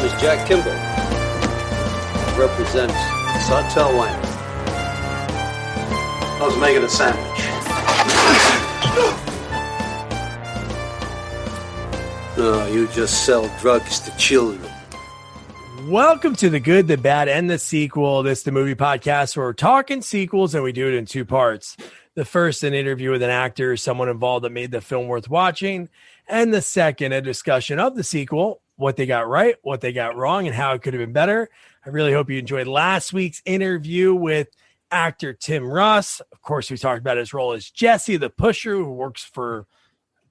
is Jack Kimball. I represent Sawtell Wine. I was making a sandwich. No, you just sell drugs to children. Welcome to The Good, the Bad, and the Sequel. This is the movie podcast where we're talking sequels, and we do it in two parts. The first, an interview with an actor, someone involved that made the film worth watching. And the second, a discussion of the sequel, what they got right, what they got wrong, and how it could have been better. I really hope you enjoyed last week's interview with actor Tim Russ. Of course, we talked about his role as Jesse, the pusher, who works for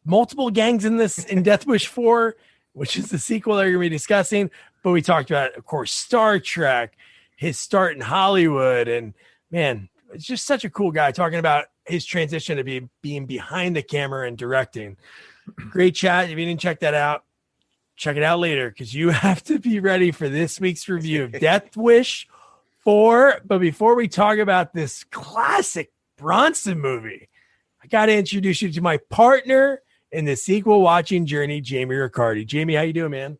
multiple gangs in Death Wish 4, which is the sequel that we're going to be discussing. But we talked about, of course, Star Trek, his start in Hollywood. And man, it's just such a cool guy, talking about his transition to being behind the camera and directing. Great chat. If you didn't check that out, check it out later, because you have to be ready for this week's review of Death Wish 4. But before we talk about this classic Bronson movie, I got to introduce you to my partner in the sequel watching journey, Jamie Riccardi. Jamie, how you doing, man?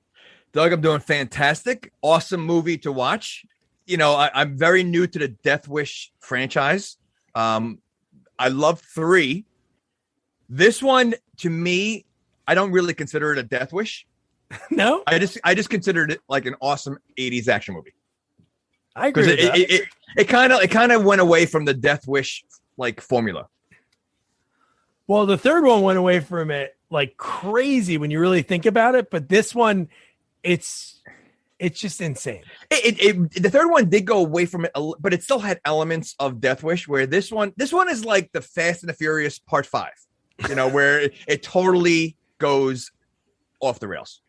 Doug, I'm doing fantastic. Awesome movie to watch. You know, I'm very new to the Death Wish franchise. I love 3. This one, to me, I don't really consider it a Death Wish. No, I just considered it like an awesome 80s action movie. I agree with that. It kind of went away from the Death Wish like formula. Well, the third one went away from it like crazy when you really think about it, but this one, it's just insane. The third one did go away from it, but it still had elements of Death Wish. Where this one is like the Fast and the Furious Part 5. You know, where it totally goes off the rails.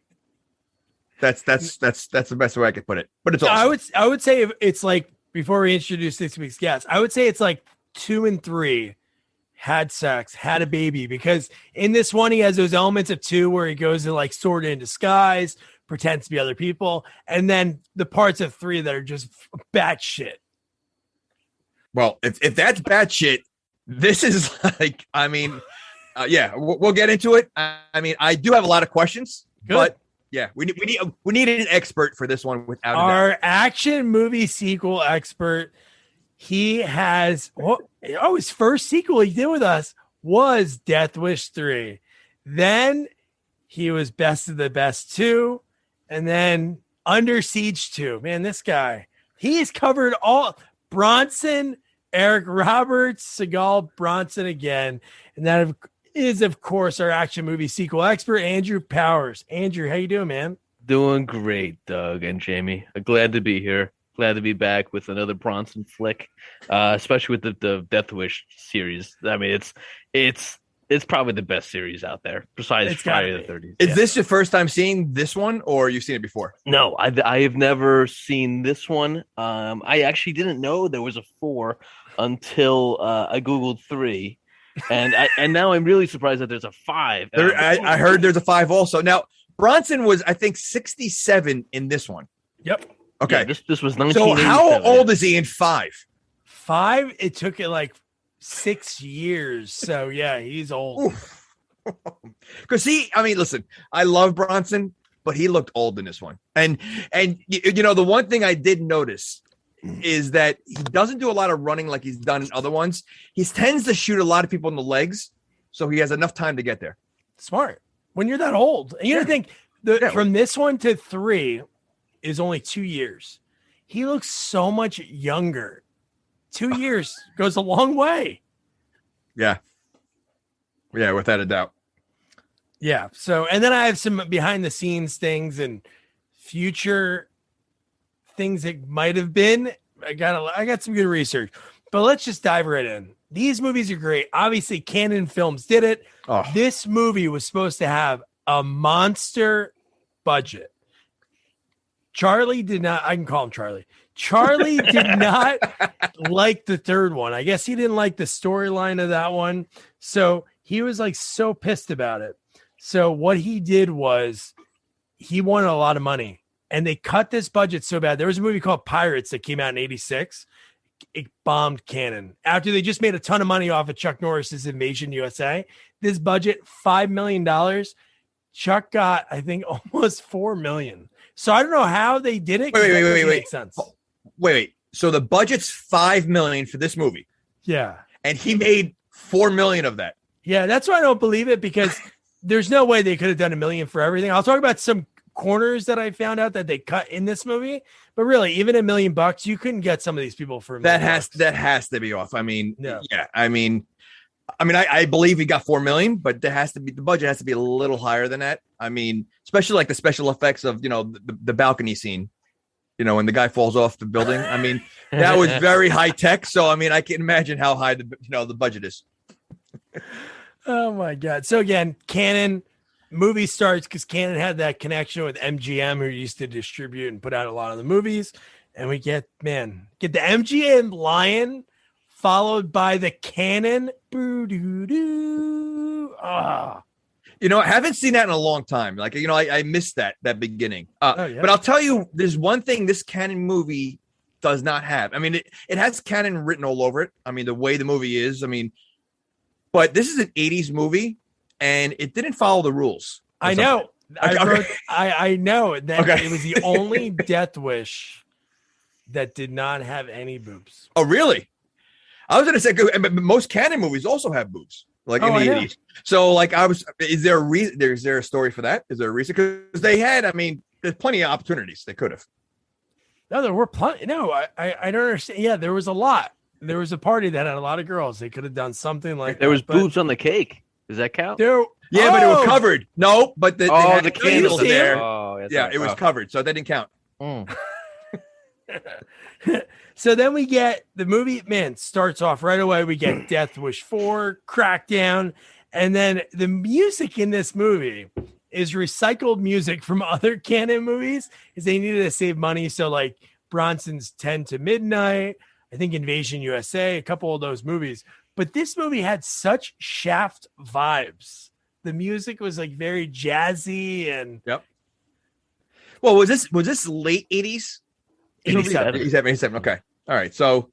That's the best way I could put it. But it's awesome. I would say it's like, before we introduce this week's guest, I would say it's like 2 and 3 had sex, had a baby, because in this one he has those elements of 2 where he goes to like sword in disguise, pretends to be other people, and then the parts of 3 that are just batshit. Well, if that's batshit, this is like, I mean, yeah, we'll get into it. I mean, I do have a lot of questions, but yeah, we need an expert for this one without our a doubt. action movie sequel expert. He has his first sequel he did with us was Death Wish 3. Then he was Best of the Best 2, and then Under Siege 2. Man, this guy, he's covered all Bronson, Eric Roberts, Seagal, Bronson again, and that is, of course, our action movie sequel expert, Andrew Powers. Andrew, how you doing, man? Doing great, Doug and Jamie. Glad to be here. Glad to be back with another Bronson flick, especially with the Death Wish series. I mean, it's probably the best series out there, besides Friday the 30th. Is this your first time seeing this one, or you've seen it before? No, I have never seen this one. I actually didn't know there was a 4 until I Googled 3. And now I'm really surprised that there's a 5. I heard there's a 5 also. Now, Bronson was, I think, 67 in this one. Yep. Okay. Yeah, this was 1987. So how old is he in 5? 5, it took it like 6 years. So yeah, he's old. Because listen, I love Bronson, but he looked old in this one. And you know, the one thing I did notice is that he doesn't do a lot of running like he's done in other ones. He tends to shoot a lot of people in the legs, so he has enough time to get there. Smart. When you're that old. And you gotta think from this one to 3 is only 2 years. He looks so much younger. 2 years goes a long way. Yeah, without a doubt. Yeah. So, and then I have some behind the scenes things and future things that might have been. I got some good research, but let's just dive right in. These movies are great. Obviously, Canon Films did it. This movie was supposed to have a monster budget. Charlie did not. I can call him Charlie. Charlie did not like the third one. I guess he didn't like the storyline of that one. So he was like so pissed about it. So what he did was he wanted a lot of money, and they cut this budget so bad. There was a movie called Pirates that came out in 86. It bombed Canon after they just made a ton of money off of Chuck Norris's Invasion USA. This budget, $5 million, Chuck got, I think, almost 4 million. So I don't know how they did it. Wait. Makes sense. Wait. So the budget's $5 million for this movie, Yeah. and he made $4 million of that. Yeah, that's why I don't believe it, because there's no way they could have done $1 million for everything. I'll talk about some corners that I found out that they cut in this movie, but really, even $1 million, you couldn't get some of these people for $1 million. That has to be off. I mean, Yeah. I believe he got 4 million, but the budget has to be a little higher than that. I mean, especially like the special effects of, the balcony scene, when the guy falls off the building. I mean, that was very high tech. So, I mean, I can imagine how high the budget is. Oh my God. So again, Canon movie starts because Canon had that connection with MGM, who used to distribute and put out a lot of the movies. And we get the MGM lion followed by the Canon. I haven't seen that in a long time. Like, I missed that beginning. But I'll tell you, there's one thing this Canon movie does not have. I mean, it has Canon written all over it. I mean, the way the movie is, but this is an 80s movie and it didn't follow the rules. I know. Okay. I know that Okay. It was the only Death Wish that did not have any boobs. Oh, really? I was going to say, but most Canon movies also have boobs, like in the 80s. So, like, is there a reason? Is there a story for that? Is there a reason? Because they had, there's plenty of opportunities they could have. No, there were plenty. No, I don't understand. Yeah, there was a lot. There was a party that had a lot of girls. They could have done something like there was boobs on the cake. Does that count? But it was covered. No, but they had the candles there. Oh, yeah, it was covered, so that didn't count. So then we get the movie, starts off right away. We get Death Wish 4, Crackdown, and then the music in this movie is recycled music from other Canon movies, because they needed to save money. So like Bronson's 10 to Midnight, I think Invasion USA, a couple of those movies. But this movie had such Shaft vibes. The music was like very jazzy and. Yep. Well, was this late 80s? 87. Okay. All right. So,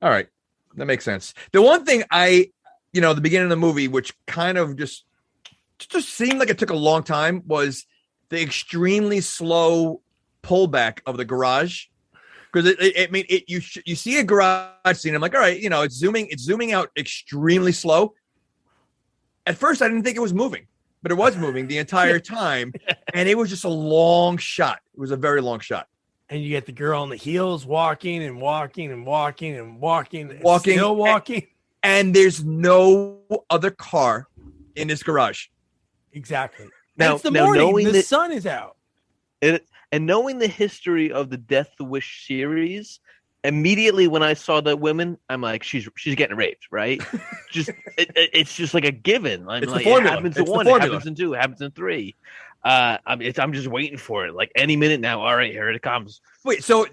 all right. That makes sense. The one thing the beginning of the movie, which kind of just seemed like it took a long time, was the extremely slow pullback of the garage. Because you see a garage scene. I'm like, all right, it's zooming out extremely slow. At first, I didn't think it was moving, but it was moving the entire time, and it was just a long shot. It was a very long shot. And you get the girl on the heels walking and walking and walking and walking, and walking, still walking. And there's no other car in this garage. Exactly. Now, it's the morning. The that sun is out. And knowing the history of the Death Wish series, immediately when I saw the women, I'm like, she's getting raped, right? It's just like a given. I'm it's like, the formula. It happens in it's 1, it happens in 2, it happens in 3. I'm just waiting for it. Like any minute now. All right, here it comes. Wait, so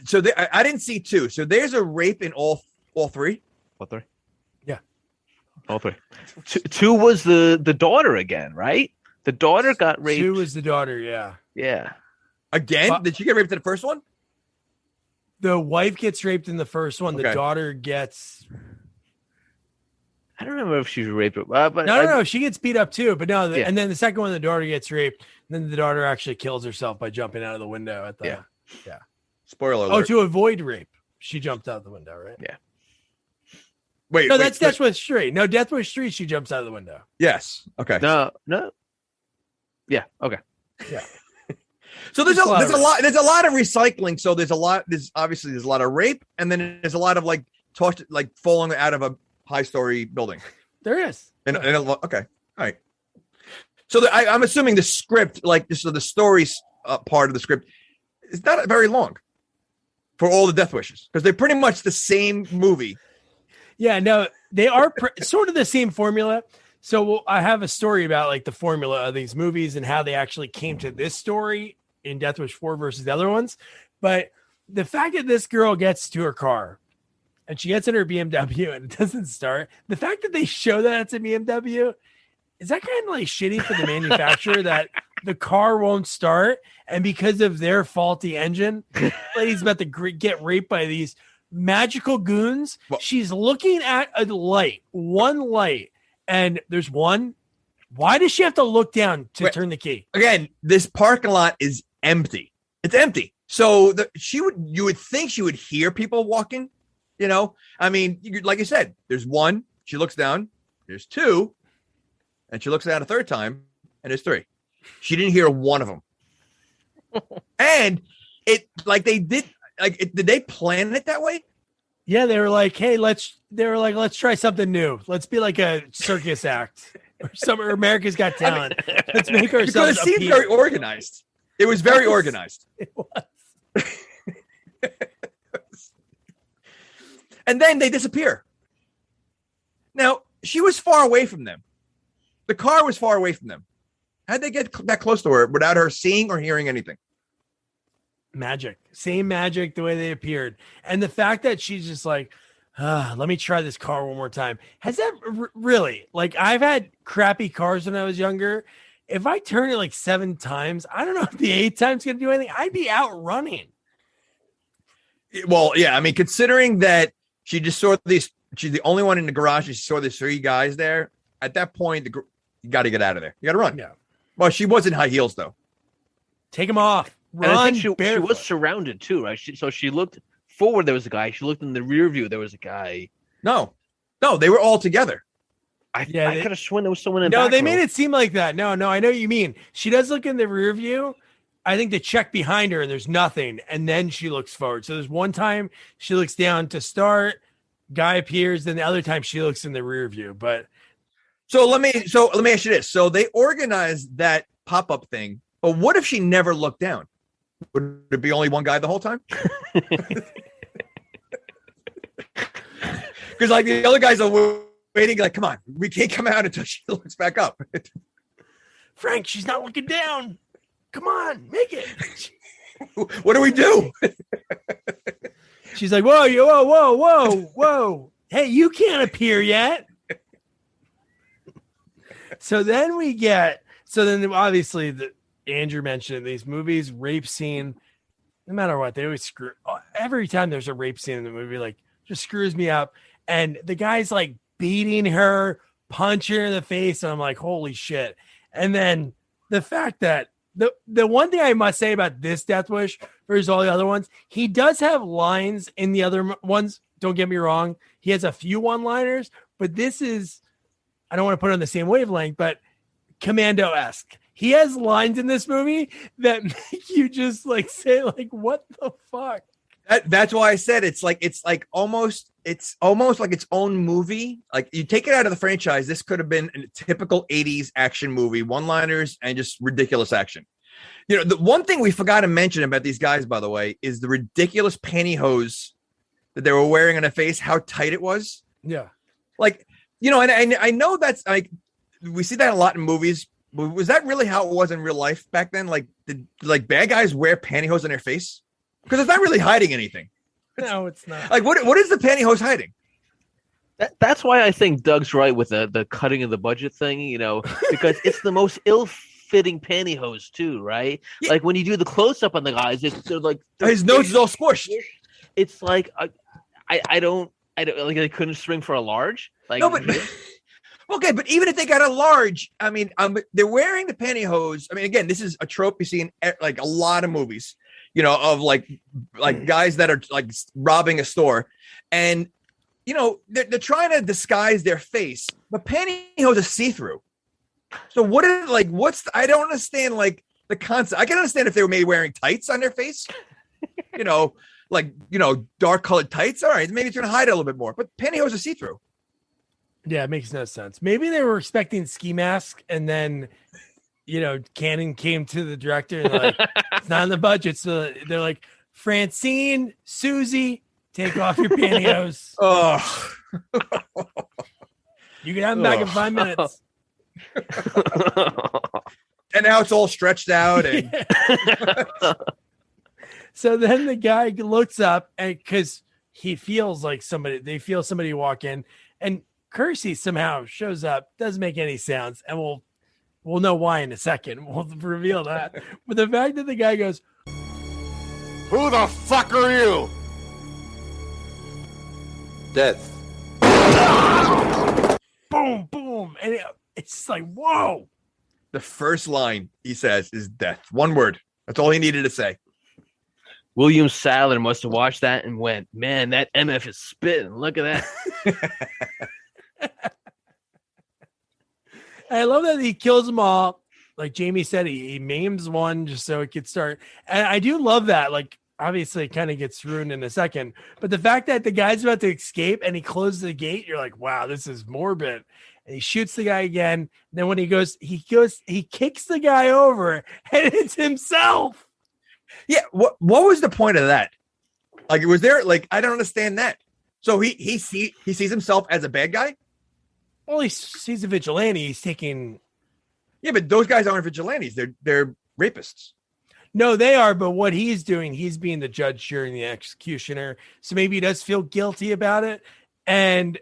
I didn't see 2. So there's a rape in all 3. All 3. Yeah, all 3. 2 was the daughter again, right? The daughter got raped. 2 was the daughter. Yeah. Yeah. Again? Did she get raped in the first one? The wife gets raped in the first one. Okay. The daughter gets. I don't remember if she was raped, but No. She gets beat up too. But no, Yeah. And then the second one, the daughter gets raped. And then the daughter actually kills herself by jumping out of the window at the. Yeah. Spoiler alert. Oh, to avoid rape, she jumped out the window, right? Yeah. Wait. No, that's Death Wish 3. No, Death Wish 3, she jumps out of the window. Yes. Okay. No. Yeah. Okay. Yeah. So there's a lot of recycling. So there's a lot of rape, and then there's a lot of falling out of a high story building. There is. Okay. All right. So I'm assuming the script, the stories part of the script, is not very long for all the Death Wishes, because they're pretty much the same movie. Yeah, no, they are sort of the same formula. So I have a story about the formula of these movies and how they actually came to this story in Death Wish 4 versus the other ones. But the fact that this girl gets to her car and she gets in her BMW and it doesn't start, the fact that they show that it's a BMW, is that kind of shitty for the manufacturer that the car won't start, and because of their faulty engine, lady's about to get raped by these magical goons. Well, she's looking at one light, and there's 1, Why does she have to look down to turn the key? Again, this parking lot is empty. It's empty. So you would think she would hear people walking, you know? I mean, like you said, there's one, she looks down, there's two, and she looks down a third time, and there's three. She didn't hear one of them. And did they plan it that way? Yeah, they were like, hey, let's try something new. Let's be like a circus act. Or America's Got Talent. Let's make ourselves. Because it seemed very organized. It was very organized. It was. And then they disappear. Now, she was far away from them. The car was far away from them. How'd they get that close to her without her seeing or hearing anything? Magic. Same magic the way they appeared. And the fact that she's just like, let me try this car one more time. Has that really? Like, I've had crappy cars when I was younger. If I turn it like 7 times, I don't know if the 8th time's going to do anything. I'd be out running. Well, yeah. I mean, considering that she just saw she's the only one in the garage. She saw these 3 guys there. At that point, you got to get out of there. You got to run. Yeah. Well, she was in high heels, though. Take them off. Run. And I think she was surrounded too, right? So she looked forward. There was a guy. She looked in the rear view. There was a guy. No, they were all together. I could have sworn there was someone in. No, back they row. made it seem like that. No, I know what you mean. She does look in the rear view. I think to check behind her and there's nothing, and then she looks forward. So there's one time she looks down to start, guy appears, then the other time she looks in the rear view. But so let me ask you this: so they organized that pop-up thing, but what if she never looked down? Would it be only one guy the whole time? Because like the other guys are waiting, like, come on, we can't come out until she looks back up. Frank, she's not looking down. Come on, make it. What do we do? She's like, whoa. Hey, you can't appear yet. So then obviously Andrew mentioned in these movies, rape scene, no matter what, they always screw. Every time there's a rape scene in the movie, like, just screws me up. And the guy's like beating her, punching her in the face. And I'm like, holy shit. And then the fact that the one thing I must say about this Death Wish versus all the other ones, he does have lines in the other ones. Don't get me wrong. He has a few one-liners, but this is, I don't want to put it on the same wavelength, but Commando-esque. He has lines in this movie that make you just like say, like, what the fuck? That's why I said it's almost like its own movie. Like, you take it out of the franchise, this could have been a typical 80s action movie, one-liners and just ridiculous action. You know, the one thing we forgot to mention about these guys, by the way, is the ridiculous pantyhose that they were wearing on their face, how tight it was. Yeah. Like, you know, and I know that's like, we see that a lot in movies. But was that really how it was in real life back then? Like, did bad guys wear pantyhose on their face? Because it's not really hiding anything. No, it's not. Like, what is the pantyhose hiding? That's why I think Doug's right with the cutting of the budget thing, you know, because it's the most ill-fitting pantyhose too, right? Yeah. Like, when you do the close-up on the guys, they're like... His nose is all squished. It's like, I don't like, they couldn't spring for a large? Like, no, but... Okay, but even if they got a large, I mean, they're wearing the pantyhose. I mean, again, this is a trope you see in like a lot of movies, you know, of like guys that are like robbing a store, and you know they're trying to disguise their face, but pantyhose is see-through. So I don't understand like the concept. I can understand if they were maybe wearing tights on their face, you know, like, you know, dark colored tights. All right, maybe it's gonna hide it a little bit more, but pantyhose is see-through. Yeah, it makes no sense. Maybe they were expecting ski mask, and then, you know, Cannon came to the director and like, it's not in the budget. So they're like, Francine, Susie, take off your pantyhose. Oh, you can have them back in 5 minutes. And now it's all stretched out. And So then the guy looks up, and because he feels like they feel somebody walk in, and Kersey somehow shows up, doesn't make any sounds, and we'll know why in a second. We'll reveal that. But the fact that the guy goes, "Who the fuck are you?" Death. boom, boom, and It's just like, whoa. The first line he says is death. One word. That's all he needed to say. William Sadler must have watched that and went, man, that MF is spitting. Look at that. I love that he kills them all. Like Jamie said, he maims one just so it could start. And I do love that. Like, obviously, it kind of gets ruined in a second. But the fact that the guy's about to escape and he closes the gate, you're like, wow, this is morbid. And he shoots the guy again. Then when he kicks the guy over, and it's himself. Yeah. What was the point of that? Like, was there, like, I don't understand that. So he sees himself as a bad guy? Well, he's a vigilante. He's taking. Yeah, but those guys aren't vigilantes. They're rapists. No, they are. But what he's doing, he's being the judge, jury, and the executioner. So maybe he does feel guilty about it. And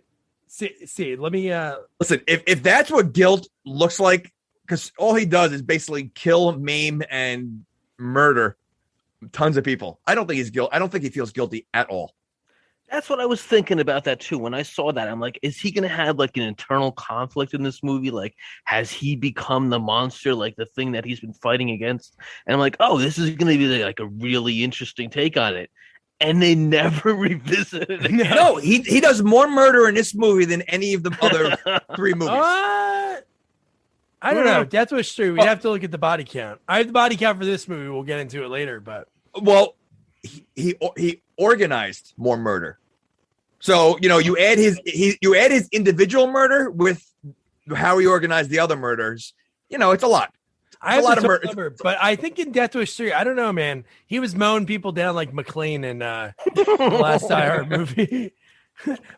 see, let me listen. If that's what guilt looks like, because all he does is basically kill, maim, and murder tons of people. I don't think he's guilty. I don't think he feels guilty at all. That's what I was thinking about that too. When I saw that, I'm like, is he going to have like an internal conflict in this movie? Like, has he become the monster, like the thing that he's been fighting against? And I'm like, oh, this is going to be like a really interesting take on it. And they never revisited it. No, he does more murder in this movie than any of the other 3 movies. I don't know. Death Wish 3. We'd have to look at the body count. I have the body count for this movie. We'll get into it later. But he organized more murder. So, you add his individual murder with how he organized the other murders. It's a lot. I have a lot of murder. But I think in Death Wish 3, I don't know, man. He was mowing people down like McClane in the last Die Hard movie.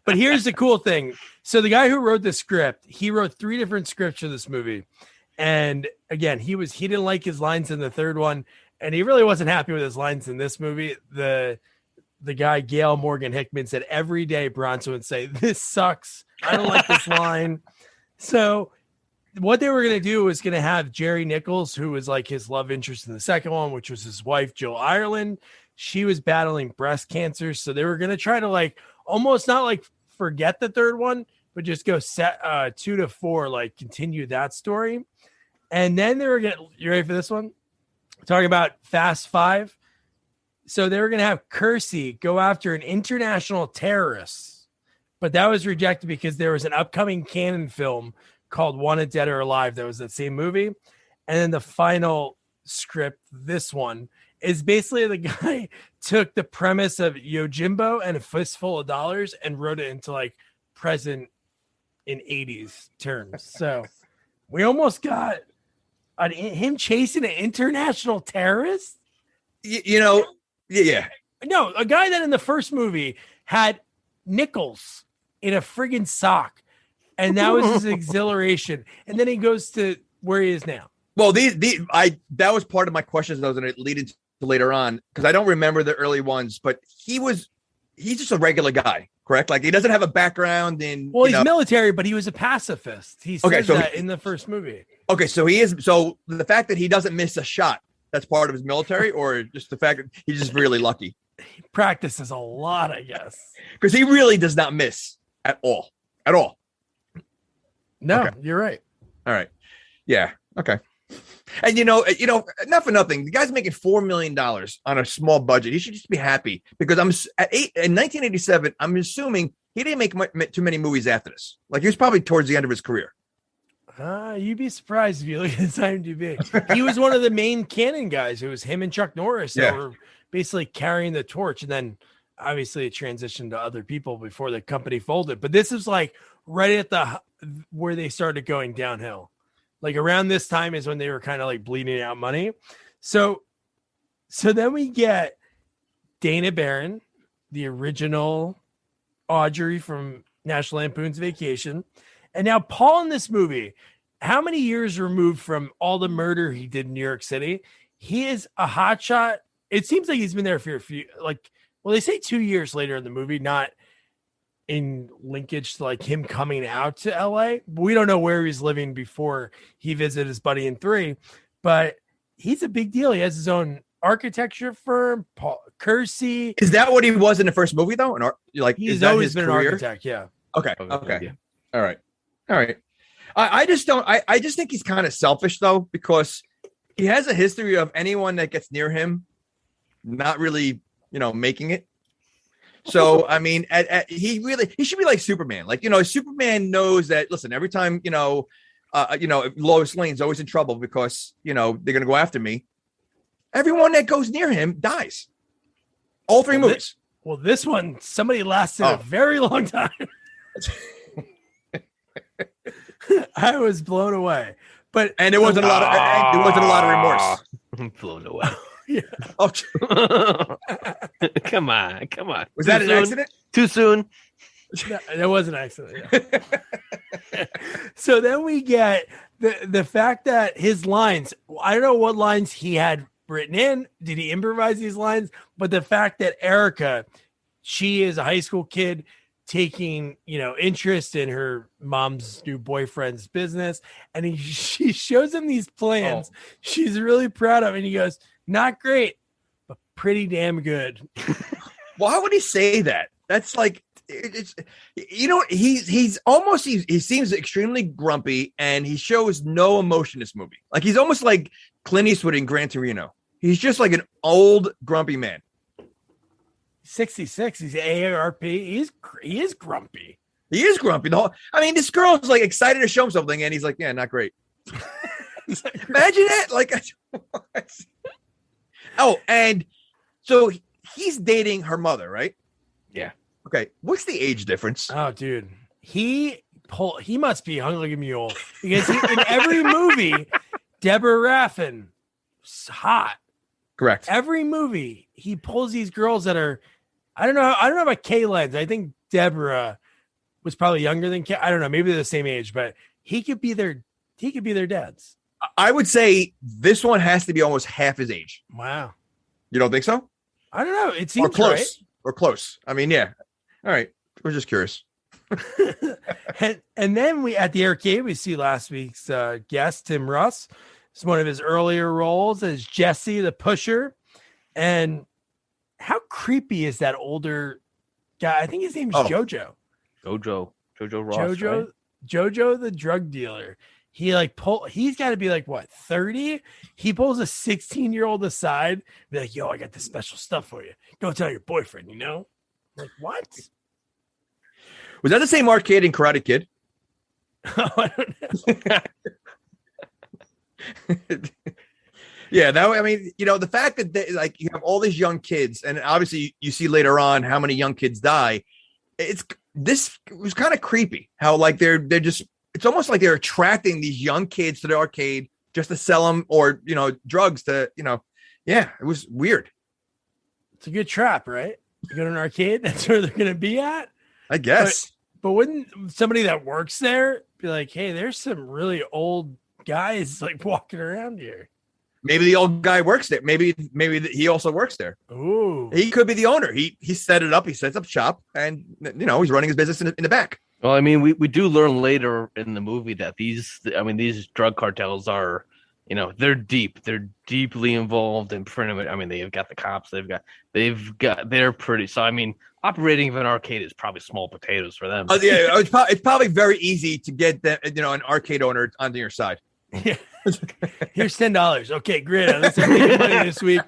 But here's the cool thing. So the guy who wrote the script, he wrote 3 different scripts for this movie. And again, he didn't like his lines in the third one. And he really wasn't happy with his lines in this movie. The guy, Gail Morgan Hickman, said every day Bronson would say, "This sucks. I don't like this line." So what they were going to do was going to have Jerry Nichols, who was like his love interest in the second one, which was his wife, Jill Ireland. She was battling breast cancer. So they were going to try to like almost not like forget the third one, but just go set 2 to 4, like continue that story. And then they were going to, you ready for this one? We're talking about Fast 5. So they were going to have Kersey go after an international terrorist, but that was rejected because there was an upcoming canon film called Wanted Dead or Alive that was that same movie. And then the final script, this one, is basically the guy took the premise of Yojimbo and a fistful of dollars and wrote it into like present in 80s terms. So we almost got him chasing an international terrorist. Yeah. No, a guy that in the first movie had nickels in a friggin' sock, and that was his exhilaration. And then he goes to where he is now. Well, that was part of my questions that I was going to lead into later on, because I don't remember the early ones, but he's just a regular guy, correct? Like, he doesn't have a background in. Well, he's military, but he was a pacifist. He says that in the first movie. Okay, so he is. So the fact that he doesn't miss a shot, that's part of his military, or just the fact that he's just really lucky? He practices a lot, I guess. Because he really does not miss at all. At all. No, okay. You're right. All right. Yeah. Okay. And not for nothing, the guy's making $4 million on a small budget. He should just be happy, because in 1987, I'm assuming he didn't make too many movies after this. Like, he was probably towards the end of his career. You'd be surprised if you look at his IMDb. He was one of the main canon guys. It was him and Chuck Norris that were basically carrying the torch. And then obviously it transitioned to other people before the company folded. But this is like right at where they started going downhill. Like around this time is when they were kind of like bleeding out money. So then we get Dana Barron, the original Audrey from National Lampoon's Vacation. And now Paul in this movie, how many years removed from all the murder he did in New York City? He is a hotshot. It seems like he's been there for a few, they say 2 years later in the movie, not in linkage to like him coming out to LA. We don't know where he's living before he visited his buddy in 3, but he's a big deal. He has his own architecture firm, Paul Kersey. Is that what he was in the first movie though? He's always been an architect. Yeah. Okay. Yeah. All right. I just don't. I just think he's kind of selfish though, because he has a history of anyone that gets near him not really, making it. So I mean, he should be like Superman. Like, Superman knows that. Listen, every time Lois Lane's always in trouble because they're gonna go after me. Everyone that goes near him dies. All three movies. This one, somebody lasted a very long time. I was blown away, and there wasn't a lot of remorse. I'm blown away. Yeah. Oh, come on. Was that an accident? Too soon? No, that was an accident. Yeah. So then we get the fact that his lines. I don't know what lines he had written in. Did he improvise these lines? But the fact that Erica, she is a high school kid taking interest in her mom's new boyfriend's business, and she shows him these plans. She's really proud of it, and he goes, not great but pretty damn good. Why would he say that? That's like, it's he seems extremely grumpy, and he shows no emotion in this movie. Like, he's almost like Clint Eastwood in Gran Torino. He's just like an old grumpy man. 66. He's AARP. He is grumpy. He is grumpy. This girl is like excited to show him something, and he's like, "Yeah, not great." Imagine that. Like, and so he's dating her mother, right? Yeah. Okay. What's the age difference? Oh, dude, he must be hung like a mule because in every movie, Deborah Raffin, hot. Correct. Every movie, he pulls these girls that are. I don't know about Kay Lenz. I think Deborah was probably younger than Kay. I don't know. Maybe they're the same age, but he could be their dads. I would say this one has to be almost half his age. Wow. You don't think so? I don't know. It seems close. Right. Or close. I mean, yeah. All right. We're just curious. and then we at the arcade we see last week's guest, Tim Russ. It's one of his earlier roles as Jesse the Pusher. And how creepy is that older guy? I think his name is Jojo. Jojo Ross. Right? Jojo the drug dealer. He's got to be like what, 30? He pulls a 16-year-old aside, be like, "Yo, I got this special stuff for you. Don't tell your boyfriend, Like, what? Was that the same arcade in Karate Kid? I don't know. Yeah, the fact that you have all these young kids, and obviously you see later on how many young kids die. It was kind of creepy how they're just, it's almost like they're attracting these young kids to the arcade just to sell them or drugs to yeah, it was weird. It's a good trap, right? You go to an arcade, that's where they're gonna be at, I guess. But wouldn't somebody that works there be like, "Hey, there's some really old guys walking around here"? Maybe the old guy works there. Maybe he also works there. Ooh, he could be the owner. He set it up. He sets up shop, and he's running his business in the back. Well, we do learn later in the movie that these drug cartels are, they're deeply involved in pretty much. They've got the cops. They're pretty. So operating of an arcade is probably small potatoes for them. Yeah, it's probably very easy to get an arcade owner onto your side. Yeah. Here's $10. Okay, great. Let's make money this week.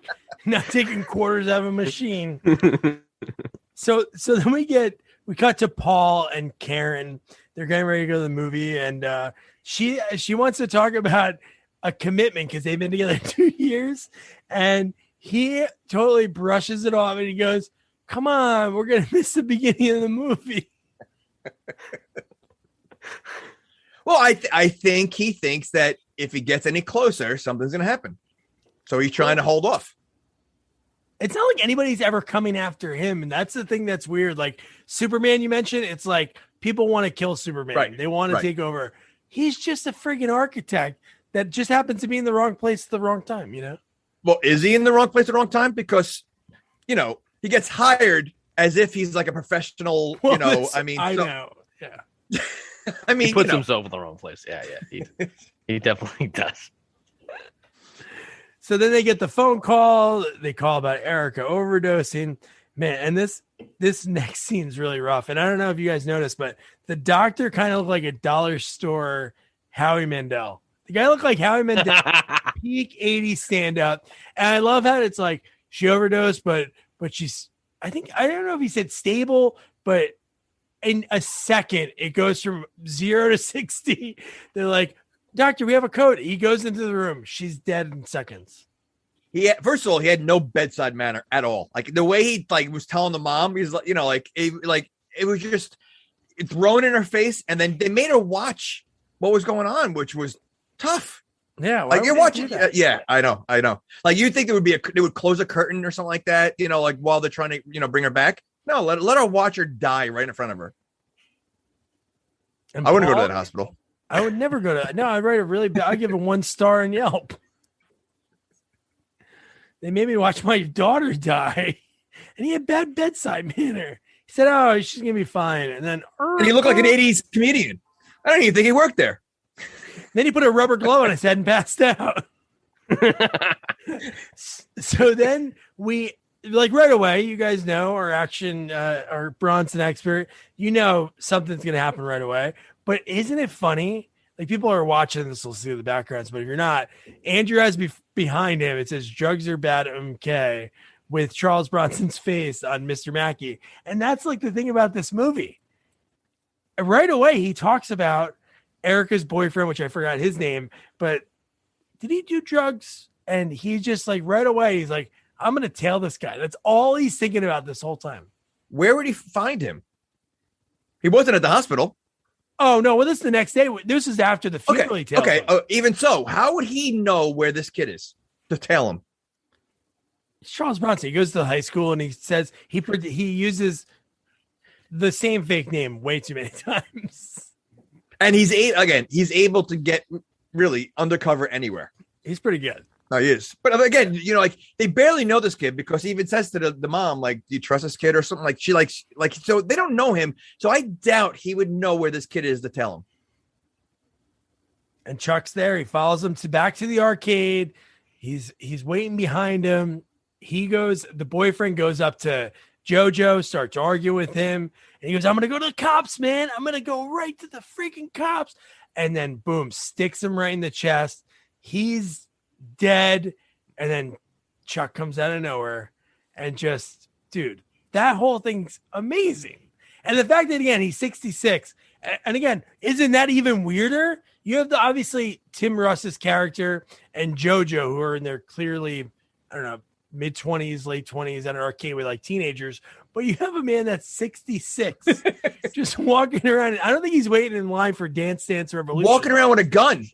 Not taking quarters out of a machine. So then we cut to Paul and Karen. They're getting ready to go to the movie, and she wants to talk about a commitment because they've been together 2 years, and he totally brushes it off, and he goes, "Come on, we're gonna miss the beginning of the movie." Well, I think he thinks that if he gets any closer, something's going to happen. So he's trying to hold off. It's not like anybody's ever coming after him. And that's the thing that's weird. Like Superman, you mentioned, it's like people want to kill Superman. Right. They want to take over. He's just a friggin' architect that just happens to be in the wrong place at the wrong time, Well, is he in the wrong place at the wrong time? Because, he gets hired as if he's like a professional, I know. Yeah. He puts himself in the wrong place. Yeah. He definitely does. So then they get the phone call. They call about Erica overdosing. Man, and this next scene's really rough. And I don't know if you guys noticed, but the doctor kind of looked like a dollar store Howie Mandel. The guy looked like Howie Mandel, peak 80s stand up. And I love how it's like she overdosed, but she's, I don't know if he said stable, but in a second, it goes from 0 to 60. They're like, doctor, we have a code. He goes into the room. She's dead in seconds. First of all, he had no bedside manner at all. Like the way he like was telling the mom, he's like, it was just thrown in her face. And then they made her watch what was going on, which was tough. Yeah. Like you're watching. Yeah, I know. Like you think they would close a curtain or something like that, like while they're trying to, bring her back. No, let her watch her die right in front of her. And I wouldn't go to that hospital. I would never go to. No, I'd write a really bad. I'd give it 1 star in Yelp. They made me watch my daughter die, and he had bad bedside manner. He said, "Oh, she's gonna be fine," and then he looked like an '80s comedian. I don't even think he worked there. Then he put a rubber glove on his head and passed out. So then we right away. You guys know our action, our Bronson expert. Something's gonna happen right away. But isn't it funny? Like people are watching this, will see the backgrounds. But if you're not, Andrew has behind him. It says "Drugs are bad." MK with Charles Bronson's face on Mr. Mackey, and that's like the thing about this movie. Right away, he talks about Erica's boyfriend, which I forgot his name, but did he do drugs? And he just like right away, he's like, I'm going to tail this guy. That's all he's thinking about this whole time. Where would he find him? He wasn't at the hospital. Oh, no. Well, this is the next day. This is after the funeral. Okay. Even so, how would he know where this kid is to tail him? It's Charles Bronson. He goes to the high school and he says he uses the same fake name way too many times. And he's able to get really undercover anywhere. He's pretty good. No, he is. But again, they barely know this kid because he even says to the mom, like, do you trust this kid or something? Like she so they don't know him. So I doubt he would know where this kid is to tell him. And Chuck's there. He follows him back to the arcade. He's waiting behind him. The boyfriend goes up to JoJo, starts arguing with him. And he goes, I'm going to go to the cops, man. I'm going to go right to the freaking cops. And then boom, sticks him right in the chest. He's dead. And then Chuck comes out of nowhere and just, dude, that whole thing's amazing. And the fact that, again, he's 66. And again, isn't that even weirder? You have obviously Tim Russ's character and JoJo, who are in their clearly, I don't know, mid-20s, late 20s at an arcade with like teenagers. But you have a man that's 66 just walking around. I don't think he's waiting in line for Dance Dance Revolution. Walking around with a gun.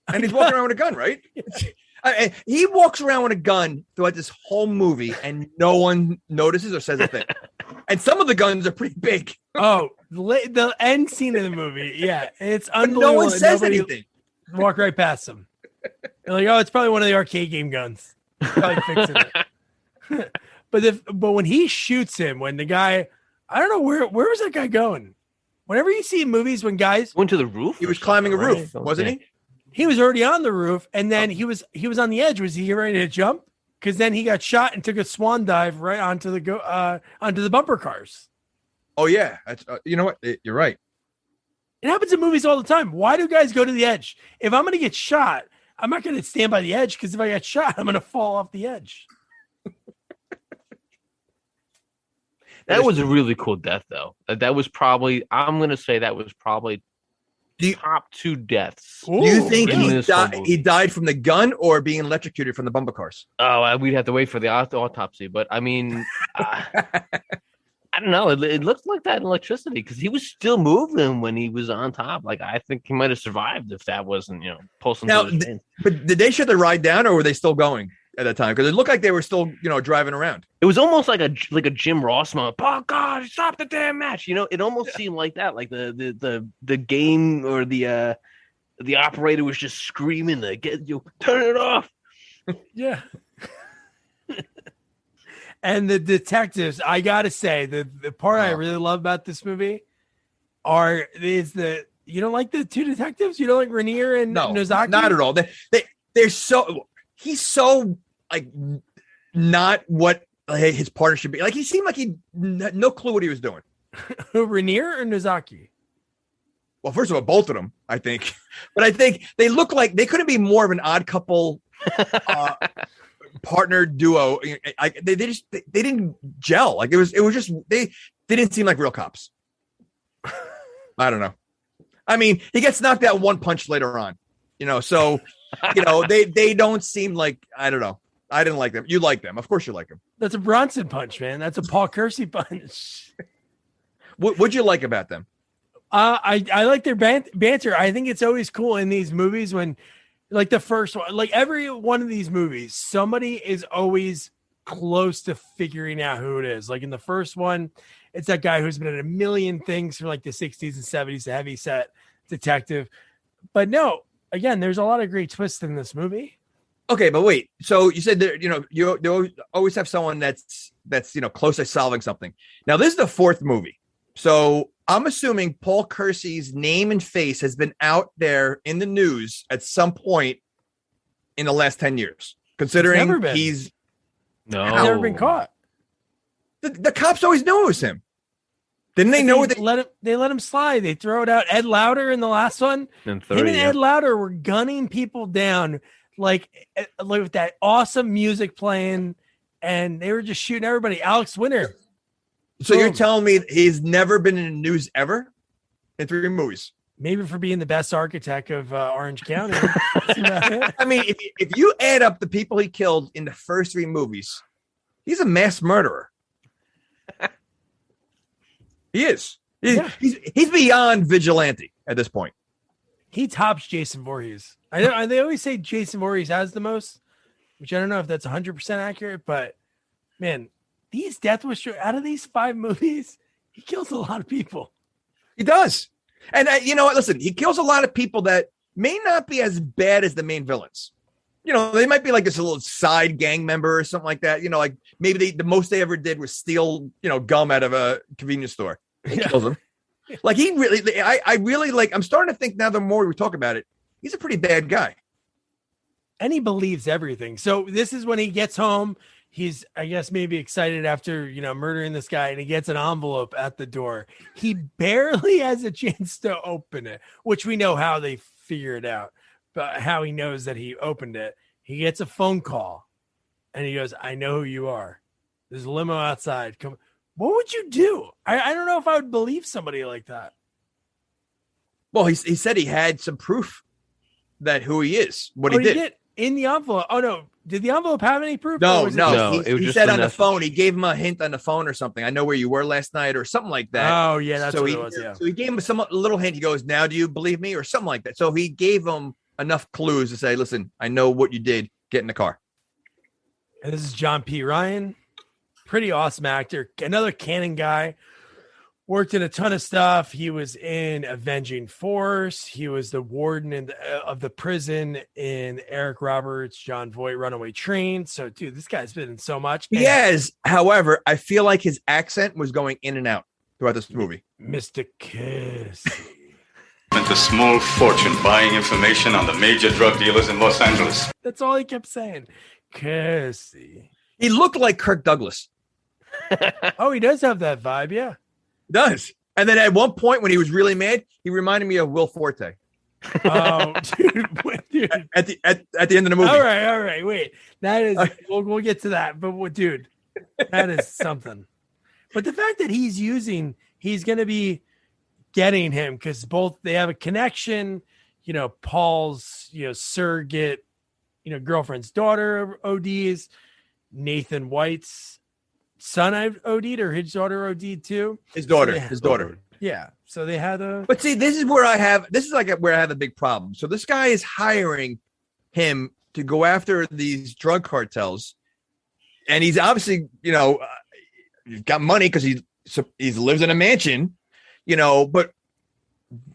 And he's walking around with a gun, right? He walks around with a gun throughout this whole movie and no one notices or says a thing. And some of the guns are pretty big. Oh, the end scene of the movie. Yeah, it's unbelievable. No one says anything. Walk right past them. They're like, oh, it's probably one of the arcade game guns. Probably fixing it. But when he shoots him, when the guy, I don't know where was that guy going? Whenever you see in movies when guys went to the roof, he was climbing a roof, wasn't he? He was already on the roof, and then he was on the edge. Was he ready to jump? Because then he got shot and took a swan dive right onto the bumper cars. Oh yeah, that's, you know what? You're right. It happens in movies all the time. Why do guys go to the edge? If I'm going to get shot, I'm not going to stand by the edge because if I get shot, I'm going to fall off the edge. That was a really cool death, though. That was probably, I'm going to say that was probably top 2 deaths. Do you think he died from the gun or being electrocuted from the bumper cars? Oh, we'd have to wait for the autopsy. But I mean, I don't know. It looked like that electricity because he was still moving when he was on top. Like I think he might have survived if that wasn't, pulsing. Now, but did they shut the ride down or were they still going at that time? Because it looked like they were still, driving around. It was almost like a Jim Ross moment. Oh God, stop the damn match! It almost seemed like that. Like the game or the operator was just screaming to get you turn it off. Yeah. And the detectives, I gotta say, the part I really love about this movie is you don't like the 2 detectives? You don't like Rainier and Nozaki? Not at all. They're so he's so like not what his partner should be. Like he seemed like he had no clue what he was doing. Rainier or Nozaki? Well, first of all, both of them, I think. But I think they look like they couldn't be more of an odd couple partner duo. They didn't gel. Like it was just they didn't seem like real cops. I don't know. I mean, he gets knocked out one punch later on, so they don't seem like, I don't know. I didn't like them. You like them. Of course you like them. That's a Bronson punch, man. That's a Paul Kersey punch. What'd you like about them? I like their banter. I think it's always cool in these movies when, like the first one, like every one of these movies, somebody is always close to figuring out who it is. Like in the first one, it's that guy who's been in a million things from like the 60s and 70s, the heavy set detective. But no, again, there's a lot of great twists in this movie. Okay, but wait. So you said that you always have someone that's close to solving something. Now this is the fourth movie, so I'm assuming Paul Kersey's name and face has been out there in the news at some point in the last 10 years. Considering he's never been caught. The cops always knew it was him. Didn't they know? They let him slide. They throw it out. Ed Lauder in the last one. Him and Ed Lauder were gunning people down like with that awesome music playing, and they were just shooting everybody. Alex Winter. So you're telling me he's never been in the news ever in 3 movies? Maybe for being the best architect of Orange County. I mean, if you add up the people he killed in the first 3 movies, he's a mass murderer. He is. He's beyond Vigilante at this point. He tops Jason Voorhees. I know they always say Jason Voorhees has the most, which I don't know if that's 100% accurate, but man, these Death Wish out of these 5 movies, he kills a lot of people. He does. And you know what? Listen, he kills a lot of people that may not be as bad as the main villains. They might be like this little side gang member or something like that. Like maybe the most they ever did was steal, gum out of a convenience store. He kills them. Like he really, I really like, I'm starting to think now the more we talk about it, he's a pretty bad guy. And he believes everything. So this is when he gets home. He's, I guess, maybe excited after, murdering this guy, and he gets an envelope at the door. He barely has a chance to open it, which we know how they figure it out, but how he knows that he opened it. He gets a phone call and he goes, I know who you are. There's a limo outside. Come. What would you do? I don't know if I would believe somebody like that. Well, he said he had some proof that who he is, what he did. In the envelope. Oh, no. Did the envelope have any proof? No. He said on the phone, he gave him a hint on the phone or something. I know where you were last night or something like that. Oh, yeah, that's what it was. Yeah. So he gave him some little hint. He goes, now do you believe me? Or something like that. So he gave him enough clues to say, listen, I know what you did. Get in the car. And this is John P. Ryan. Pretty awesome actor. Another canon guy. Worked in a ton of stuff. He was in Avenging Force. He was the warden of the prison in Eric Roberts, John Voight, Runaway Train. So, dude, this guy's been in so much. He has. However, I feel like his accent was going in and out throughout this movie. Mr. Kiss. Spent a small fortune buying information on the major drug dealers in Los Angeles. That's all he kept saying. Kissy. He looked like Kirk Douglas. Oh, he does have that vibe, yeah. Does. And then at one point when he was really mad, he reminded me of Will Forte. Oh, dude. At the end of the movie. All right. Wait, that is, we'll get to that. But dude, that is something. But the fact that he's going to be getting him because both they have a connection, Paul's, surrogate, girlfriend's daughter ODs, Nathan White's son OD'd or his daughter OD'd too. His daughter. Yeah. So they had a. But see, this is where I have a big problem. So this guy is hiring him to go after these drug cartels, and he's obviously, he's got money because he lives in a mansion, But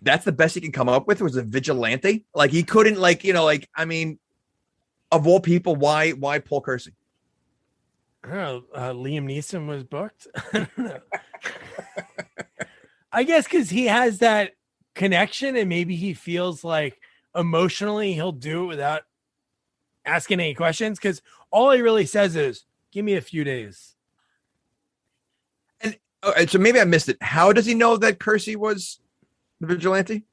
that's the best he can come up with was a vigilante. Like he couldn't, I mean, of all people, why Paul Kersey? I don't know. Liam Neeson was booked. I don't know. I guess because he has that connection and maybe he feels like emotionally he'll do it without asking any questions because all he really says is, give me a few days. And so maybe I missed it. How does he know that Kersey was the vigilante?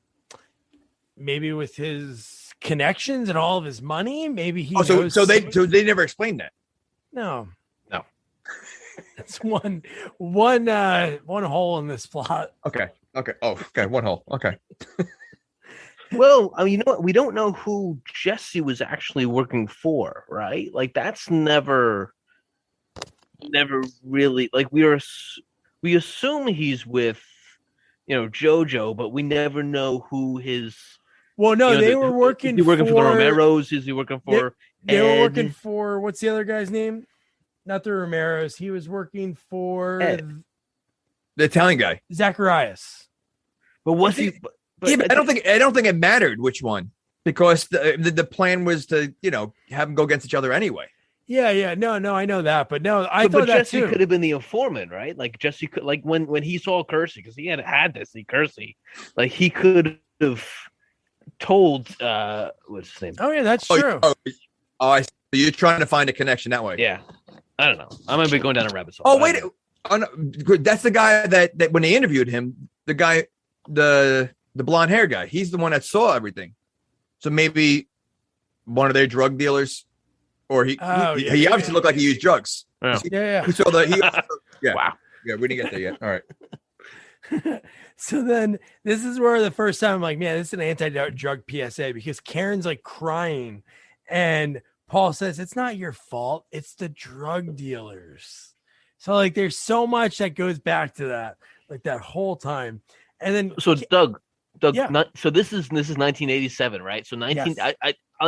maybe with his connections and all of his money, maybe he knows. So they never explained that. No. It's one hole in this plot. Okay. Oh, okay. One hole. Okay. Well, I mean, you know what? We don't know who Jesse was actually working for, right? Like that's never really like we assume he's with, JoJo, but we never know who his. Well, no, they were working. Is he working for the Romeros? Is he working for? They were working for what's the other guy's name? Not the Romeros. He was working for the Italian guy, Zacharias. But what's he? But I don't think it mattered which one, because the plan was to have them go against each other anyway. Yeah. No, I know that, but no, I thought that Jesse too. could have been the informant, right? Like Jesse could, like when he saw Kersey, because he had to see Kersey, like he could have told what's his name? Oh yeah, that's true. I see. You're trying to find a connection that way. Yeah, I don't know. I'm gonna be going down a rabbit hole. Oh wait, no, that's the guy that when they interviewed him, the guy, the blonde hair guy, he's the one that saw everything. So maybe one of their drug dealers, or he obviously looked like he used drugs. Yeah. Yeah. He saw yeah. Wow. Yeah, we didn't get there yet. All right. So then this is where the first time I'm like, man, this is an anti-drug PSA, because Karen's like crying and Paul says, it's not your fault. It's the drug dealers. So like, there's so much that goes back to that, like that whole time. And then, so Doug, yeah. So this is 1987, right? So Yes.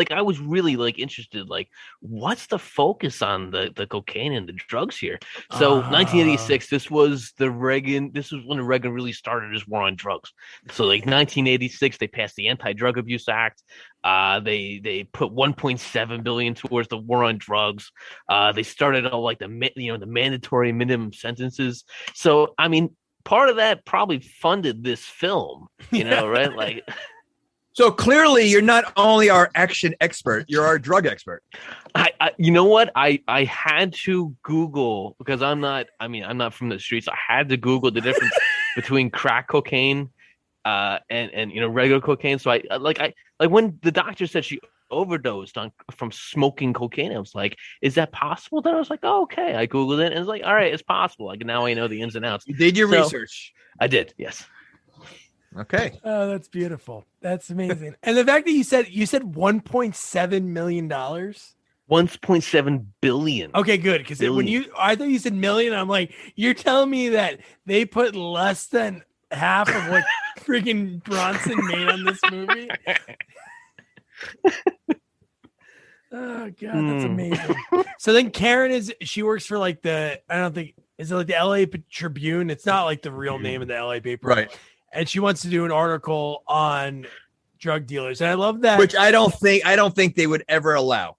I was really like interested, like what's the focus on the cocaine and the drugs here? So 1986, this was when Reagan really started his war on drugs. So like 1986, they passed the Anti-Drug Abuse Act. They put 1.7 billion towards the war on drugs. They started all like the mandatory minimum sentences. So I mean, part of that probably funded this film, right? Like, so clearly you're not only our action expert, you're our drug expert. I you know what? I had to Google, because I'm not from the streets. I had to Google the difference between crack cocaine and regular cocaine. So I when the doctor said she overdosed from smoking cocaine, I was like, is that possible? Then I was like, oh, okay. I Googled it and it's like, all right, it's possible. Like now I know the ins and outs. You did your research. I did, yes. Okay. Oh, that's beautiful. That's amazing. And the fact that you said $1.7 million. 1.7 billion. Okay, good. Because I thought you said million. I'm like, you're telling me that they put less than half of what freaking Bronson made on this movie? Oh god, that's amazing. So then Karen she works for like is it like the LA Tribune? It's not like the real name of the LA paper, right? And she wants to do an article on drug dealers, and I love that. Which I don't think they would ever allow.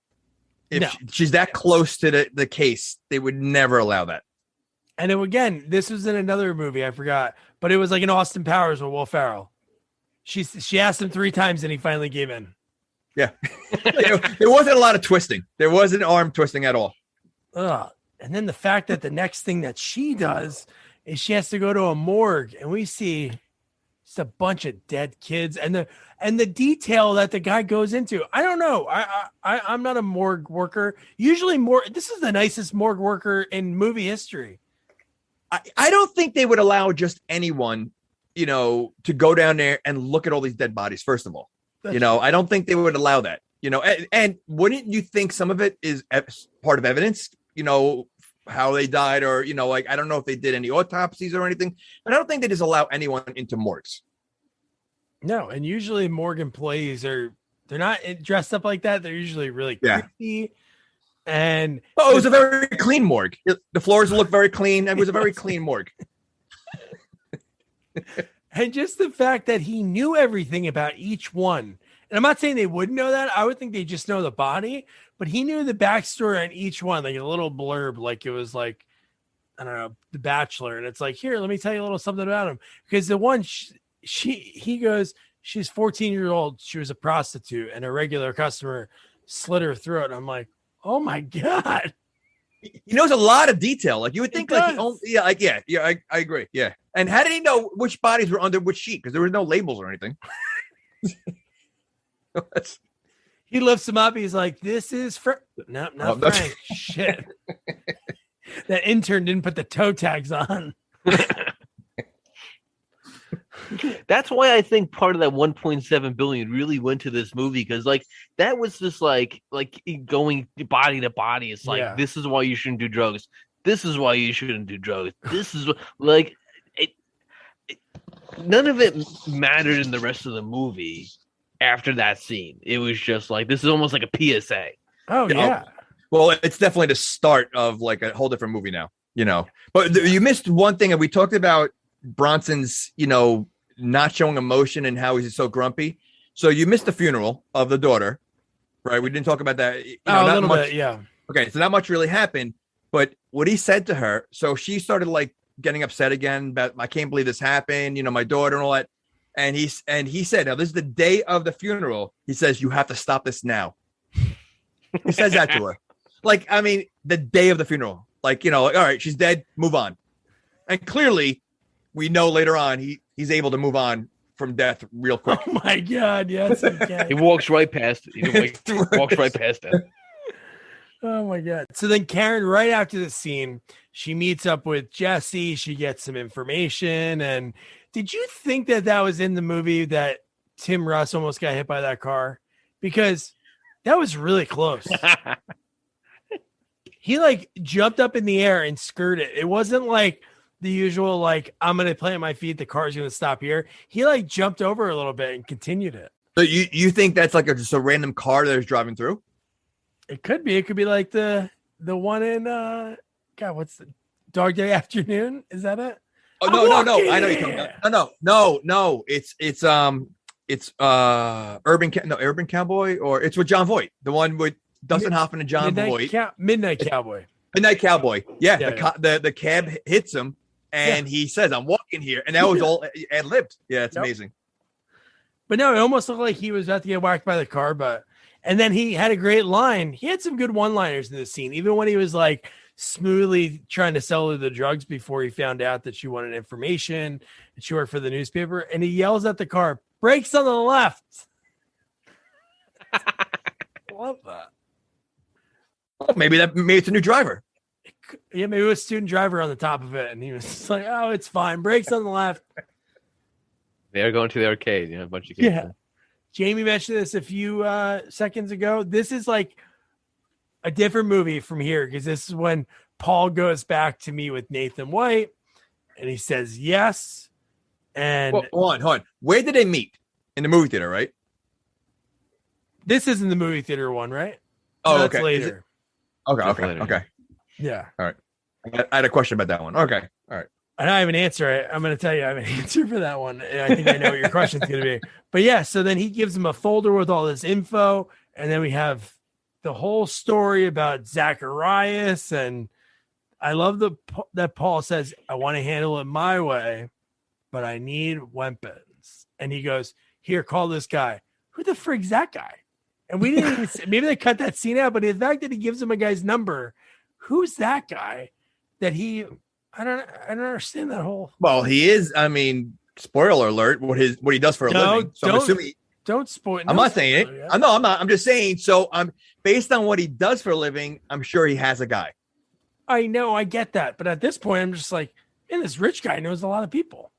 If she's that close to the case, they would never allow that. And then, again, this was in another movie, I forgot, but it was like in Austin Powers with Will Ferrell. She asked him 3 times and he finally gave in. Yeah. There wasn't a lot of twisting. There wasn't arm twisting at all. Ugh. And then the fact that the next thing that she does is she has to go to a morgue, and we see just a bunch of dead kids, and the detail that the guy goes into. I don't know. I'm not a morgue worker. Usually this is the nicest morgue worker in movie history. I don't think they would allow just anyone, to go down there and look at all these dead bodies. First of all, I don't think they would allow that, and wouldn't you think some of it is part of evidence, how they died, or, I don't know if they did any autopsies or anything, but I don't think they just allow anyone into morgues. No. And usually morgue employees they're not dressed up like that. They're usually really creepy. And it was a very clean morgue. The floors look very clean. It was a very clean morgue. And just the fact that he knew everything about each one. And I'm not saying they wouldn't know that. I would think they just know the body, but he knew the backstory on each one, like a little blurb, like it was like, I don't know, The Bachelor. And it's like, here, let me tell you a little something about him. Because the one he goes, she's 14 years old. She was a prostitute and a regular customer slit her throat. And I'm like, oh my God. He knows a lot of detail. Like you would think, I agree. Yeah. And how did he know which bodies were under which sheet? Because there were no labels or anything. He lifts him up. He's like, "This is no, not Frank." Shit. That intern didn't put the toe tags on. That's why I think part of that 1.7 billion really went to this movie, because like that was just like going body to body. It's like, this is why you shouldn't do drugs. This is why you shouldn't do drugs. This is like none of it mattered in the rest of the movie. After that scene, it was just like, this is almost like a PSA. Oh yeah. Well, it's definitely the start of like a whole different movie now, you know. But you missed one thing, and we talked about Bronson's, you know, not showing emotion and how he's so grumpy. So you missed the funeral of the daughter, right? We didn't talk about that. You know, a not little much, bit, yeah. Okay, so not much really happened, but what he said to her, so she started like getting upset again about, I can't believe this happened, you know, my daughter and all that. And he said, now this is the day of the funeral. He says, you have to stop this now. He says that to her. Like, I mean, the day of the funeral, like, you know, like, all right, she's dead, move on. And clearly we know later on, he's able to move on from death real quick. Oh my God. Yes. He walks right past it. He walks right past it. Oh my God. So then Karen, right after the scene, she meets up with Jesse. She gets some information. And did you think that was in the movie that Tim Russ almost got hit by that car? Because that was really close. He like jumped up in the air and skirted. It wasn't like the usual, like, I'm going to plant my feet, the car's going to stop here. He like jumped over a little bit and continued it. So you think that's like just a random car that is driving through? It could be. It could be like the one in God, what's the Dog Day Afternoon? Is that it? Oh no! I know you're talking about. No. It's Urban Cowboy, or it's with John Voight, the one with Dustin Hoffman and John Voight. Midnight Cowboy. Midnight Cowboy. Yeah, the cab hits him, and he says, "I'm walking here," and that was all ad-libbed. Yeah, it's amazing. But no, it almost looked like he was about to get whacked by the car, and then he had a great line. He had some good one-liners in this scene, even when he was like smoothly trying to sell her the drugs before he found out that she wanted information and she worked for the newspaper. And he yells at the car, "Brakes on the left." Love that. Oh, maybe it's a new driver. Yeah, maybe it was a student driver on the top of it, and he was just like, "Oh, it's fine. Brakes on the left." They are going to the arcade. You know, a bunch of kids. Yeah. Jamie mentioned this a few seconds ago. This is like a different movie from here, because this is when Paul goes back to meet with Nathan White, and he says yes. And hold on. Where did they meet? In the movie theater, right? This isn't the movie theater one, right? Oh, that's okay. later. Okay. Yeah. All right. I had a question about that one. Okay. All right. And I have an answer. I'm going to tell you, I have an answer for that one. And I think I know what your question's going to be. But yeah, so then he gives him a folder with all this info. And then we have the whole story about Zacharias. And I love that Paul says, "I want to handle it my way, but I need weapons." And he goes, "Here, call this guy." Who the frig's that guy? And we didn't even see, maybe they cut that scene out, but the fact that he gives him a guy's number, who's that guy that I don't understand that whole. Well, he is. I mean, spoiler alert. What he does for a living. So I'm assuming. Don't spoil. I'm not saying it. I'm not. I'm just saying. So I'm based on what he does for a living. I'm sure he has a guy. I know. I get that, but at this point, I'm just like, man, this rich guy knows a lot of people,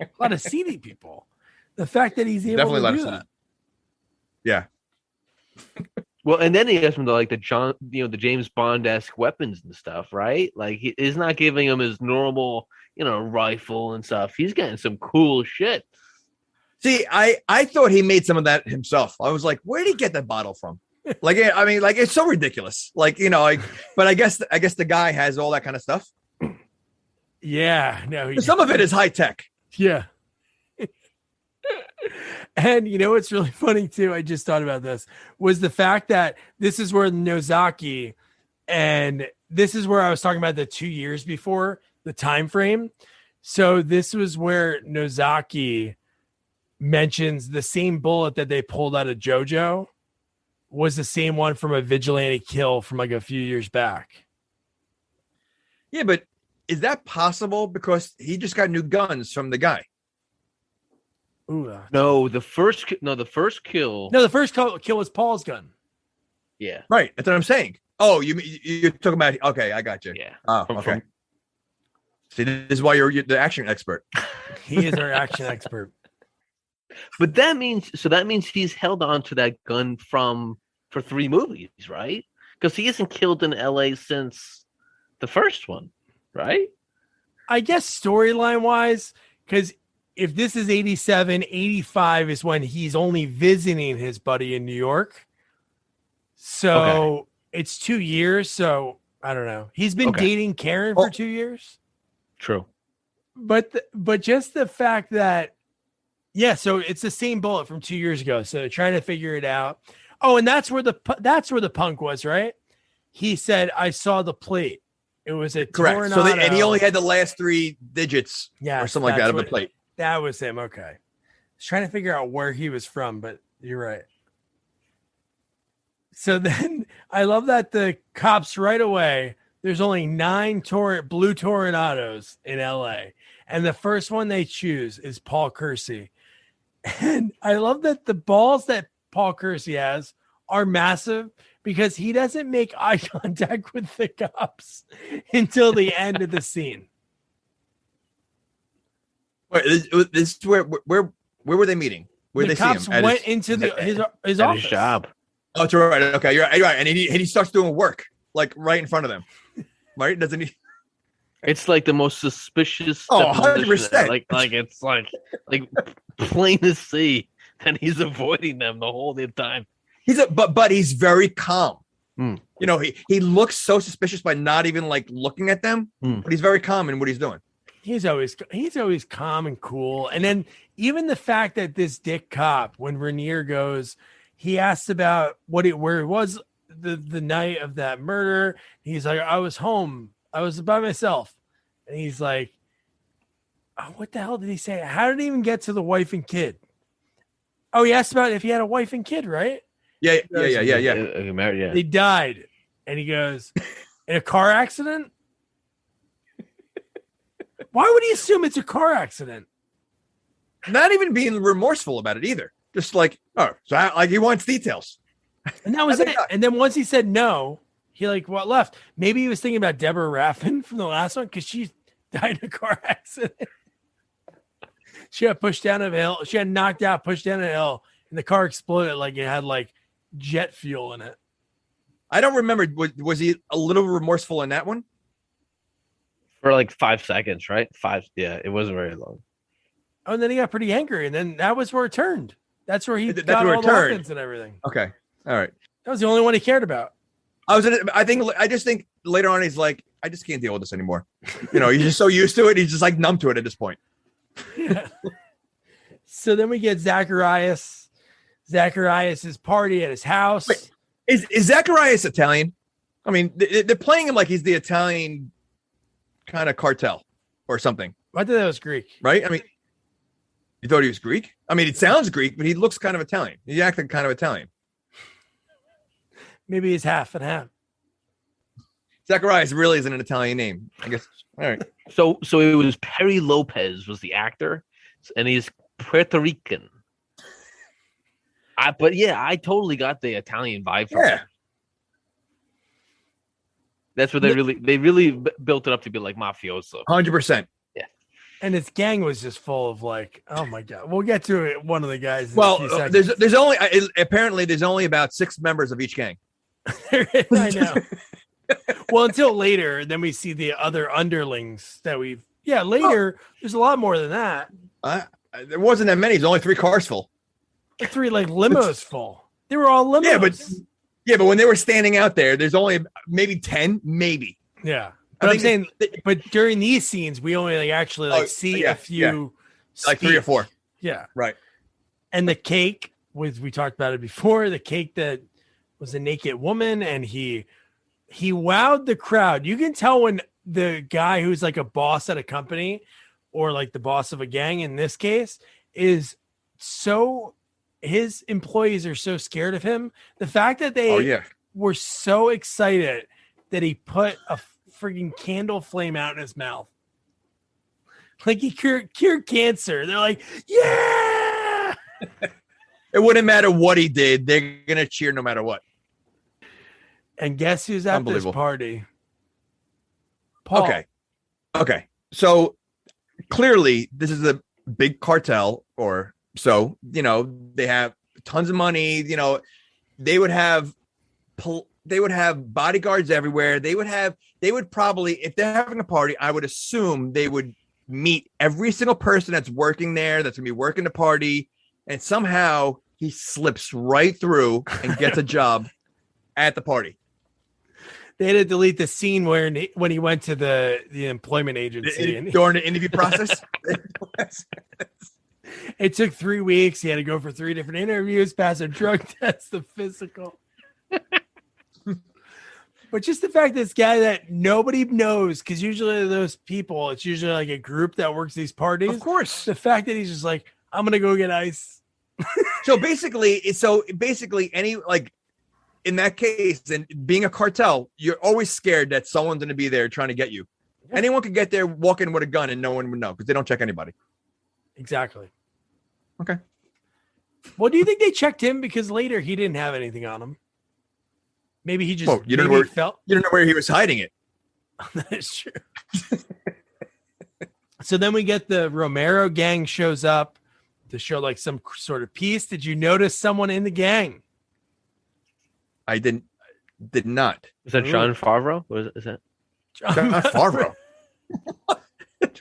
a lot of seedy people. The fact that he's able to do that. Yeah. Well, and then he has him to like the James Bond-esque weapons and stuff, right? Like he's not giving him his normal, rifle and stuff. He's getting some cool shit. See, I thought he made some of that himself. I was like, where did he get that bottle from? Like, I mean, like, it's so ridiculous. Like, but I guess the guy has all that kind of stuff. Yeah, no. Some of it is high tech. Yeah. And what's really funny too, I just thought about this, was the fact that this is where Nozaki, and this is where I was talking about the 2 years before the time frame. So this was where Nozaki mentions the same bullet that they pulled out of JoJo was the same one from a vigilante kill from like a few years back. Yeah, but is that possible? Because he just got new guns from the guy. Ooh, No, the first kill. no, the first kill was Paul's gun. Yeah. Right. That's what I'm saying. Oh, you're talking about. Okay, I got you. Yeah. Oh, okay. See, this is why you're the action expert. He is our action expert. But that means he's held on to that gun for 3 movies, right? Because he hasn't killed in LA since the first one, right? I guess storyline wise, because if this is 87, 85 is when he's only visiting his buddy in New York. So it's 2 years. So I don't know. He's been dating Karen for 2 years. True. But just the fact that, so it's the same bullet from 2 years ago. So trying to figure it out. Oh, and that's where the punk was, right? He said, "I saw the plate. It was a correct." Tornado. So and he only had the last 3 digits, or something like that, of the plate. That was him. Okay, I was trying to figure out where he was from, but you're right. So then I love that the cops right away. There's only 9 blue Tornados in LA, and the first one they choose is Paul Kersey. And I love that the balls that Paul Kersey has are massive because he doesn't make eye contact with the cops until the end of the scene. Wait, this is where were they meeting? Where the they cops see him? went into his At office. his job. Oh, it's right. Okay, you're right. And he starts doing work like right in front of them. Right? Doesn't he? It's like the most suspicious. 100%. Like it's like plain to see that he's avoiding them the whole time. But he's very calm. Mm. You know, he looks so suspicious by not even like looking at them, but he's very calm in what he's doing. He's always calm and cool. And then even the fact that this dick cop, when Rainier goes, he asks about where it was the night of that murder. He's like, I was home. I was by myself. And he's like, oh, what the hell did he say? How did he even get to the wife and kid? Oh, he asked about if he had a wife and kid, right? Yeah. Married, yeah. They died. And he goes, in a car accident? Why would he assume it's a car accident? Not even being remorseful about it either. Just like, he wants details. And that was it. And then once he said no, he left. Maybe he was thinking about Deborah Raffin from the last one because she died in a car accident. She got pushed down a hill. She got knocked out, pushed down a hill, and the car exploded like it had jet fuel in it. I don't remember. Was he a little remorseful in that one? For 5 seconds, right? 5. Yeah, it wasn't very long. Oh, and then he got pretty angry, and then that was where it turned. That's where he got all the weapons and everything. Okay, all right. That was the only one he cared about. I just think later on he's like, I just can't deal with this anymore. You know, he's just so used to it. He's just numb to it at this point. Yeah. So then we get Zacharias. Zacharias's party at his house. Wait, is Zacharias Italian? I mean, they're playing him like he's the Italian kind of cartel or something. I thought that was Greek. Right? I mean, you thought he was Greek? I mean, it sounds Greek, but he looks kind of Italian. He acted kind of Italian. Maybe he's half and half. Zacharias really isn't an Italian name, I guess. All right. So it was Perry Lopez was the actor, and he's Puerto Rican. I totally got the Italian vibe from him. That's what they really built it up to be like mafioso. 100%. Yeah. And his gang was just full of oh my God. We'll get to it. One of the guys. Well, there's only about 6 members of each gang. I know. Well, until later, then we see the other underlings that later, there's a lot more than that. There wasn't that many. There's only 3 cars full. 3 limos full. They were all limos. Yeah, but when they were standing out there, there's only maybe 10, maybe. Yeah. But I'm saying, but during these scenes, we only actually see a few. Like 3 or 4. Yeah. Right. And the cake we talked about it before, the cake that was a naked woman, and he wowed the crowd. You can tell when the guy who's a boss at a company or the boss of a gang in this case is his employees are so scared of him. The fact that they were so excited that he put a freaking candle flame out in his mouth. He cured cancer. They're like, yeah. It wouldn't matter what he did. They're gonna cheer no matter what. And guess who's at this party? Paul. Okay. So clearly, this is a big cartel, or so. They have tons of money. They would have bodyguards everywhere. They would probably, if they're having a party, I would assume they would meet every single person that's working there, that's gonna be working the party, and somehow he slips right through and gets a job at the party. They had to delete the scene when he went to the employment agency during the interview process. It took 3 weeks. He had to go for 3 different interviews, pass a drug test, the physical. But just the fact this guy that nobody knows, because usually those people, it's usually like a group that works these parties. Of course. The fact that he's just like, I'm gonna go get ice. So basically, any, like, in that case, and being a cartel, you're always scared that someone's going to be there trying to get you. Yeah. Anyone could get there, walk in with a gun, and no one would know because they don't check anybody. Exactly. Okay. Well, do you think they checked him because later he didn't have anything on him? Maybe he just you don't know where he was hiding it. That's true. So then we get the Romero gang shows up to show like some sort of peace. Did you notice someone in the gang? I did not. Is that John Favreau? What is that? John Favreau.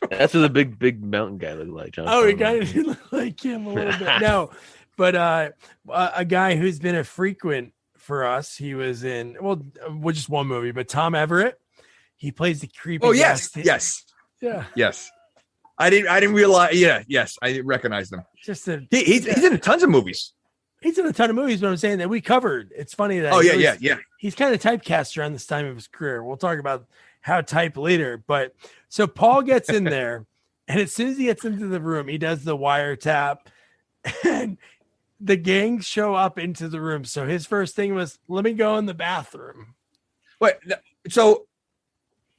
That's what the big mountain guy looked like. John. Oh, he kind of looked like him a little bit. No, but a guy who's been a frequent for us. He was in just one movie, but Tom Everett. He plays the creepy. Oh yes. I didn't realize. Yeah, yes, I recognized him. He's in tons of movies. He's in a ton of movies, but I'm saying that we covered. It's funny that. He's kind of typecast around this time of his career. We'll talk about how type later. But so Paul gets in there, and as soon as he gets into the room, he does the wiretap, and the gang show up into the room. So his first thing was, "Let me go in the bathroom." Wait, so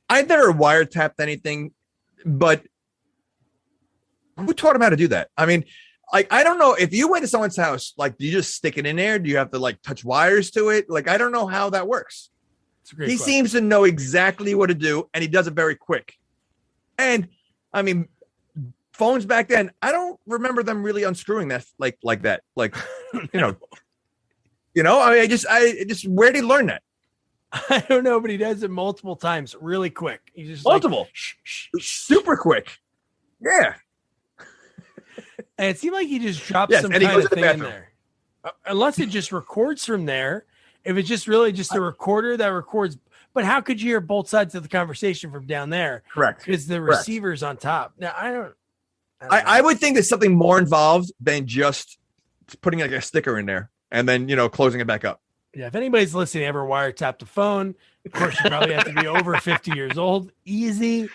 I've never wiretapped anything, but who taught him how to do that? I mean, like, I don't know if you went to someone's house, like, do you just stick it in there? Do you have to like touch wires to it? Like, I don't know how that works. He seems to know exactly what to do, and he does it very quick. And I mean, phones back then, I don't remember them really unscrewing that like that. Like, I mean, I just where did he learn that? I don't know, but he does it multiple times, really quick. He's just multiple, like, super quick. Yeah. And it seemed like he just dropped some kind of thing in there. Unless it just records from there. If it's just really just a recorder that records. But how could you hear both sides of the conversation from down there? Correct. Because the receiver's on top. Now, I would think there's something more involved than just putting like a sticker in there and then, closing it back up. Yeah, if anybody's listening, ever wiretapped a phone, of course, you probably have to be over 50 years old. Easy.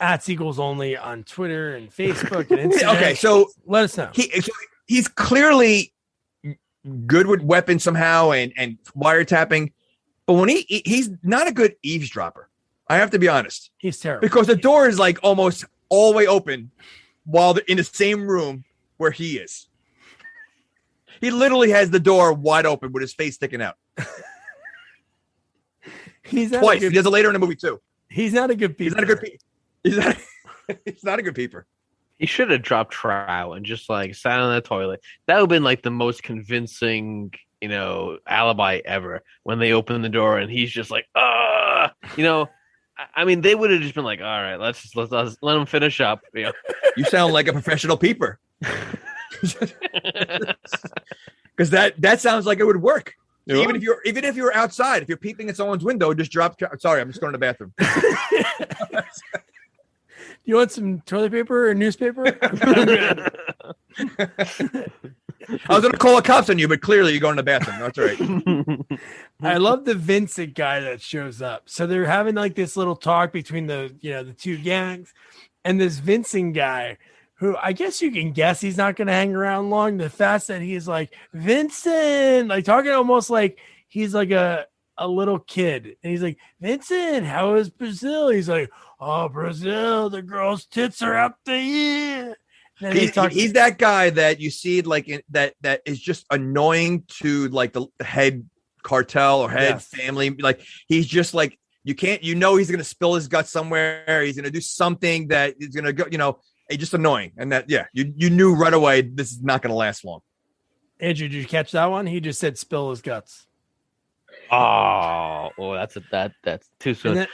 At Sequels Only on Twitter and Facebook and Instagram. Okay, so let us know. He's clearly good with weapons somehow and wiretapping, but when he's not a good eavesdropper. I have to be honest. He's terrible because the door is like almost all the way open while they're in the same room where he is. He literally has the door wide open with his face sticking out. He's twice. He does it later in the movie too. He's not a good peeper. He's not a good peeper. He's not a good peeper. He should have dropped trout and just like sat on the toilet. That would have been like the most convincing, alibi ever. When they open the door and he's just like, I mean, they would have just been like, all right, let's let him finish up. You sound like a professional peeper. Because that sounds like it would work. Yeah. Even if you're outside, if you're peeping at someone's window, just drop. Sorry, I'm just going to the bathroom. You want some toilet paper or newspaper? I was going to call the cops on you, but clearly you're going to the bathroom. That's right. I love the Vincent guy that shows up. So they're having like this little talk between the two gangs, and this Vincent guy, who I guess you can guess he's not going to hang around long. The fact that he's like, Vincent, like talking almost like he's like a little kid. And he's like, Vincent, how is Brazil? He's like, oh, Brazil, the girl's tits are up the ear. And he talks- He's that guy that you see like that is just annoying to like the head cartel or head family. Like he's just like he's going to spill his guts somewhere. He's going to do something that is going to go, he's just annoying. And that you knew right away this is not going to last long. Andrew, did you catch that one? He just said spill his guts. That's too soon. Then,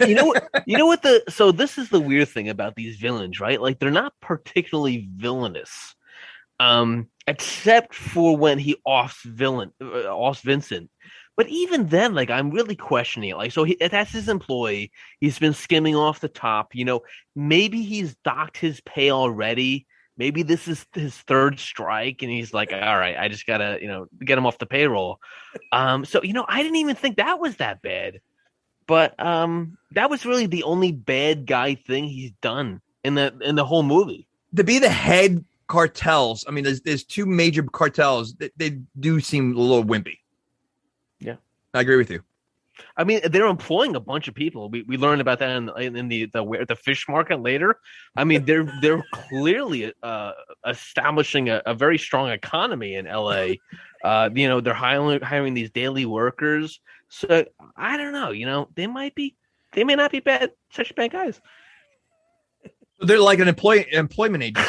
you know what so this is the weird thing about these villains, right? Like they're not particularly villainous, except for when he offs Vincent. But even then, like I'm really questioning it. Like, so that's his employee. He's been skimming off the top. Maybe he's docked his pay already. Maybe this is his third strike, and he's like, all right, I just gotta, get him off the payroll. So, I didn't even think that was that bad. But that was really the only bad guy thing he's done in the whole movie. To be the head cartels, I mean, there's two major cartels that they do seem a little wimpy. Yeah. I agree with you. I mean, they're employing a bunch of people. We learned about that in the fish market later. I mean, they're clearly establishing a very strong economy in LA. They're hiring these daily workers. So I don't know. They may not be such bad guys. They're like an employment agent.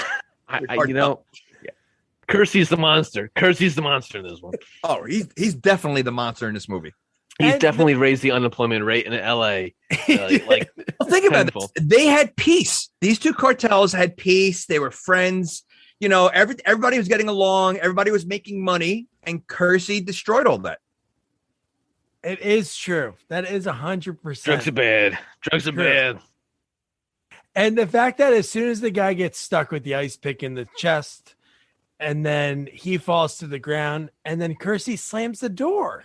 Kersey's the monster. Kersey's the monster in this one. Oh, he's definitely the monster in this movie. He's definitely raised the unemployment rate in LA. Well, think about this. They had peace. These two cartels had peace. They were friends. Everybody was getting along. Everybody was making money, and Kersey destroyed all that. It is true. That is 100%. Drugs are bad. Drugs are bad. And the fact that as soon as the guy gets stuck with the ice pick in the chest, and then he falls to the ground, and then Kersey slams the door.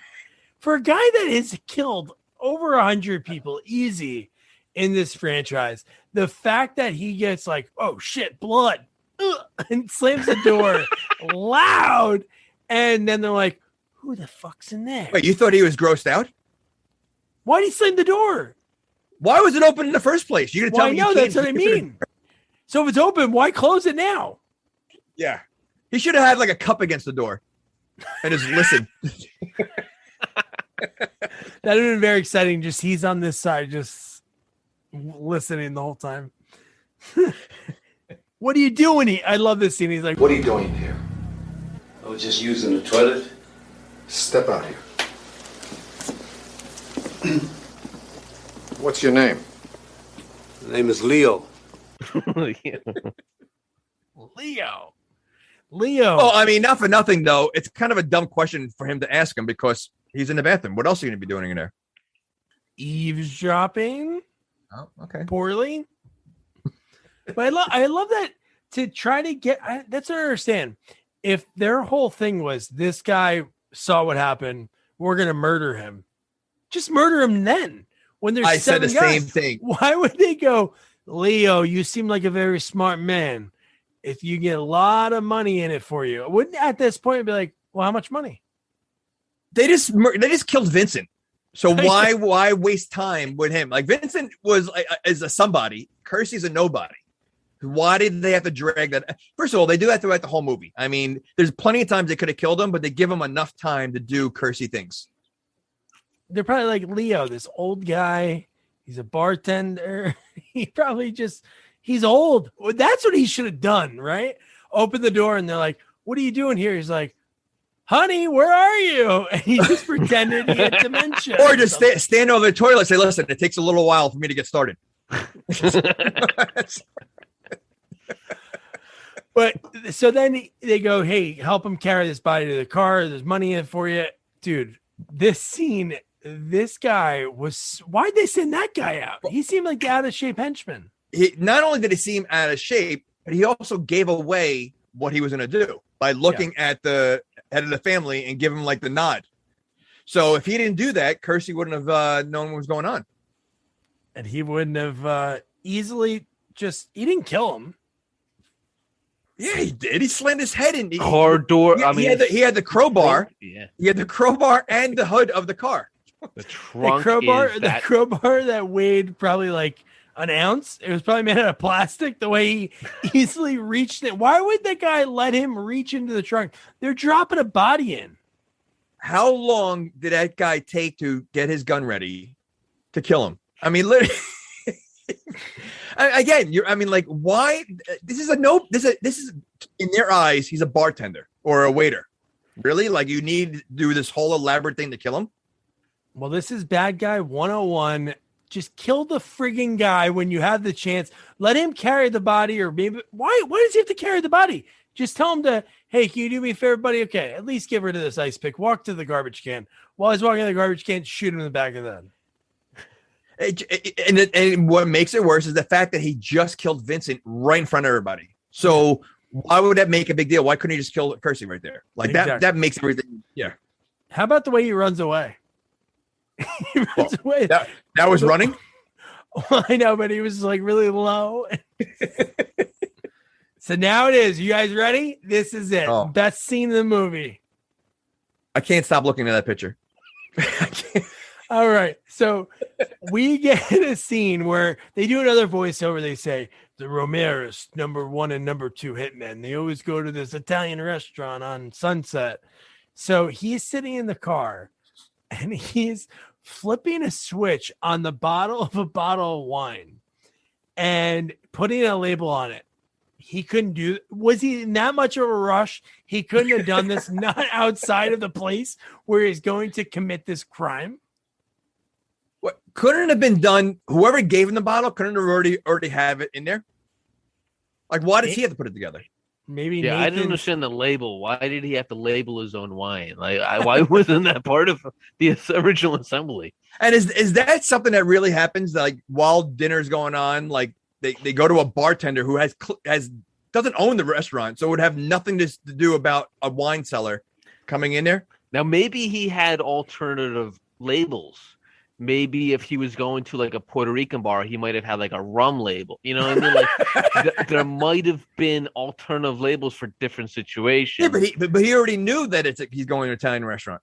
For a guy that has killed over 100 people easy in this franchise, the fact that he gets like, oh shit, blood, and slams the door loud, and then they're like, who the fuck's in there? Wait, you thought he was grossed out? Why did he slam the door? Why was it open in the first place? You're gonna tell me? No, that's what I mean. So if it's open, why close it now? Yeah, he should have had like a cup against the door and just listen. That would have been very exciting. Just he's on this side, just listening the whole time. What are you doing? I love this scene. He's like, what are you doing here? I was just using the toilet. Step out here. What's your name? The name is Leo. Leo. Oh, I mean, not for nothing though. It's kind of a dumb question for him to ask him because he's in the bathroom. What else are you going to be doing in there? Eavesdropping. Oh, okay. Poorly. But I love that to try to get. That's what I understand. If their whole thing was this guy saw what happened, we're going to murder him. Just murder him then. When there's I said the guys, same thing. Why would they go, Leo, you seem like a very smart man. If you get a lot of money in it for you, wouldn't at this point be like, well, how much money? They just killed Vincent. So why waste time with him? Like Vincent is a somebody. Kersey's a nobody. Why did they have to drag that? First of all, they do that throughout the whole movie. I mean, there's plenty of times they could have killed him, but they give him enough time to do Kersey things. They're probably like, Leo, this old guy. He's a bartender. He's old. Well, that's what he should have done, right? Open the door and they're like, what are you doing here? He's like, honey, where are you? And he just pretended he had dementia. Or just stand over the toilet and say, listen, it takes a little while for me to get started. But so then they go, hey, help him carry this body to the car. There's money in it for you. Dude, this scene, this guy was, why'd they send that guy out? He seemed like the out of shape henchman. Not only did he seem out of shape, but he also gave away what he was going to do by looking at the head of the family and give him like the nod. So if he didn't do that, Kersey wouldn't have known what was going on. And he wouldn't have easily he didn't kill him. Yeah, he did. He slammed his head in. Car door. He had the crowbar. Yeah. He had the crowbar and the hood of the car. The trunk. The crowbar that weighed probably like an ounce. It was probably made out of plastic. The way he easily reached it. Why would the guy let him reach into the trunk? They're dropping a body in. How long did that guy take to get his gun ready to kill him? I mean, literally. Again, why? This is in their eyes. He's a bartender or a waiter. Really? Like, you need to do this whole elaborate thing to kill him? Well, this is bad guy 101. Just kill the frigging guy when you have the chance. Let him carry the body, or maybe why does he have to carry the body? Just tell him to, hey, can you do me a favor, buddy? Okay, at least get rid of this ice pick. Walk to the garbage can. While he's walking to the garbage can, shoot him in the back of the head. And what makes it worse is the fact that he just killed Vincent right in front of everybody. So why would that make a big deal? Why couldn't he just kill Kersey right there? Like, exactly. that makes everything. Yeah. How about the way he runs away? He runs away. That was running. Well, I know, but he was like really low. So now it is. You guys ready? This is it. Oh. Best scene in the movie. I can't stop looking at that picture. All right. So we get a scene where they do another voiceover. They say, the Ramirez, number 1 and number 2 hitmen. They always go to this Italian restaurant on Sunset. So he's sitting in the car and he's flipping a switch on the bottle of a bottle of wine and putting a label on it. He couldn't do. Was he in that much of a rush? He couldn't have done this not outside of the place where he's going to commit this crime. What couldn't it have been done? Whoever gave him the bottle couldn't have already have it in there. Like, why does he have to put it together? Maybe. Yeah, I didn't understand the label. Why did he have to label his own wine? Like, why wasn't that part of the original assembly? And is that something that really happens? Like, while dinner's going on, like they go to a bartender who doesn't own the restaurant, so would have nothing to do about a wine cellar coming in there. Now, maybe he had alternative labels. Maybe if he was going to like a Puerto Rican bar, he might have had like a rum label. You know what I mean? Like there might have been alternative labels for different situations. Yeah, but he already knew that he's going to an Italian restaurant.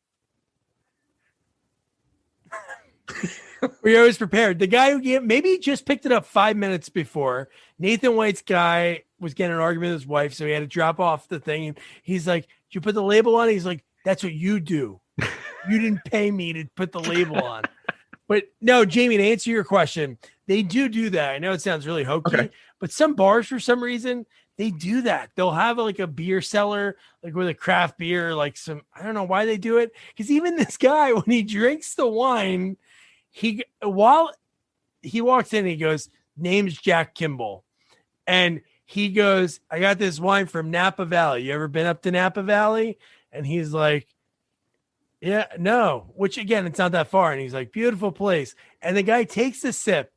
We always prepared. The guy who maybe he just picked it up 5 minutes before. Nathan White's guy was getting an argument with his wife, so he had to drop off the thing. And he's like, "Did you put the label on?" He's like, "That's what you do. You didn't pay me to put the label on." But no, Jamie, to answer your question, they do that. I know it sounds really hokey, okay, but some bars, for some reason, they do that. They'll have like a beer cellar, like with a craft beer, like some, I don't know why they do it. Because even this guy, when he drinks the wine, while he walks in, he goes, "Name's Jack Kimball." And he goes, "I got this wine from Napa Valley. You ever been up to Napa Valley?" And he's like, "Yeah, no," which again, it's not that far. And he's like, "Beautiful place." And the guy takes a sip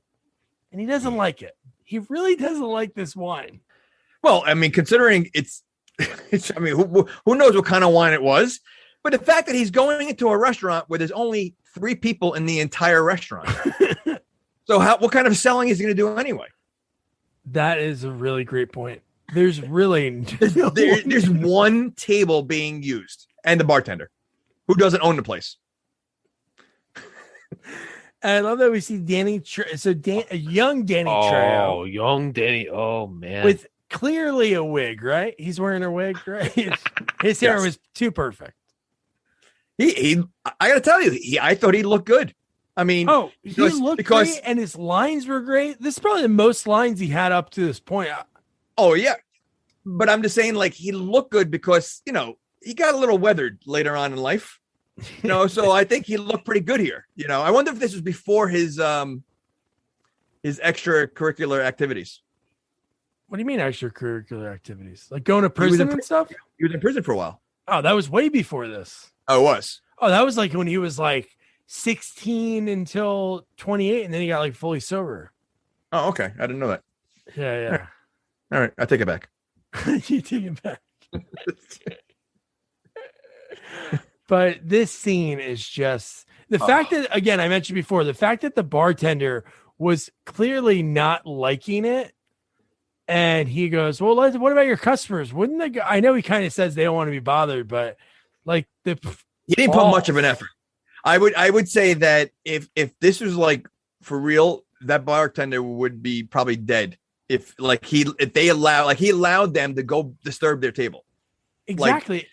and he doesn't like it. He really doesn't like this wine. Well, I mean, considering it's I mean, who knows what kind of wine it was, but the fact that he's going into a restaurant where there's only 3 people in the entire restaurant. So what kind of selling is he going to do anyway? That is a really great point. There's really there's one table being used and the bartender, who doesn't own the place. And I love that we see Danny. A young Danny Trejo. Oh, young Danny. Oh, man. With clearly a wig, right? He's wearing a wig, right? His hair was too perfect. I got to tell you, I thought he looked good. I mean, he looked great, and his lines were great. This is probably the most lines he had up to this point. Oh, yeah. But I'm just saying, like, he looked good because, he got a little weathered later on in life. So I think he looked pretty good here. I wonder if this was before his extracurricular activities. What do you mean extracurricular activities? Like going to prison and stuff? He was in prison for a while. Oh, that was way before this. Oh, it was. Oh, that was like when he was like 16 until 28, and then he got like fully sober. Oh, okay. I didn't know that. Yeah. All right. I take it back. You take it back. But this scene is just the fact that, again, I mentioned before, the fact that the bartender was clearly not liking it. And he goes, "Well, what about your customers? Wouldn't they go?" I know he kind of says they don't want to be bothered, but like he didn't put much of an effort. I would say that if this was like for real, that bartender would be probably dead if he allowed them to go disturb their table. Exactly.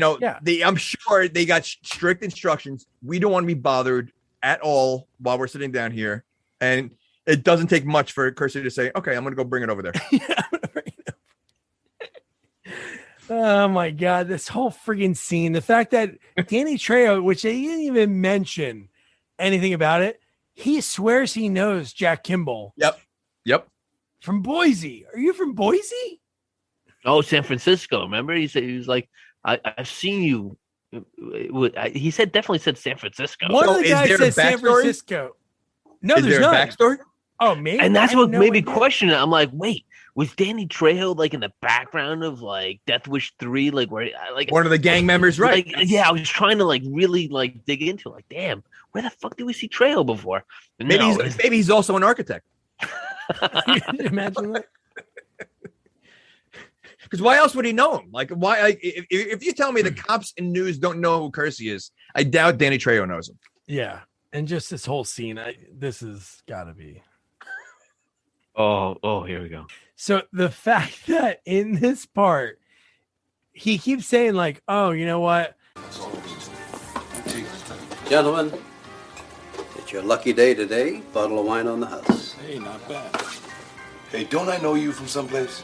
I'm sure they got strict instructions. We don't want to be bothered at all while we're sitting down here. And it doesn't take much for Kersey to say, okay, I'm going to go bring it over there. Oh my God. This whole friggin' scene, the fact that Danny Trejo, which they didn't even mention anything about it, he swears he knows Jack Kimball. Yep. From Boise. Are you from Boise? Oh, San Francisco. Remember? He said, he was like, I've seen you. He definitely said San Francisco. One of the guys said San Francisco. No, there's none. A backstory? Oh, maybe. And that's what made me question it. I'm like, wait, was Danny Trejo like in the background of like Death Wish 3? Like where like one of the gang members, right? Like, yeah, I was trying to like really like dig into it. Like, damn, where the fuck did we see Trejo before? Maybe he's also an architect. Imagine that. Because why else would he know him? Like, why? Like, if you tell me the cops and news don't know who Kersey is, I doubt Danny Trejo knows him. Yeah, and just this whole scene, this has got to be. Oh, here we go. So the fact that in this part, he keeps saying like, "Oh, you know what, Gentlemen, it's your lucky day today. Bottle of wine on the house. Hey, not bad. Hey, don't I know you from someplace?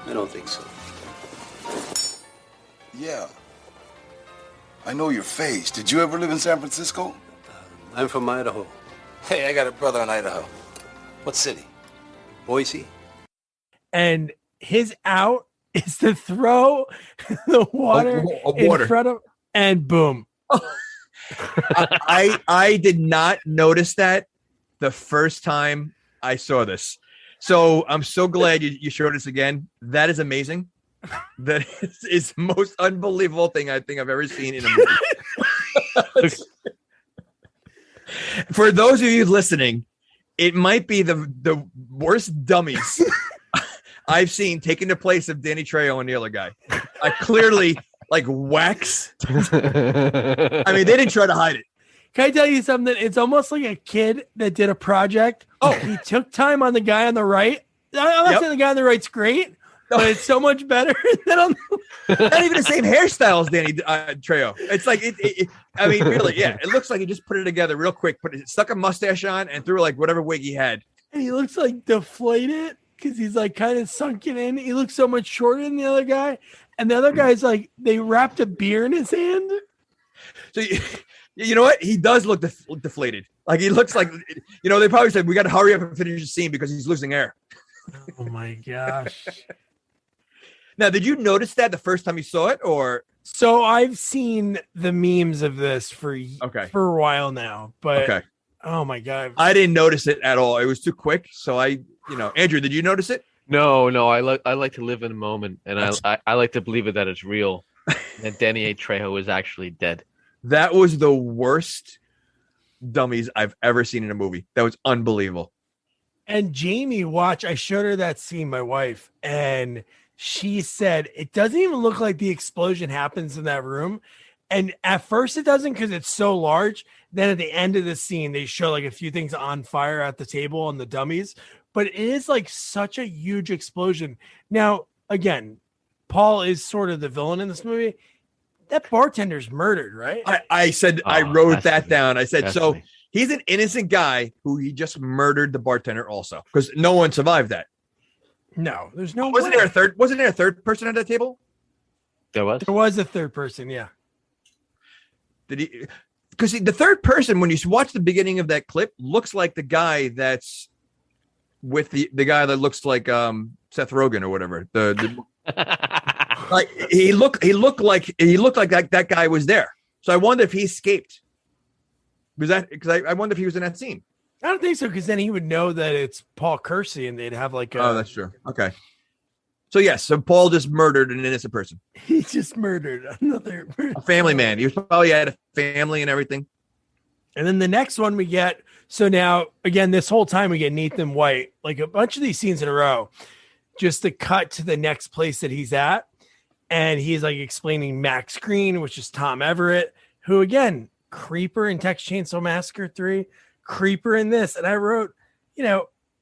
I don't think so. Yeah. I know your face. Did you ever live in San Francisco? I'm from Idaho. Hey, I got a brother in Idaho. What city? Boise. And his out is to throw the water in front of, and boom. I did not notice that the first time I saw this. So I'm so glad you showed us again. That is amazing. That is the most unbelievable thing I think I've ever seen in a movie. For those of you listening, it might be the worst dummies I've seen taking the place of Danny Trejo and the other guy. I clearly like wax. I mean, they didn't try to hide it. Can I tell you something? It's almost like a kid that did a project. Oh, he took time on the guy on the right. I'm not saying the guy on the right's great, but it's so much better than on not even the same hairstyle as Danny Trejo. It's like I mean, really, yeah. It looks like he just put it together real quick, stuck a mustache on, and threw like whatever wig he had. And he looks like deflated because he's like kind of sunken in. He looks so much shorter than the other guy, and the other guy's like they wrapped a beer in his hand. So you know what? He does look deflated. Like he looks like they probably said we got to hurry up and finish the scene because he's losing air. Oh my gosh. Now, did you notice that the first time you saw it, or? So I've seen the memes of this for a while now, but oh my God. I didn't notice it at all. It was too quick. So Andrew, did you notice it? No, I like to live in the moment, and I like to believe that it's real. And Danny Trejo is actually dead. That was the worst dummies I've ever seen in a movie. That was unbelievable. And Jamie I showed her that scene, my wife, and she said it doesn't even look like the explosion happens in that room. And at first it doesn't because it's so large. Then at the end of the scene, they show like a few things on fire at the table and the dummies. But it is like such a huge explosion. Now, again, Paul is sort of the villain in this movie. That bartender's murdered, right? I said, I wrote that down. I said, so he's an innocent guy who he just murdered the bartender also because no one survived that. No, there's no. Wasn't there a third person at that table? There was a third person. Yeah. Did he? Because the third person, when you watch the beginning of that clip, looks like the guy that's with the guy that looks like Seth Rogen or whatever. Like he looked like that guy was there. So I wonder if he escaped. Because I wonder if he was in that scene. I don't think so, because then he would know that it's Paul Kersey and they'd have like oh, that's true. Okay. So yes, so Paul just murdered an innocent person. He just murdered a family man. He was probably had a family and everything. And then the next one we get, so now again, this whole time we get Nathan White, like a bunch of these scenes in a row, just to cut to the next place that he's at. And he's like explaining Max Green, which is Tom Everett, who again, creeper in Texas Chainsaw Massacre 3, creeper in this. And I wrote,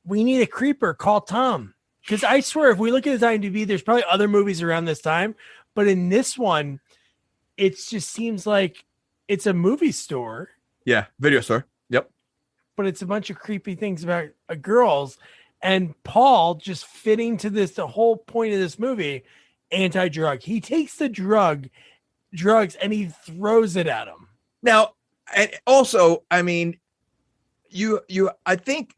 we need a creeper. Call Tom. Because I swear, if we look at his IMDb, there's probably other movies around this time. But in this one, it just seems like it's a movie store. Yeah, video store. Yep. But it's a bunch of creepy things about girls. And Paul just fitting to this, the whole point of this movie, anti-drug. He takes the drugs and he throws it at him. Now, and also, I mean, I think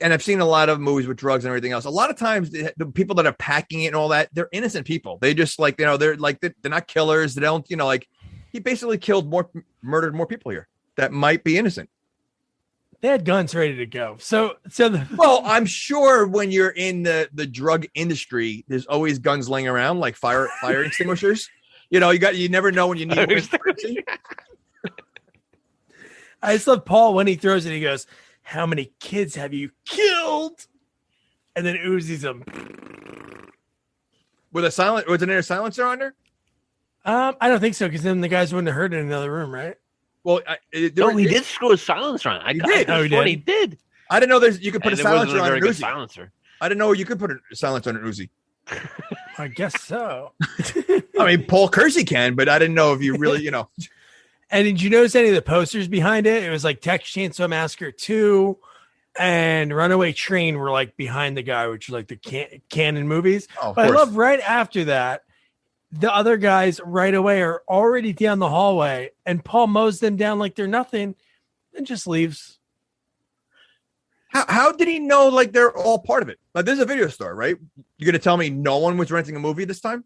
and I've seen a lot of movies with drugs and everything else. A lot of times the people that are packing it and all that, they're innocent people. They just they're not killers. They don't, he basically murdered more people here that might be innocent. They had guns ready to go. Well, I'm sure when you're in the drug industry, there's always guns laying around, like fire extinguishers. You never know when you need one. I just love Paul when he throws it. He goes, "How many kids have you killed?" And then Uzi's him. Was an air silencer on there? I don't think so, because then the guys wouldn't have heard it in another room, right? Well, he did screw a silencer on. He did. I didn't know you could put a silencer on an Uzi. Silencer. I didn't know you could put a silencer on an Uzi. I guess so. I mean, Paul Kersey can, but I didn't know if you really, And did you notice any of the posters behind it? It was like Texas Chainsaw Massacre 2 and Runaway Train were like behind the guy, which is like the canon movies. Oh, but I love right after that, the other guys right away are already down the hallway and Paul mows them down like they're nothing and just leaves. How did he know like they're all part of it? Like, there's a video store, right? You're going to tell me no one was renting a movie this time?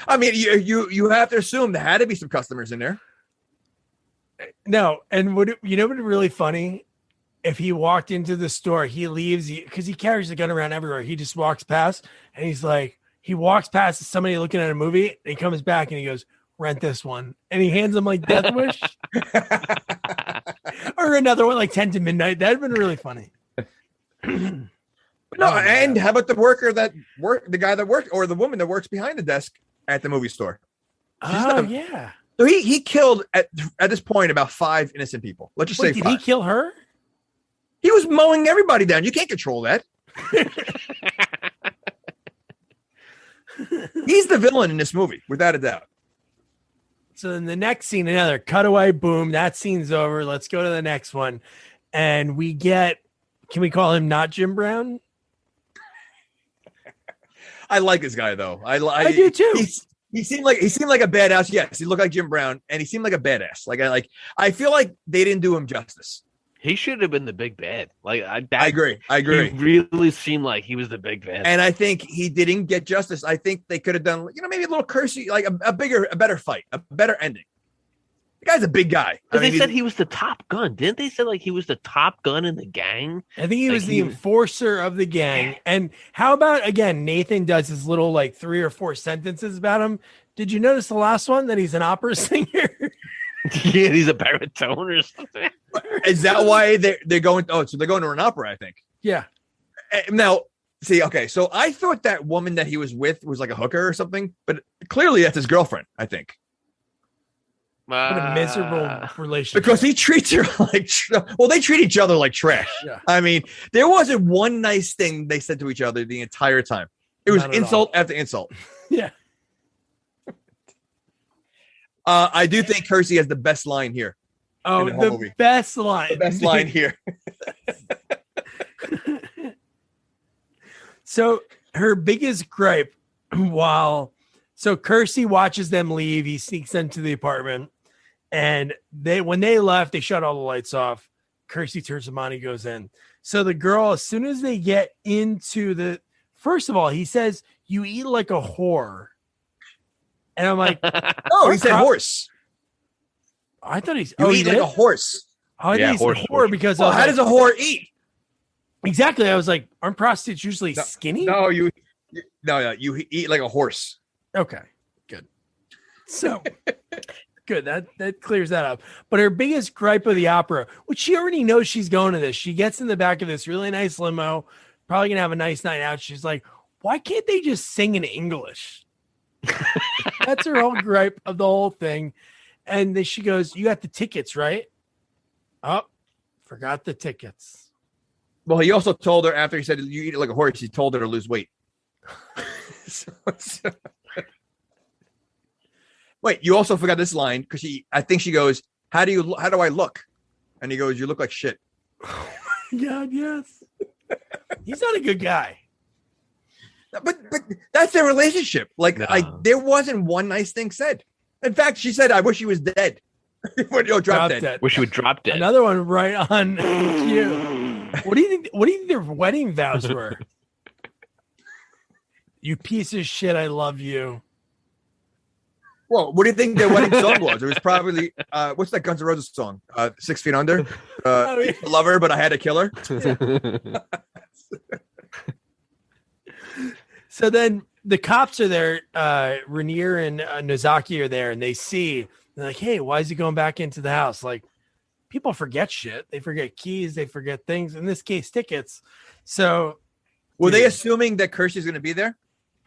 I mean, you have to assume there had to be some customers in there. No, and would it be really funny if he walked into the store, he leaves because he carries the gun around everywhere. He just walks past and he's like, he walks past somebody looking at a movie and he comes back and he goes, "Rent this one." And he hands him like Death Wish or another one like 10 to Midnight. That'd been really funny. And how about the guy that worked or the woman that works behind the desk at the movie store? Yeah. So he killed at this point about 5 innocent people. Let's just say 5. Did he kill her? He was mowing everybody down. You can't control that. He's the villain in this movie, without a doubt. So in the next scene, another cutaway, boom, that scene's over. Let's go to the next one. And we get, can we call him not Jim Brown? I like this guy though. I do too. He seemed like a badass. Yes, he looked like Jim Brown, and he seemed like a badass. I feel like they didn't do him justice. He should have been the big bad. I agree. He really seemed like he was the big bad. And I think he didn't get justice. I think they could have done, maybe a little Kersey, like a better fight, a better ending. The guy's a big guy. They said he was the top gun. Didn't they say like he was the top gun in the gang? I think he was the enforcer of the gang. And how about, again, Nathan does his little like 3 or 4 sentences about him. Did you notice the last one that he's an opera singer? Yeah, he's a baritone or something. Is that why they're going? Oh, so they're going to an opera, I think. Yeah. Now, see, okay, so I thought that woman that he was with was like a hooker or something, but clearly that's his girlfriend, I think. What a miserable relationship. Because he treats her like, they treat each other like trash. Yeah. I mean, there wasn't one nice thing they said to each other the entire time. It was insult after insult. Yeah. I do think Kersey has the best line here. Oh, the best line. The best line here. So her biggest gripe so Kersey watches them leave. He sneaks into the apartment and when they left, they shut all the lights off. Kersey turns them on. He goes in. So the girl, as soon as they get into first of all, he says, "You eat like a whore." And I'm like, oh, he said horse. I thought he's eat like a horse. Oh, I think he's a whore because how does a whore eat? Exactly. I was like, aren't prostitutes usually skinny? No, you eat like a horse. Okay, good. So good. That clears that up. But her biggest gripe of the opera, which she already knows she's going to this. She gets in the back of this really nice limo, probably gonna have a nice night out. She's like, why can't they just sing in English? That's her whole gripe of the whole thing. And then she goes, "You got the tickets, right?" Oh, forgot the tickets. Well, he also told her after he said you eat it like a horse. He told her to lose weight. so, wait, you also forgot this line because I think she goes, How do I look? And he goes, You look like shit. Oh my God, yes. He's not a good guy. But that's their relationship. Like, there wasn't one nice thing said. In fact, she said, I wish he was dead. Drop dead. Wish he would drop dead. Another one right on cue. What do you think their wedding vows were? You piece of shit, I love you. Well, what do you think their wedding song was? It was probably what's that Guns N' Roses song? 6 Feet Under. I love her, but I had to kill her. Yeah. So then the cops are there. Rainier and Nozaki are there, and they're like, "Hey, why is he going back into the house?" Like, people forget shit. They forget keys. They forget things. In this case, tickets. So, were they assuming that Kersey's going to be there,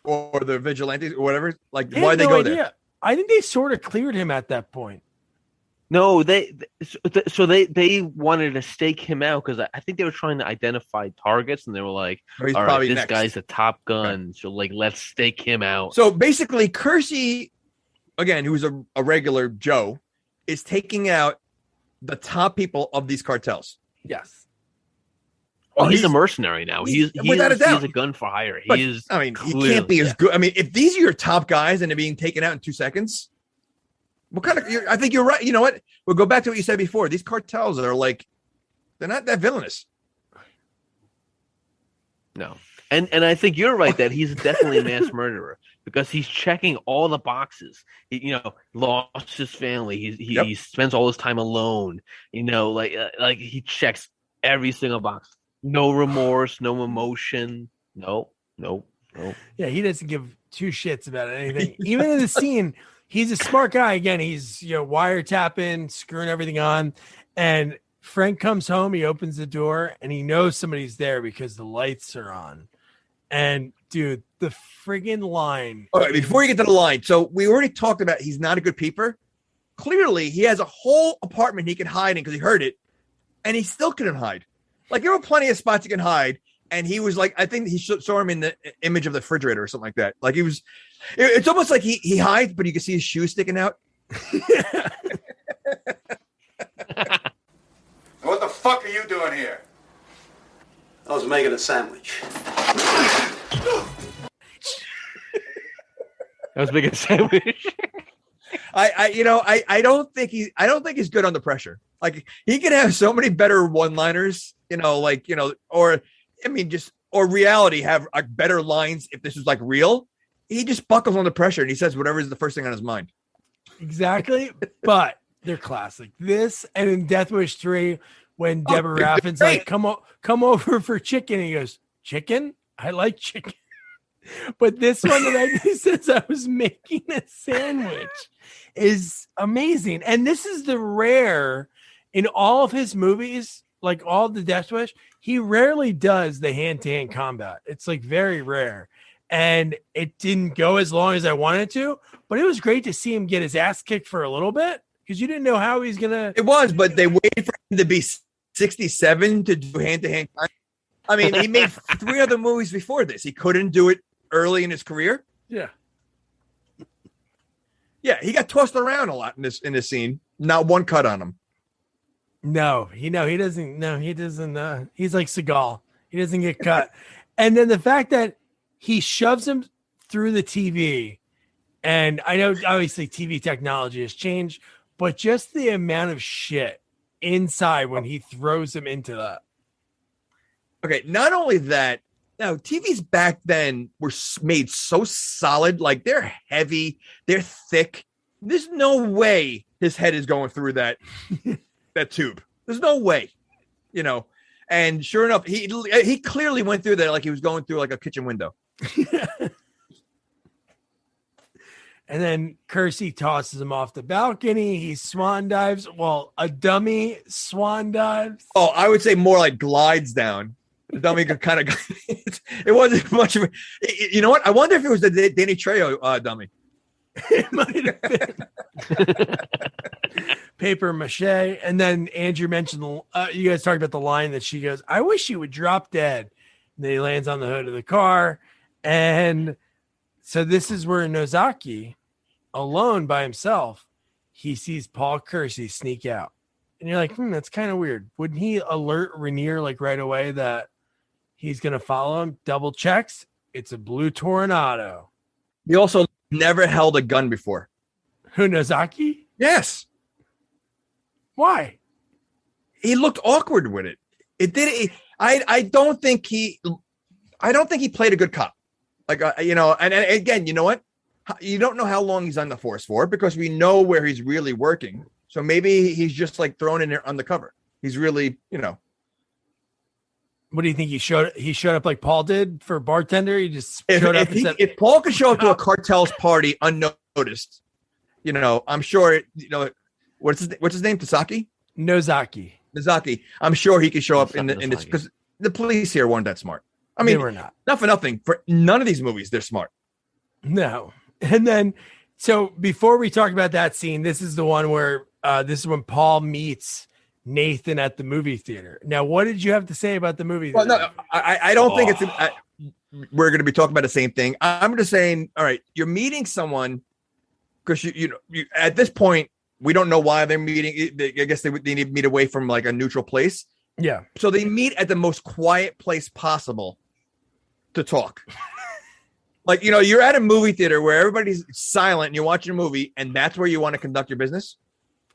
or the vigilantes, or whatever? Like, why they go there? I think they sort of cleared him at that point. No, they wanted to stake him out because I think they were trying to identify targets, and they were like, "All right, this next guy's a Top Gun, right. So like, let's stake him out." So basically, Kersey, again, who's a regular Joe, is taking out the top people of these cartels. Yes. Well, he's a mercenary now. He's without a doubt. He's a gun for hire. But, he can't be as good. I mean, if these are your top guys and they're being taken out in 2 seconds. What kind of? I think you're right. You know what? We'll go back to what you said before. These cartels are like, they're not that villainous. No, and I think you're right that he's definitely a mass murderer because he's checking all the boxes. He, lost his family. He spends all his time alone. Like he checks every single box. No remorse, no emotion. No. Yeah, he doesn't give two shits about anything. Even in the scene. He's a smart guy. Again, he's wiretapping, screwing everything on. And Frank comes home, he opens the door, and he knows somebody's there because the lights are on. And dude, the friggin' line. All right, before you get to the line, so we already talked about he's not a good peeper. Clearly, he has a whole apartment he could hide in because he heard it, and he still couldn't hide. Like, there were plenty of spots he can hide. And he was like, I think he saw him in the image of the refrigerator or something like that. Like, it's almost like he hides, but you can see his shoes sticking out. What the fuck are you doing here? I was making a sandwich. I was making a sandwich. I don't think he's good under pressure. Like, he could have so many better one-liners, or reality have better lines if this was like real. He just buckles under pressure and he says whatever is the first thing on his mind. Exactly. But they're classic. This and in Death Wish 3, when Deborah Raffin's like, come over for chicken. And he goes, chicken? I like chicken. But this one that he says I was making a sandwich is amazing. And this is the rare in all of his movies, like all the Death Wish, he rarely does the hand-to-hand combat. It's like very rare. And it didn't go as long as I wanted to, but it was great to see him get his ass kicked for a little bit because you didn't know how he's going to. It was, but they waited for him to be 67 to do hand-to-hand combat. I mean, he made 3 other movies before this. He couldn't do it early in his career. Yeah. Yeah, he got tossed around a lot in this scene. Not one cut on him. No, he doesn't. No, he doesn't. He's like Seagal. He doesn't get cut. And then the fact that he shoves him through the TV, and I know obviously TV technology has changed, but just the amount of shit inside when he throws him into that. Okay, not only that, now TVs back then were made so solid, like they're heavy, they're thick. There's no way his head is going through that. That tube. There's no way, and sure enough, he clearly went through there like he was going through like a kitchen window. And then Kersey tosses him off the balcony. He swan dives. Well, a dummy swan dives. Oh, I would say more like glides down. The dummy could kind of. It wasn't much of a. You know what? I wonder if it was the Danny Trejo dummy. It might have been paper mache. And then Andrew mentioned you guys talked about the line that she goes, "I wish you would drop dead." And then he lands on the hood of the car, and so this is where Nozaki, alone by himself, he sees Paul Kersey sneak out, and you're like, that's kind of weird. Wouldn't he alert Rainier like right away that he's gonna follow him? Double checks. It's a blue Tornado. He also never held a gun before. Who, Nozaki? Yes. Why? He looked awkward with it. I don't think he played a good cop. Like, and again, you know what? You don't know how long he's on the force for because we know where he's really working. So maybe he's just like thrown in there undercover. He's really, What do you think he showed up like Paul did for bartender? He just showed up. If Paul could show up to a cartel's party unnoticed, I'm sure. What's his name? Tasaki? Nozaki. I'm sure he could show up in this because the police here weren't that smart. I mean, they were not. Not for nothing. For none of these movies, they're smart. No. And then, so before we talk about that scene, this is the one where this is when Paul meets Nathan at the movie theater. Now, what did you have to say about the movie theater? Well, no, I don't think we're going to be talking about the same thing. I'm just saying, all right, you're meeting someone because you at this point, we don't know why they're meeting. I guess they need to meet away from like a neutral place. Yeah. So they meet at the most quiet place possible to talk. Like, you're at a movie theater where everybody's silent and you're watching a movie and that's where you want to conduct your business.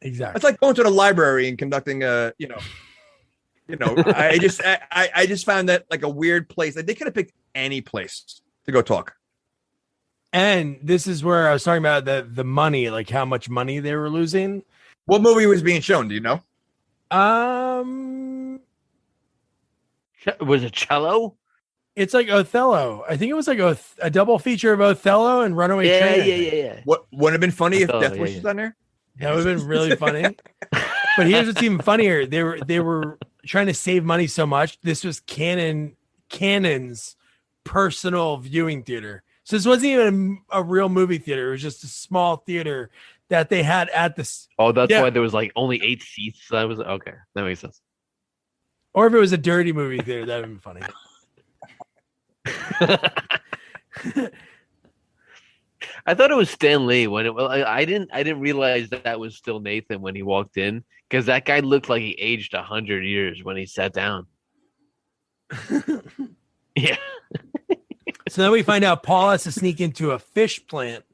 Exactly. It's like going to the library and conducting I just found that like a weird place. Like, they could have picked any place to go talk. And this is where I was talking about the money, like how much money they were losing. What movie was being shown? Do you know? Was it Cello? It's like Othello. I think it was like a double feature of Othello and Runaway Train. Yeah. What would have been funny Othello, if Death Wish was on there? That would have been really funny. But here's what's even funnier. They were trying to save money so much. This was Canon's personal viewing theater. So this wasn't even a real movie theater. It was just a small theater that they had at this. Oh, that's why there was like only 8 seats. That was okay. That makes sense. Or if it was a dirty movie theater, that would be funny. I thought it was Stan Lee when I didn't realize that was still Nathan when he walked in because that guy looked like he aged 100 years when he sat down. Yeah. So then we find out Paul has to sneak into a fish plant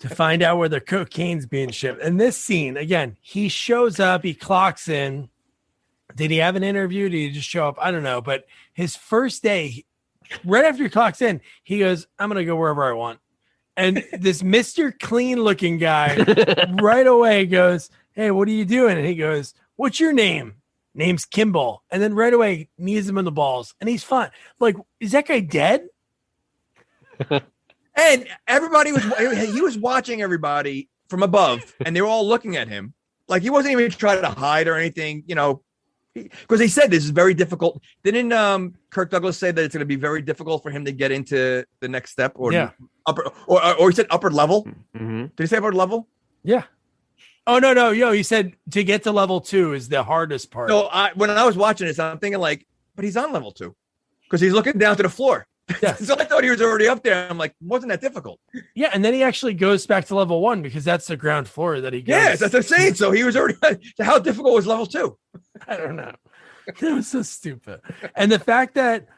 to find out where the cocaine's being shipped. And this scene, again, he shows up, he clocks in. Did he have an interview? Did he just show up? I don't know. But his first day, right after he clocks in, he goes, I'm going to go wherever I want. And this Mr. Clean looking guy right away goes, hey, what are you doing? And he goes, what's your name? Name's Kimball. And then right away knees him in the balls. And he's fine. Like, is that guy dead? And everybody he was watching everybody from above and they were all looking at him. Like, he wasn't even trying to hide or anything, because he said this is very difficult. Didn't Kirk Douglas say that it's going to be very difficult for him to get into the next step or upper or he said upper level? Mm-hmm. Did he say upper level? Yeah. Oh, no. He said to get to level 2 is the hardest part. So when I was watching this, I'm thinking like, but he's on level 2 because he's looking down to the floor. Yeah. So I thought he was already up there. I'm like, wasn't that difficult? Yeah, and then he actually goes back to level 1 because that's the ground floor that he goes. Yeah, that's what I'm saying. So he was already. How difficult was level 2? I don't know. That was so stupid. And the fact that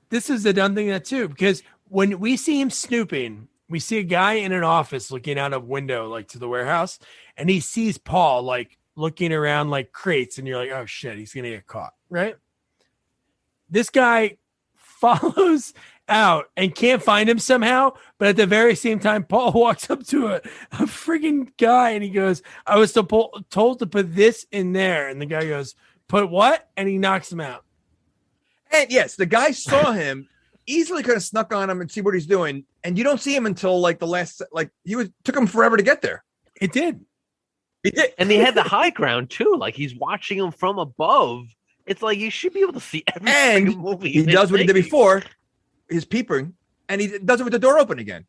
this is the dumb thing that too, because when we see him snooping, we see a guy in an office looking out a window like to the warehouse, and he sees Paul like looking around like crates, and you're like, oh shit, he's gonna get caught, right? This guy follows out and can't find him somehow, but at the very same time, Paul walks up to a freaking guy and he goes, I was told to put this in there. And the guy goes, put what? And he knocks him out. And yes, the guy saw him, easily could have snuck on him and see what he's doing. And you don't see him until like the last, like took him forever to get there. It did. He did. And they had the high ground too. Like he's watching him from above. It's like you should be able to see every movie. He does what he did before, his peeping, and he does it with the door open again.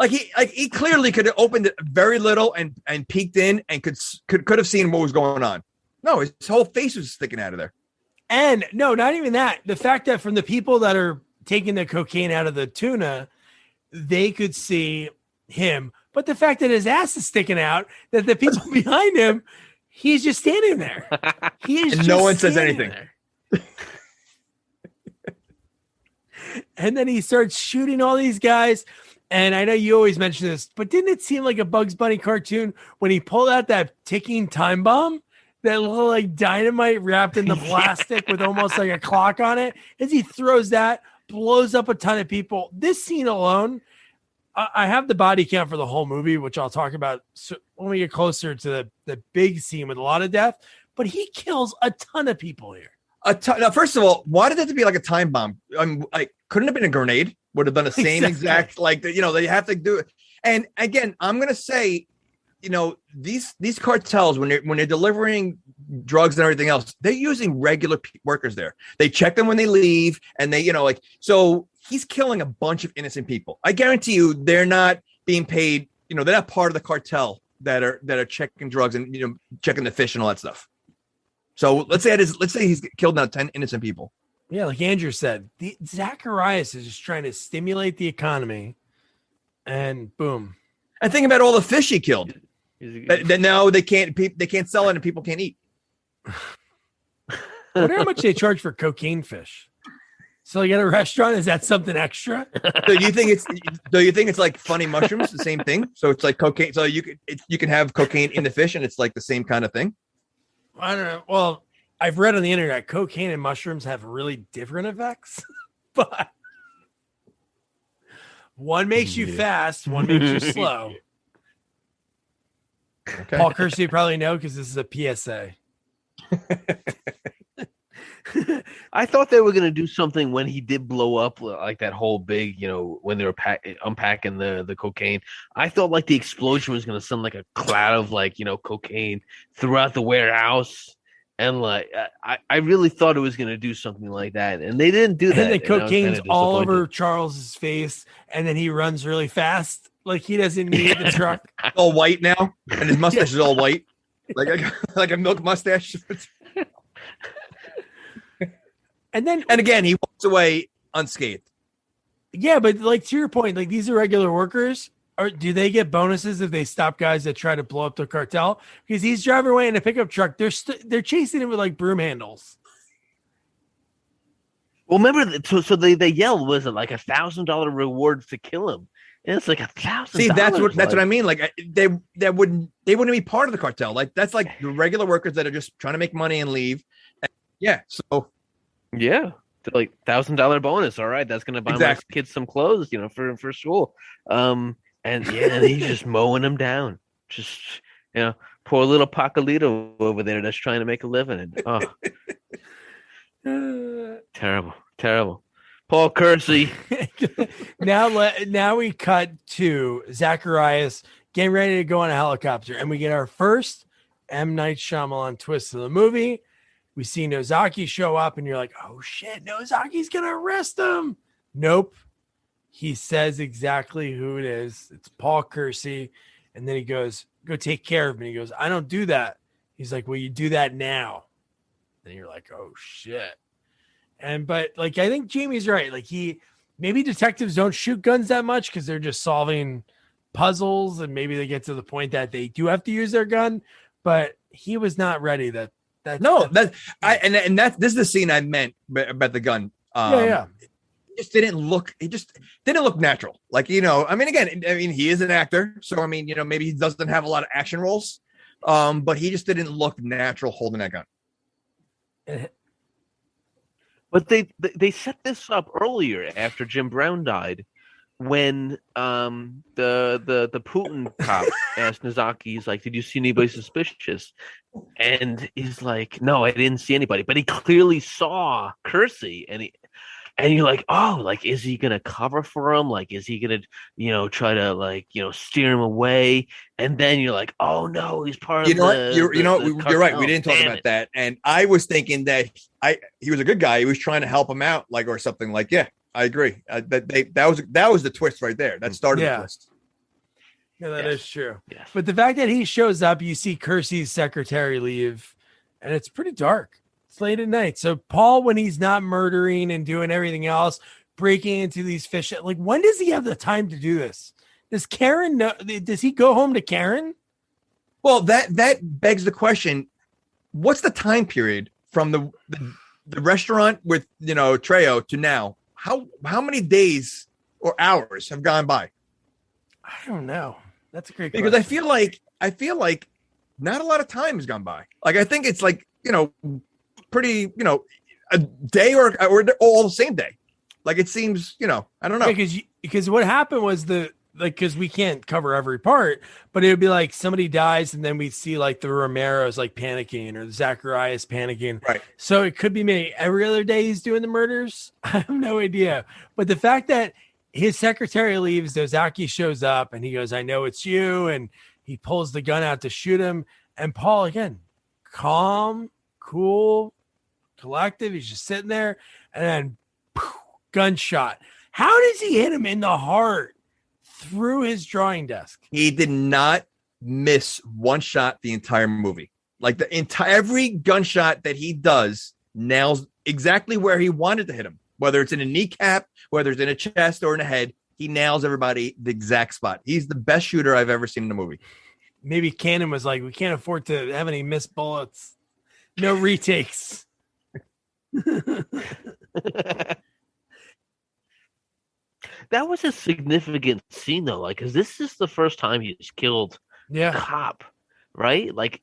he clearly could have opened it very little and peeked in and could have seen what was going on. No, his whole face was sticking out of there. And no, not even that. The fact that from the people that are taking the cocaine out of the tuna, they could see him. But the fact that his ass is sticking out, that the people behind him, he's just standing there. He is and no one says anything. And then he starts shooting all these guys. And I know you always mention this, but didn't it seem like a Bugs Bunny cartoon when he pulled out that ticking time bomb? That little like dynamite wrapped in the plastic with almost like a clock on it. As he throws that, blows up a ton of people. This scene alone, I have the body count for the whole movie, which I'll talk about when we get closer to the big scene with a lot of death. But he kills a ton of people here. Now, first of all, why did it have to be like a time bomb? Couldn't have been a grenade. Would have done the same exact they have to do it. And again, I'm gonna say, these cartels when they're delivering drugs and everything else, they're using regular workers there. They check them when they leave, and they so he's killing a bunch of innocent people. I guarantee you, they're not being paid. They're not part of the cartel that are checking drugs and checking the fish and all that stuff. So let's say he's killed now 10 innocent people. Yeah, like Andrew said, Zacharias is just trying to stimulate the economy, and boom. And think about all the fish he killed. That now they can't sell it and people can't eat. I wonder how much they charge for cocaine fish. So like at a restaurant, is that something extra? Do you think it's like funny mushrooms, the same thing? So it's like cocaine. So you can have cocaine in the fish, and it's like the same kind of thing. I don't know. Well, I've read on the internet cocaine and mushrooms have really different effects, but one makes you fast, one makes you slow. Okay. Paul Kersey probably know because this is a PSA. I thought they were going to do something when he did blow up, like that whole big, when they were unpacking the cocaine. I thought like the explosion was going to send like a cloud of cocaine throughout the warehouse. And like, I really thought it was going to do something like that. And they didn't do that. And the cocaine's all over Charles's face. And then he runs really fast. Like he doesn't need the truck. All white now. And his mustache is all white. Like a milk mustache. And again, he walks away unscathed. Yeah, but like to your point, like these are regular workers. Or do they get bonuses if they stop guys that try to blow up the cartel? Because he's driving away in a pickup truck. They're chasing him with like broom handles. Well, remember, so they yelled, was it like $1,000 reward to kill him? And it's like $1,000. See, that's what I mean. Like they wouldn't be part of the cartel. Like that's like the regular workers that are just trying to make money and leave. Yeah. So. Yeah. Like $1,000 bonus. All right. That's going to buy my kids some clothes, for school. And he's just mowing them down. Just, poor little Pacolito over there that's trying to make a living. And terrible. Paul Kersey. Now we cut to Zacharias getting ready to go on a helicopter, and we get our first M. Night Shyamalan twist of the movie. We see Nozaki show up, and you're like, oh shit, Nozaki's gonna arrest him. Nope. He says exactly who it is. It's Paul Kersey. And then he goes, go take care of me. He goes, I don't do that. He's like, well, you do that now. And you're like, oh shit. But like, I think Jamie's right. Like maybe detectives don't shoot guns that much because they're just solving puzzles. And maybe they get to the point that they do have to use their gun, but he was not ready. This is the scene I meant about the gun. Yeah. It just didn't look natural. Like, he is an actor. So, maybe he doesn't have a lot of action roles. But he just didn't look natural holding that gun. But they set this up earlier after Jim Brown died, when the Putin cop asked Nozaki, he's like, did you see anybody suspicious? And he's like, no, I didn't see anybody. But he clearly saw Kersey, and you're like, oh, like, is he gonna cover for him? Like, is he gonna, try to steer him away? And then you're like, oh no, he's part of the. You're right. We didn't talk about that, and I was thinking that he was a good guy. He was trying to help him out, or something. Like, yeah, I agree. That was the twist right there. That started the twist. Yeah, that is true. Yes. But the fact that he shows up, you see Kersey's secretary leave, and it's pretty dark. It's late at night. So Paul, when he's not murdering and doing everything else, breaking into these fish, like when does he have the time to do this? Does Karen know? Does he go home to Karen? Well, that begs the question: what's the time period from the restaurant with Trejo to now? How many days or hours have gone by? I don't know. That's a great Because question. I feel like not a lot of time has gone by. Like I think it's like pretty a day or all the same day. Like it seems I don't know because what happened was because we can't cover every part, but it would be like somebody dies and then we see like the Romero's like panicking or the Zacharias panicking. Right. So it could be maybe every other day he's doing the murders. I have no idea. But the fact that his secretary leaves, Ozaki shows up and he goes, "I know it's you." And he pulls the gun out to shoot him. And Paul, again, calm, cool, collective. He's just sitting there and then poof, gunshot. How does he hit him in the heart? Through his drawing desk. He did not miss one shot the entire movie. Like every gunshot that he does nails exactly where he wanted to hit him. Whether it's in a kneecap, whether it's in a chest or in a head, he nails everybody the exact spot. He's the best shooter I've ever seen in a movie. Maybe Cannon was like, "We can't afford to have any missed bullets. No retakes." That was a significant scene, though, like, because this is the first time he's killed a cop, right? Like,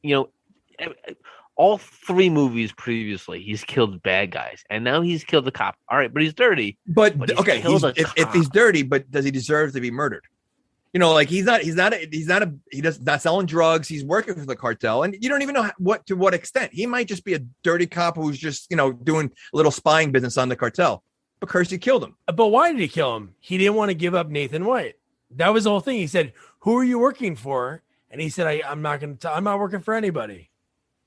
all 3 movies previously, he's killed bad guys, and now he's killed a cop. All right, but he's dirty. But okay, if he's dirty, but does he deserve to be murdered? Like he's not selling drugs. He's working for the cartel, and you don't even know to what extent. He might just be a dirty cop who's just doing a little spying business on the cartel. But Kersey killed him. But why did he kill him? He didn't want to give up Nathan White. That was the whole thing. He said, "Who are you working for?" And he said, I'm not working for anybody.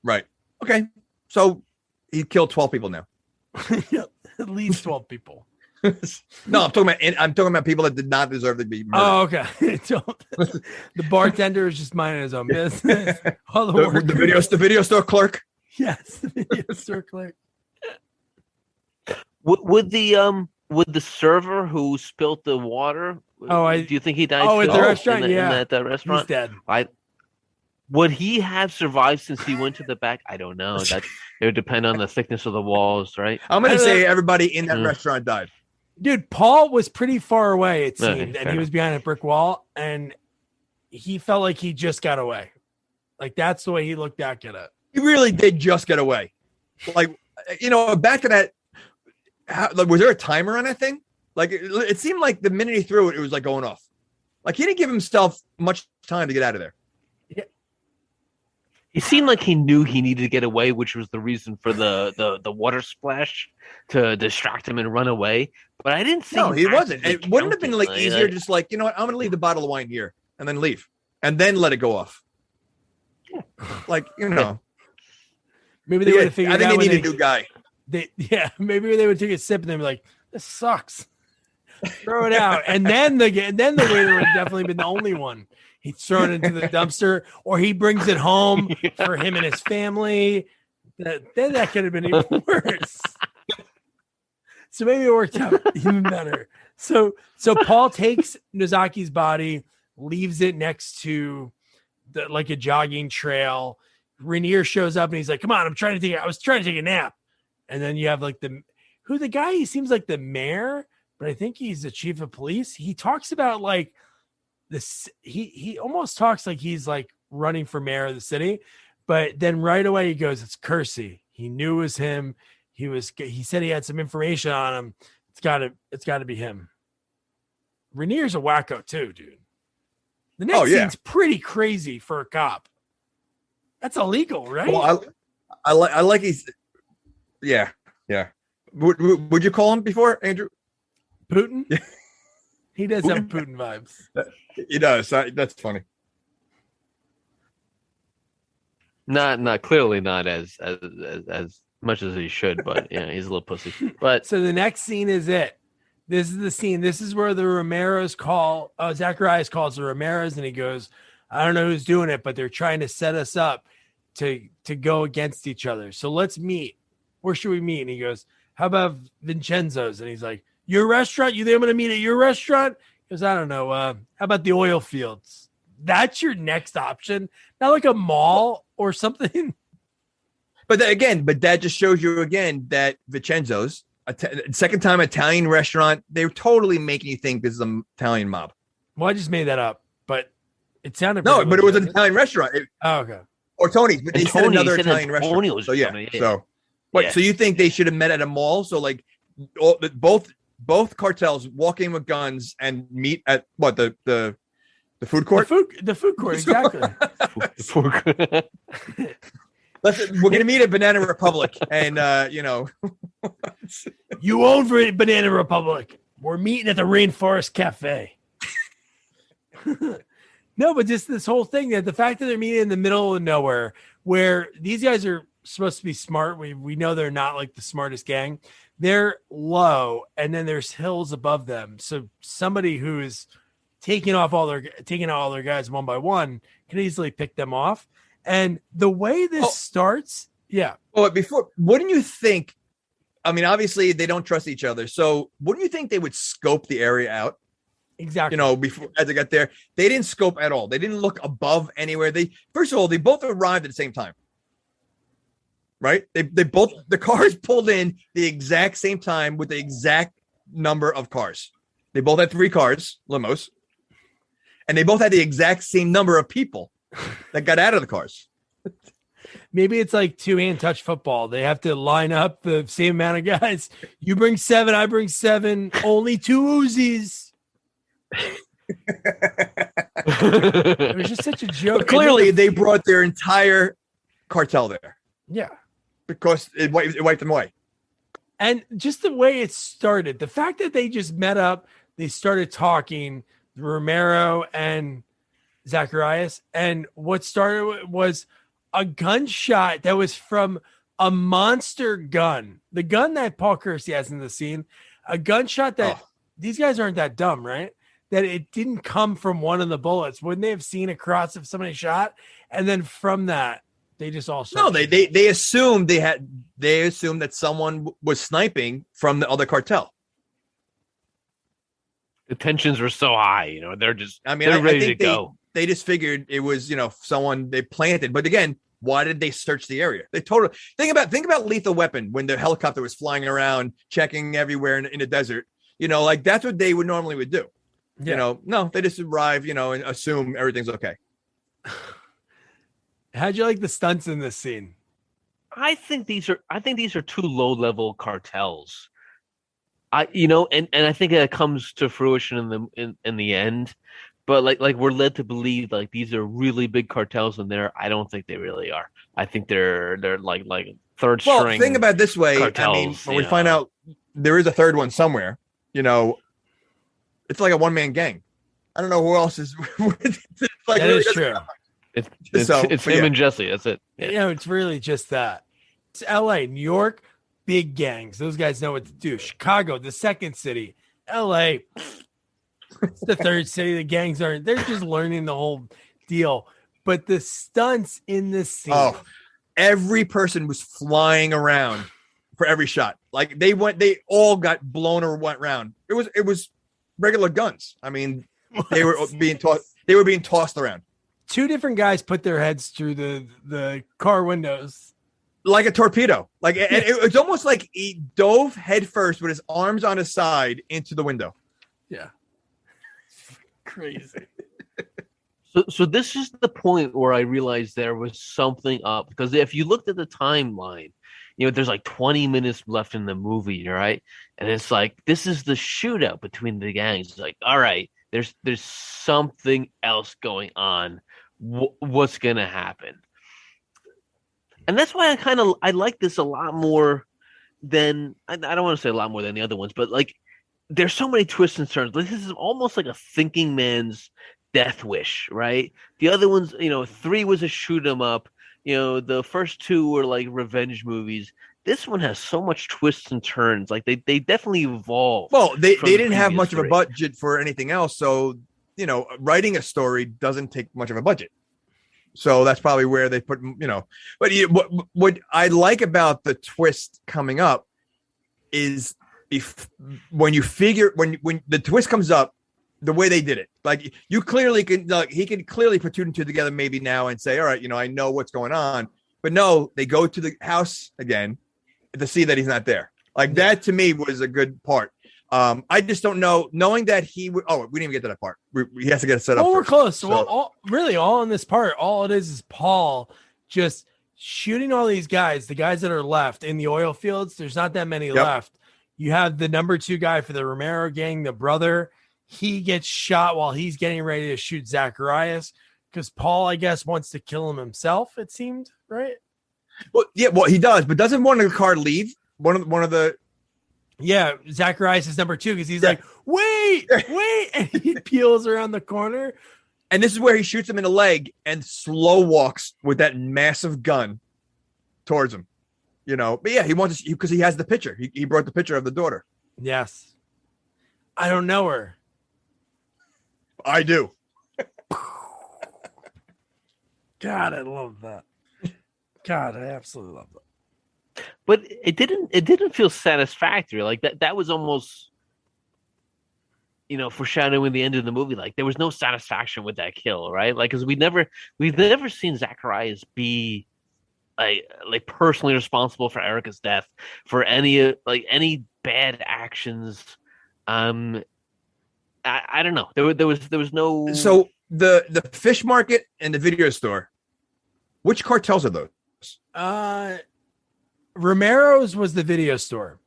Right. Okay. So he killed 12 people now. At least 12 people. No, I'm talking about people that did not deserve to be murdered. Oh, okay. The bartender is just minding his own business. All the video store clerk. Yes, the video store clerk. Would the server who spilt the water? Do you think he died? At the restaurant, at the restaurant, he's dead. Would he have survived since he went to the back? I don't know. It would depend on the thickness of the walls, right? I'm going to say everybody in that restaurant died. Dude, Paul was pretty far away, it seemed, and he was behind a brick wall, and he felt like he just got away. Like that's the way he looked back at it. He really did just get away. Like back to that. Was there a timer on that thing? Like it seemed like the minute he threw it, it was like going off. Like he didn't give himself much time to get out of there. Yeah. He seemed like he knew he needed to get away, which was the reason for the water splash to distract him and run away. But I didn't see. No, he wasn't. It wouldn't have been easier, just like I'm going to leave the bottle of wine here and then leave and then let it go off. Yeah. Like maybe they would have figured. I think they need a new guy. Maybe they would take a sip and they'd be like, "This sucks." Throw it out, and then the waiter would definitely been the only one. He'd throw it into the dumpster, or he brings it home for him and his family. Then that could have been even worse. So maybe it worked out even better. So Paul takes Nozaki's body, leaves it next to like a jogging trail. Rainier shows up and he's like, "Come on, I was trying to take a nap." And then you have like the guy, he seems like the mayor, but I think he's the chief of police. He talks about like this. He almost talks like he's like running for mayor of the city, but then right away he goes, "It's Kersey." He knew it was him. He said he had some information on him. It's gotta be him. Rainier's a wacko too, dude. The next scene's pretty crazy for a cop. That's illegal, right? Well, I like he's. Yeah. Would you call him before, Andrew? Putin? He does have Putin vibes. He does. That's funny. Not clearly not as much as he should, but yeah, he's a little pussy. But so the next scene is it. This is the scene. This is where the Romeros call. Zacharias calls the Romeros, and he goes, "I don't know who's doing it, but they're trying to set us up to go against each other. So let's meet. Where should we meet?" And he goes, "How about Vincenzo's?" And he's like, "Your restaurant? You think I'm going to meet at your restaurant?" He goes, "I don't know. How about the oil fields?" That's your next option, not like a mall or something. But that just shows you again that Vincenzo's, second time Italian restaurant, they're totally making you think this is an Italian mob. Well, I just made that up, but it sounded no, but it was an Italian restaurant. Okay. Or Tony's, but they said another Italian restaurant. So yeah. So you think they should have met at a mall? So like both cartels walk in with guns and meet at what the food court? The food court, exactly. The food court. We're gonna meet at Banana Republic, and you own for Banana Republic. We're meeting at the Rainforest Cafe. No, but just this whole thing, that the fact that they're meeting in the middle of nowhere, where these guys are supposed to be smart. We know they're not like the smartest gang. They're low, and then there's hills above them. So somebody who is taking out all their guys one by one can easily pick them off. And the way this starts, yeah. Oh, before, wouldn't you think? I mean, obviously they don't trust each other. So wouldn't you think they would scope the area out? Exactly. Before as they got there, they didn't scope at all. They didn't look above anywhere. First of all, they both arrived at the same time. Right? They both, the cars pulled in the exact same time with the exact number of cars. They both had 3 cars, limos, and they both had the exact same number of people that got out of the cars. Maybe it's like 2-hand touch football. They have to line up the same amount of guys. You bring 7, I bring 7. Only 2 Uzis. It was just such a joke. But clearly, they brought their entire cartel there. Yeah, because it wiped them away. And just the way it started, the fact that they just met up, they started talking, Romero and Zacharias, and what started was a gunshot that was from a monster gun, the gun that Paul Kersey has in the scene, a gunshot that these guys aren't that dumb, right? That it didn't come from one of the bullets. Wouldn't they have seen across if somebody shot? And then from that, they just all they assumed they assumed that someone was sniping from the other cartel. The tensions were so high, they're just they're ready to go. They just figured it was, someone they planted. But again, why did they search the area? They totally think about Lethal Weapon when the helicopter was flying around, checking everywhere in the desert. Like that's what they would normally do. Yeah. No, they just arrive, and assume everything's okay. How'd you like the stunts in this scene? I think these are 2 low-level cartels. I think it comes to fruition in the end. But like we're led to believe like these are really big cartels in there. I don't think they really are. I think they're like third string. Well, think about it this way. Cartels, when we find out there is a third one somewhere, it's like a one-man gang. I don't know who else is. It's like that is true. It's him and Jesse. That's it. Yeah. It's really just that. It's LA, New York, big gangs. Those guys know what to do. Chicago, the second city. LA, it's the third city. The gangs aren't. They're just learning the whole deal. But the stunts in this scene. Every person was flying around for every shot. Like they all got blown or went round. It was regular guns. I mean, they were being tossed around. 2 different guys put their heads through the car windows like a torpedo. Like it's almost like he dove headfirst with his arms on his side into the window. Yeah. Crazy. So this is the point where I realized there was something up, because if you looked at the timeline, there's like 20 minutes left in the movie, right? And it's like, this is the shootout between the gangs. It's like, all right, there's something else going on. What's going to happen? And that's why I like this a lot more than, I don't want to say a lot more than the other ones, but like there's so many twists and turns. This is almost like a thinking man's Death Wish, right? The other ones, 3 was a shoot 'em up. The first 2 were like revenge movies. this one has so much twists and turns. Like they definitely evolve. Well, they from didn't the have previous much of a three. budget for anything else, so writing a story doesn't take much of a budget. So that's probably where they put, But what I like about the twist coming up is when the twist comes up, the way they did it, like you clearly can, he can clearly put two and two together maybe now and say, all right, I know what's going on. But no, they go to the house again to see that he's not there. Like that to me was a good part. I just don't know, knowing that he would. Oh, we didn't even get to that part. He has to get it set up. We're first. close. So, Well, all in this part, all it is Paul just shooting all these guys, the guys that are left in the oil fields. There's not that many left. You have the number 2 guy for the Romero gang, the brother. He gets shot while he's getting ready to shoot Zacharias because Paul, I guess, wants to kill him himself. It seemed, right? well, yeah, well, he does, but doesn't one of the car leave? One of the. Yeah, Zacharias is number 2 because he's like, wait, and he peels around the corner. And this is where he shoots him in the leg and slow walks with that massive gun towards him. But yeah, he wants to, because he has the picture. He brought the picture of the daughter. Yes. I don't know her. I do. God, I love that. God, I absolutely love that. But it didn't feel satisfactory. Like that was almost, foreshadowing the end of the movie. Like there was no satisfaction with that kill, right? Like, because we've never seen Zacharias be like personally responsible for Erica's death, for any bad actions. I don't know. There was no. So the fish market and the video store, which cartels are those? Romero's was the video store.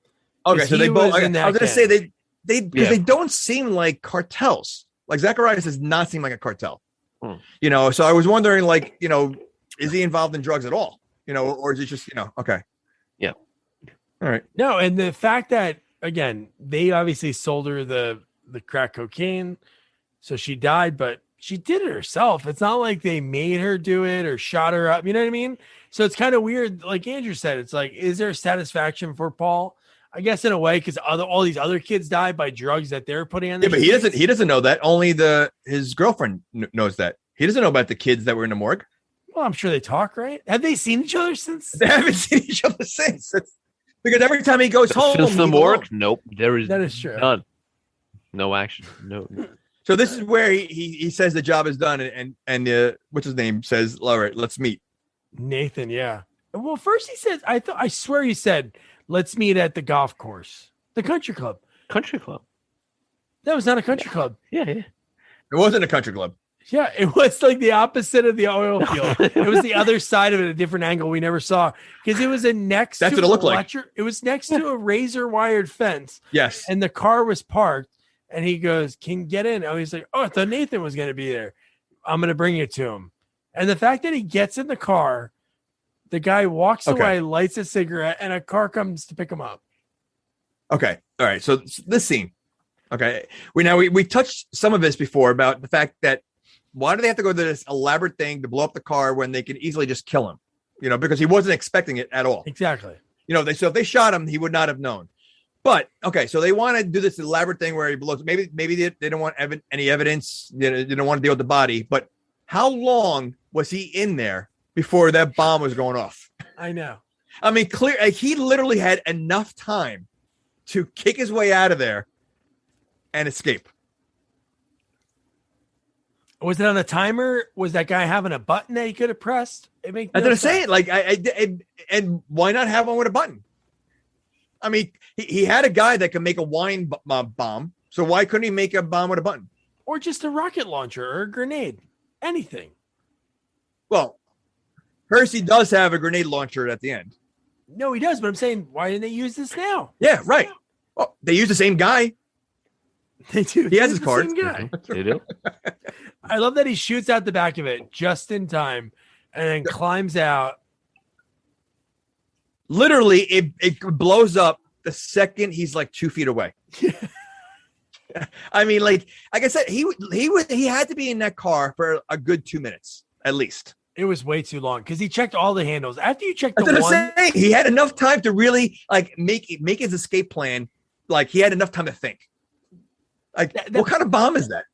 Okay, so they both. I was going to say because they don't seem like cartels. Like Zacharias does not seem like a cartel. So I was wondering, is he involved in drugs at all? Or is it just okay? Yeah. All right. No, and the fact that again they obviously sold her the crack cocaine, so she died, but she did it herself. It's not like they made her do it or shot her up. You know what I mean? So it's kind of weird. Like Andrew said, it's like, is there satisfaction for Paul? I guess in a way, because all these other kids died by drugs that they're putting on. Yeah, but he doesn't know that. Only his girlfriend knows that. He doesn't know about the kids that were in the morgue. Well, I'm sure they talk, right? Have they seen each other since? They haven't seen each other since. Because every time he goes home, since the morgue, nope, that is true. None. No action. No. So this is where he says the job is done, and what's his name says, all right, let's meet. Nathan, yeah. Well, first he said, I swear he said, let's meet at the golf course, the country club. Country club. That was not a country club. Yeah. It wasn't a country club. Yeah, it was like the opposite of the oil field. It was the other side of it, a different angle we never saw, because it was next. That's to what it looked like. It was next to a razor wired fence. Yes, and the car was parked. And he goes, "Can you get in?" Oh, he's like, "Oh, I thought Nathan was going to be there. I'm going to bring it to him." And the fact that he gets in the car, the guy walks away, lights a cigarette, and a car comes to pick him up. Okay, all right. So this scene. Okay, we touched some of this before about the fact that why do they have to go to this elaborate thing to blow up the car when they can easily just kill him? Because he wasn't expecting it at all. Exactly. So if they shot him, he would not have known. But okay, so they want to do this elaborate thing where he blows. Maybe they don't want any evidence. They don't want to deal with the body. But how long was he in there before that bomb was going off? I know. I mean, he literally had enough time to kick his way out of there and escape. Was it on a timer? Was that guy having a button that he could have pressed? It makes. I didn't say it. Like and why not have one with a button? I mean, he had a guy that could make a wine bomb, so why couldn't he make a bomb with a button? Or just a rocket launcher or a grenade, anything. Well, Kersey does have a grenade launcher at the end. No, he does, but I'm saying, why didn't they use this now? Yeah, right. Well, they use the same guy. They do. He has his cards. They do. I love that he shoots out the back of it just in time and then climbs out. Literally, it blows up the second he's like 2 feet away. I mean, like I said, he had to be in that car for a good 2 minutes at least. It was way too long because he checked all the handles. After you check the That's what one, I'm saying. He had enough time to really like make his escape plan. Like he had enough time to think. Like what kind of bomb is that?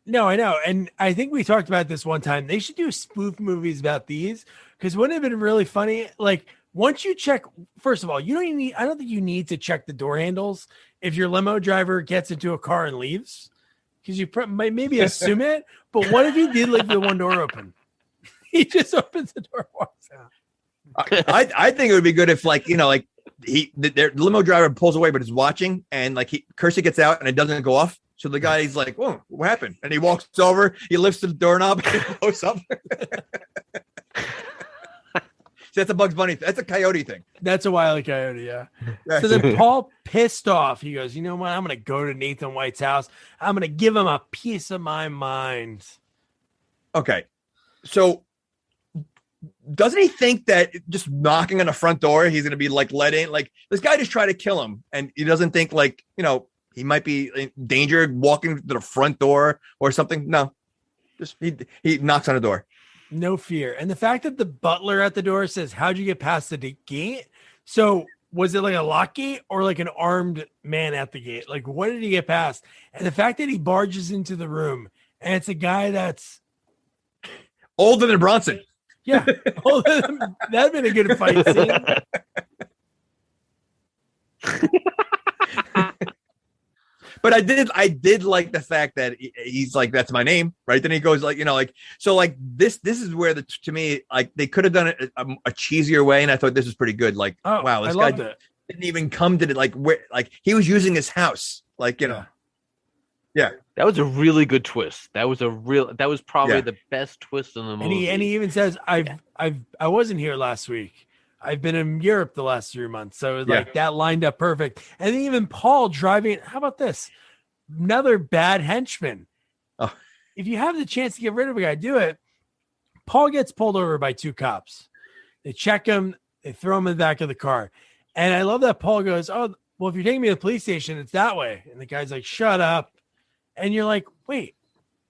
No, I know. And I think we talked about this one time. They should do spoof movies about these because wouldn't it have been really funny? Like once you check, first of all, you don't even need, I don't think you need to check the door handles if your limo driver gets into a car and leaves because you might maybe assume it. But what if he did leave the one door open? He just opens the door and walks out. I think it would be good if like, you know, like their limo driver pulls away, but is watching and like Kersey gets out and it doesn't go off. So the guy's like, whoa, what happened? And he walks over, he lifts the doorknob and it blows up. So that's a Bugs Bunny. That's a Coyote thing. That's a Wile E. Coyote, yeah. So then Paul, pissed off, he goes, you know what? I'm going to go to Nathan White's house. I'm going to give him a piece of my mind. Okay. So doesn't he think that just knocking on the front door, he's going to be like let in? Like this guy just tried to kill him and he doesn't think like, you know, he might be in danger walking to the front door or something. No, just he knocks on the door. No fear. And the fact that the butler at the door says, how'd you get past the gate? So was it like a lock gate or like an armed man at the gate? Like, what did he get past? And the fact that he barges into the room and it's a guy that's older than Bronson. Yeah. That'd been a good fight scene. But I did like the fact that he's like, that's my name, right? Then he goes like, you know, like, so like this is where to me, like they could have done it a cheesier way. And I thought this was pretty good. Like, wow, this guy didn't even come to it. Like where, like he was using his house, like, you know, yeah. That was a really good twist. That was probably the best twist in the movie. And he even says, I wasn't here last week. I've been in Europe the last 3 months. So it was like that lined up perfect. And then even Paul driving. How about this? Another bad henchman. Oh. If you have the chance to get rid of a guy, do it. Paul gets pulled over by 2 cops. They check him. They throw him in the back of the car. And I love that Paul goes, oh, well, if you're taking me to the police station, it's that way. And the guy's like, shut up. And you're like, wait,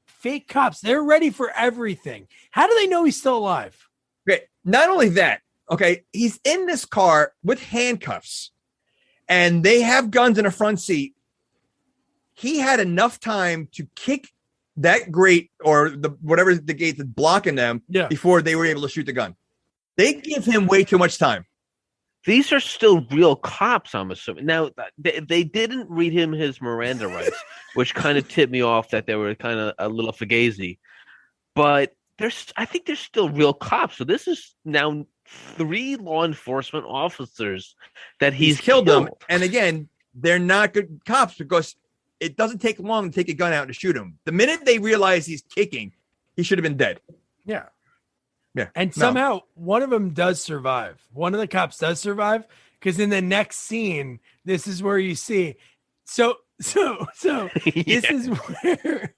fake cops. They're ready for everything. How do they know he's still alive? Okay. Not only that. Okay, he's in this car with handcuffs and they have guns in the front seat. He had enough time to kick that grate or whatever the gate that's blocking them before they were able to shoot the gun. They give him way too much time. These are still real cops, I'm assuming. Now, they didn't read him his Miranda rights, which kind of tipped me off that they were kind of a little fugazi. But I think they're still real cops. So this is now 3 law enforcement officers that he's killed them. And again, they're not good cops because it doesn't take long to take a gun out and shoot him. The minute they realize he's kicking, he should have been dead. Yeah. Yeah. And somehow one of them does survive. One of the cops does survive because in the next scene, this is where you see. So this is where.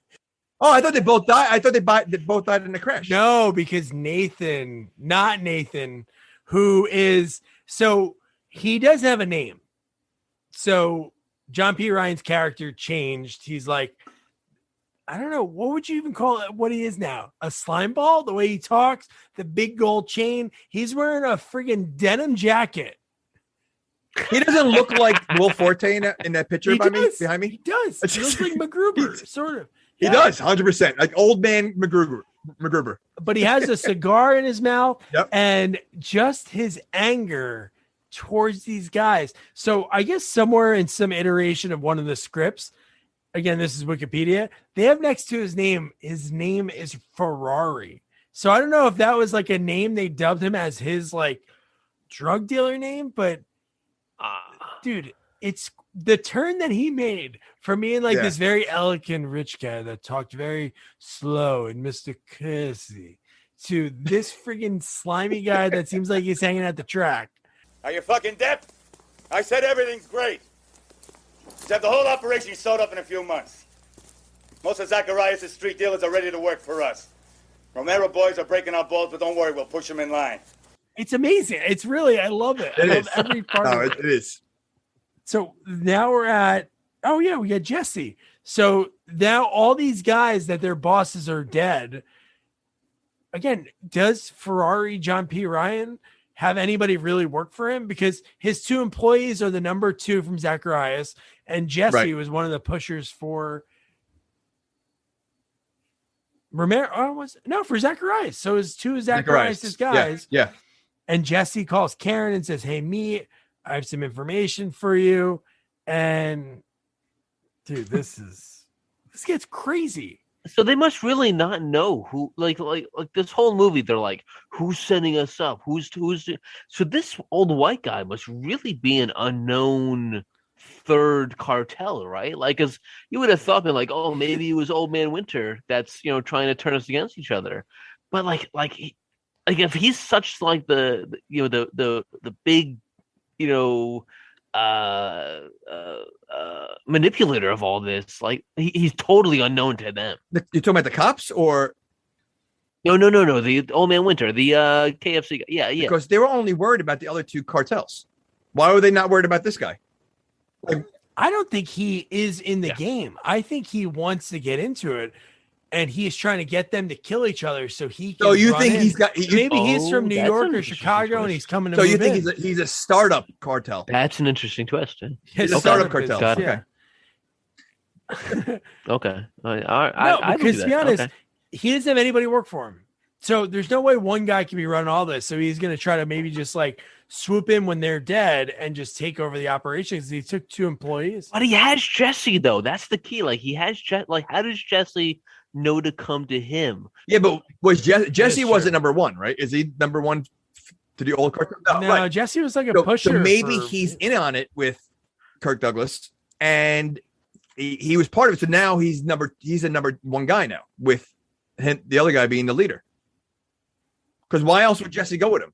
Oh, I thought they both died. I thought they both died in the crash. No, because not Nathan, who is, so he does have a name. So John P. Ryan's character changed. He's like, I don't know, what would you even call it? What he is now? A slime ball? The way he talks, the big gold chain. He's wearing a friggin' denim jacket. He doesn't look like Will Forte in that picture behind me. He does. He looks like MacGruber, sort of. He does, 100%. Like old man MacGruber. But he has a cigar in his mouth and just his anger towards these guys. So I guess somewhere in some iteration of one of the scripts, again, this is Wikipedia, they have next to his name is Ferrari. So I don't know if that was like a name they dubbed him as his like drug dealer name, but dude, it's the turn that he made from being like this very elegant rich guy that talked very slow and Mr. Kersey to this friggin' slimy guy that seems like he's hanging at the track. Are you fucking deaf? I said everything's great. Except the whole operation sewed up in a few months. Most of Zacharias' street dealers are ready to work for us. Romero boys are breaking our balls, but don't worry, we'll push them in line. It's amazing. It's really, I love it. I love every part of it. It is. So now we're at, we got Jesse. So now all these guys that their bosses are dead. again, does Ferrari John P. Ryan have anybody really work for him? Because his 2 employees are the number 2 from Zacharias, and Jesse was one of the pushers for Romero. For Zacharias. So it's 2 of Zacharias' guys. Yeah. And Jesse calls Karen and says, "Hey, I have some information for you." And dude, this gets crazy. So they must really not know who, like this whole movie. They're like, who's setting us up? Who's? So this old white guy must really be an unknown third cartel, right? Like, as you would have thought, like, oh, maybe it was Old Man Winter that's trying to turn us against each other. But like if he's such like the big manipulator of all this, like he's totally unknown to them. You're talking about the cops or no, the Old Man Winter, the KFC guy. Yeah because they were only worried about the other 2 cartels. Why were they not worried about this guy? Like, I don't think he is in the game. I think he wants to get into it, and he's trying to get them to kill each other so he can. So you think he's got? Maybe he's from New York or Chicago, and he's coming to. So you think he's a startup cartel? That's an interesting twist. He's a startup cartel. Yeah. Okay. Because to be honest, he doesn't have anybody work for him. So there's no way one guy can be running all this. So he's going to try to maybe just like swoop in when they're dead and just take over the operation because he took 2 employees. But he has Jesse, though. That's the key. Like, he has like, how does Jesse know to come to him? Yeah, but was Jesse wasn't number 1, right? Is he number 1 to the old cartel? No, right. Jesse was like a pusher. So maybe he's in on it with Kirk Douglas, and he was part of it. So now he's a number 1 guy now, with him, the other guy being the leader. Because why else would Jesse go with him?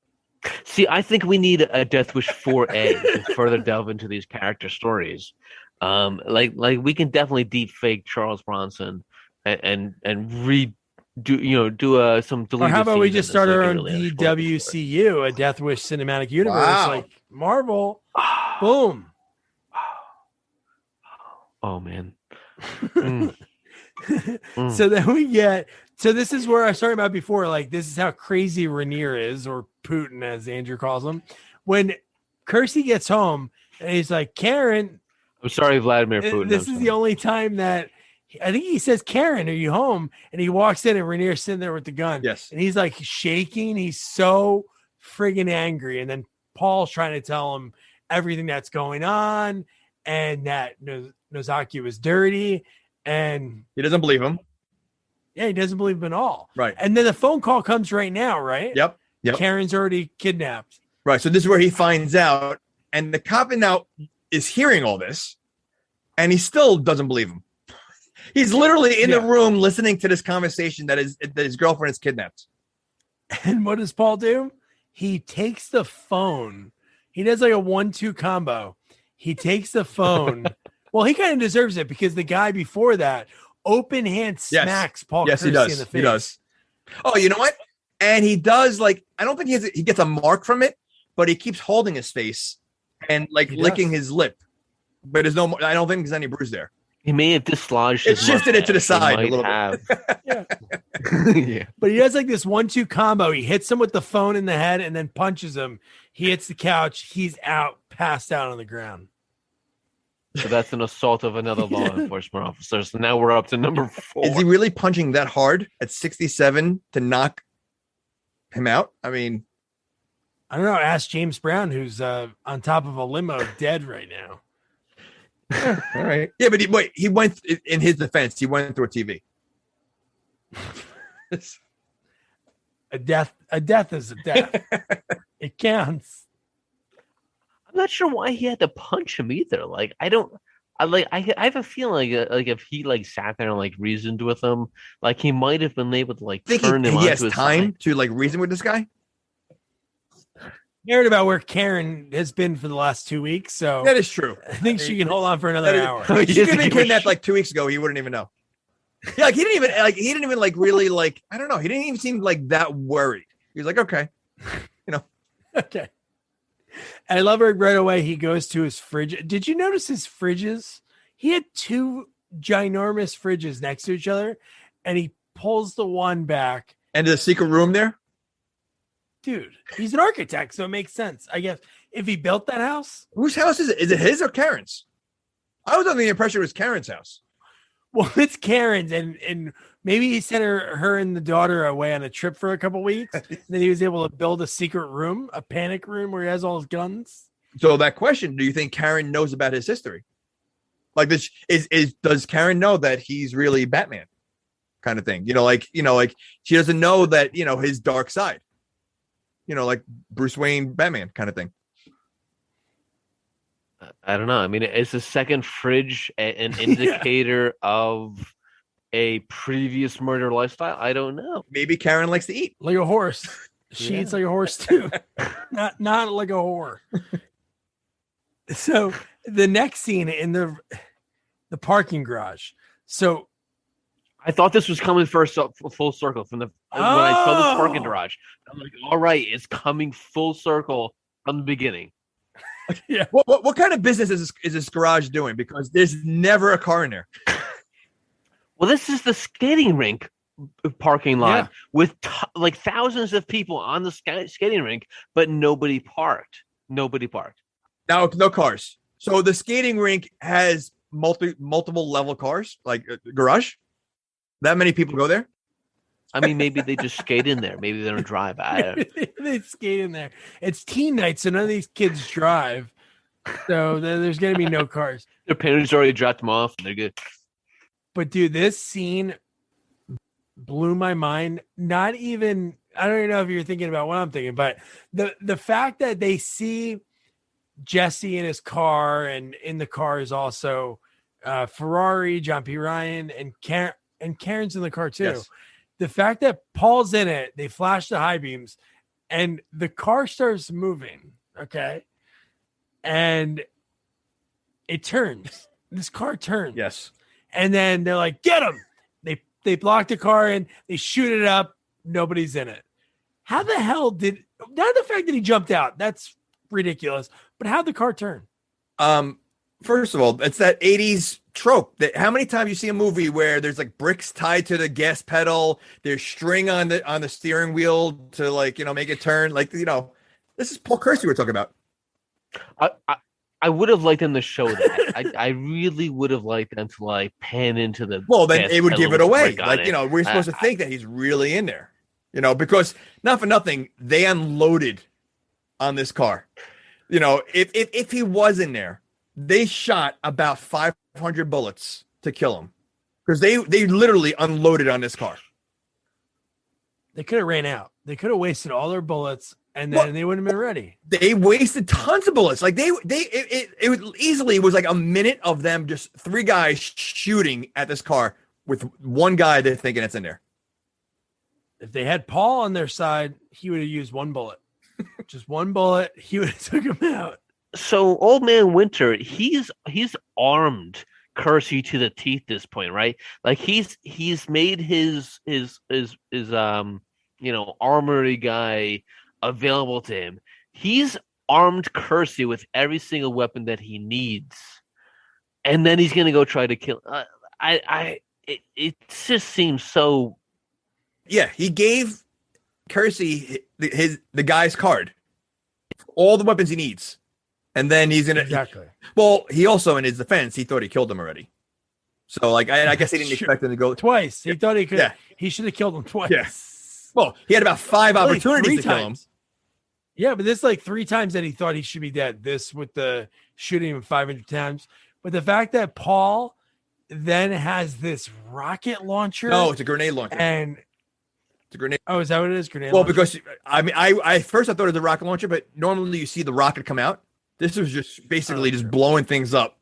See, I think we need a Death Wish 4A to further delve into these character stories. Like we can definitely deep fake Charles Bronson and redo some deleted. Or how about we just start our own really DWCU, a Death Wish cinematic universe, like Marvel? Boom. Oh man. So then we get. So this is where I was talking about before. Like, this is how crazy Rainier is, or Putin, as Andrew calls him. When Kersey gets home, and he's like, "Karen." I'm sorry, Vladimir Putin. This is the only time that I think he says, "Karen, are you home?" And he walks in, and Rainier's sitting there with the gun. Yes. And he's like shaking. He's so friggin' angry. And then Paul's trying to tell him everything that's going on, and that Nozaki was dirty, and he doesn't believe him. Yeah, he doesn't believe him at all. Right. And then the phone call comes right now, right? Yep. Karen's already kidnapped. Right. So this is where he finds out, and the cop now is hearing all this, and he still doesn't believe him. He's literally in the room listening to this conversation that his girlfriend is kidnapped. And what does Paul do? He takes the phone. He does like a 1-2 combo. He takes the phone. Well, he kind of deserves it because the guy before that open hand smacks Paul Kersey in the face. He does. Oh, you know what? And he does, like, I don't think he gets a mark from it, but he keeps holding his face and like licking his lip. But there's no, I don't think there's any bruise there. He may have dislodged it, shifted it to the side a little bit. Yeah. But he does like this 1-2 combo. He hits him with the phone in the head and then punches him. He hits the couch. He's out, passed out on the ground. So that's an assault of another law enforcement officer. So now we're up to number 4. Is he really punching that hard at 67 to knock him out? I mean, I don't know. Ask James Brown, who's on top of a limo, dead right now. All right. Yeah, but he went, in his defense, he went through a TV. A death is a death. It counts. I'm not sure why he had to punch him either. Like, I have a feeling like if he like sat there and like reasoned with him, like he might have been able to like turn him. He has time to like reason with this guy. Heard about where Karen has been for the last 2 weeks, so that is true. I think she can hold on for another hour. She could have been kidnapped like 2 weeks ago. He wouldn't even know. Yeah, like he didn't even like really like, I don't know. He didn't even seem like that worried. He was like, okay, okay. And I love it right away. He goes to his fridge. Did you notice his fridges? He had 2 ginormous fridges next to each other, and he pulls the one back And there's a secret room there? Dude, he's an architect, so it makes sense. I guess if he built that house. Whose house is it? Is it his or Karen's? I was under the impression it was Karen's house. Well, it's Karen's, and maybe he sent her and the daughter away on a trip for a couple weeks. And then he was able to build a secret room, a panic room where he has all his guns. So that question, do you think Karen knows about his history? Like this does Karen know that he's really Batman kind of thing? Like she doesn't know that, his dark side, like Bruce Wayne, Batman kind of thing. I don't know. I mean, is the second fridge an indicator of a previous murder lifestyle? I don't know. Maybe Karen likes to eat like a horse. She eats like a horse too, not like a whore. So the next scene in the parking garage. So I thought this was coming first full circle from when I saw the parking garage. I'm like, all right, it's coming full circle from the beginning. Yeah. What kind of business is this garage doing? Because there's never a car in there. Well, this is the skating rink parking lot with like thousands of people on the skating rink, but nobody parked. Now, no cars. So the skating rink has multiple level cars, like garage. That many people go there? I mean, maybe they just skate in there. Maybe they don't drive. They skate in there. It's teen night, so none of these kids drive. So there's going to be no cars. Their parents already dropped them off, and they're good. But, dude, this scene blew my mind. Not even, I don't even know if you're thinking about what I'm thinking, but the fact that they see Jesse in his car, and in the car is also Ferrari, John P. Ryan, and Karen's in the car too. Yes. The fact that Paul's in it, they flash the high beams, and the car starts moving. Okay, and it turns. This car turns. Yes, and then they're like, "Get him!" They block the car and they shoot it up. Nobody's in it. How the hell did? Not the fact that he jumped out. That's ridiculous. But how'd the car turn? First of all, it's that 80s trope that how many times you see a movie where there's like bricks tied to the gas pedal, there's string on the steering wheel to make it turn. This is Paul Kersey we're talking about. I would have liked them to show that. I really would have liked them to pan into the. Well, then it would give it away. We're supposed to think that he's really in there, because not for nothing, they unloaded on this car. If he was in there, they shot about 500 bullets to kill him because they literally unloaded on this car. They could have ran out. They could have wasted all their bullets, and then they wouldn't have been ready. They wasted tons of bullets. It was like a minute of them, just three guys shooting at this car with one guy they're thinking it's in there. If they had Paul on their side, he would have used one bullet. Just one bullet, he would have took him out. So Old Man Winter, he's armed Kersey to the teeth at this point, right? Like he's made his armory guy available to him. He's armed Kersey with every single weapon that he needs, and then he's gonna go try to kill. It just seems so. Yeah, he gave Kersey the guy's card, all the weapons he needs. And then he's gonna Well, he also, in his defense, he thought he killed him already. So, I guess he didn't expect him to go twice. He thought he could. Yeah. He should have killed him twice. Yeah. Well, he had about 5 opportunities to kill him. Yeah, but this 3 times that he thought he should be dead. This with the shooting him 500 times. But the fact that Paul then has this rocket launcher. No, it's a grenade launcher. And it's a grenade. Oh, is that what it is? Grenade. Well, launcher? because I first I thought it was a rocket launcher, but normally you see the rocket come out. This was just basically just blowing things up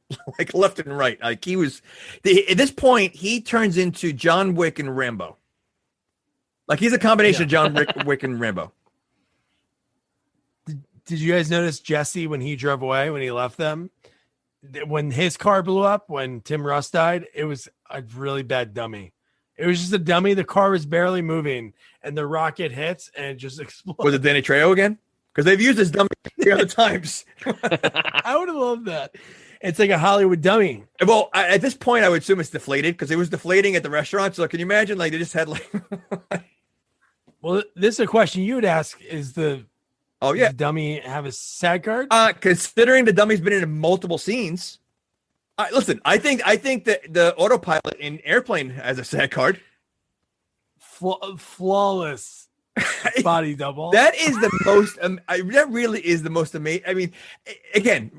left and right. He was at this point, he turns into John Wick and Rambo. He's a combination of John Wick and Rambo. Did you guys notice Jesse when he drove away, when he left them? When his car blew up, when Tim Russ died, it was a really bad dummy. It was just a dummy. The car was barely moving, and the rocket hits, and it just explodes. Was it Danny Trejo again? Because they've used this dummy the other times. I would have loved that. It's like a Hollywood dummy. Well, at this point, I would assume it's deflated because it was deflating at the restaurant. So can you imagine? They just had Well, this is a question you would ask: Is the Oh does yeah. the dummy have a SAG card? Considering the dummy's been in multiple scenes, listen. I think that the autopilot in Airplane has a SAG card. Flawless body double. That is the most. That really is the most amazing. I mean, again,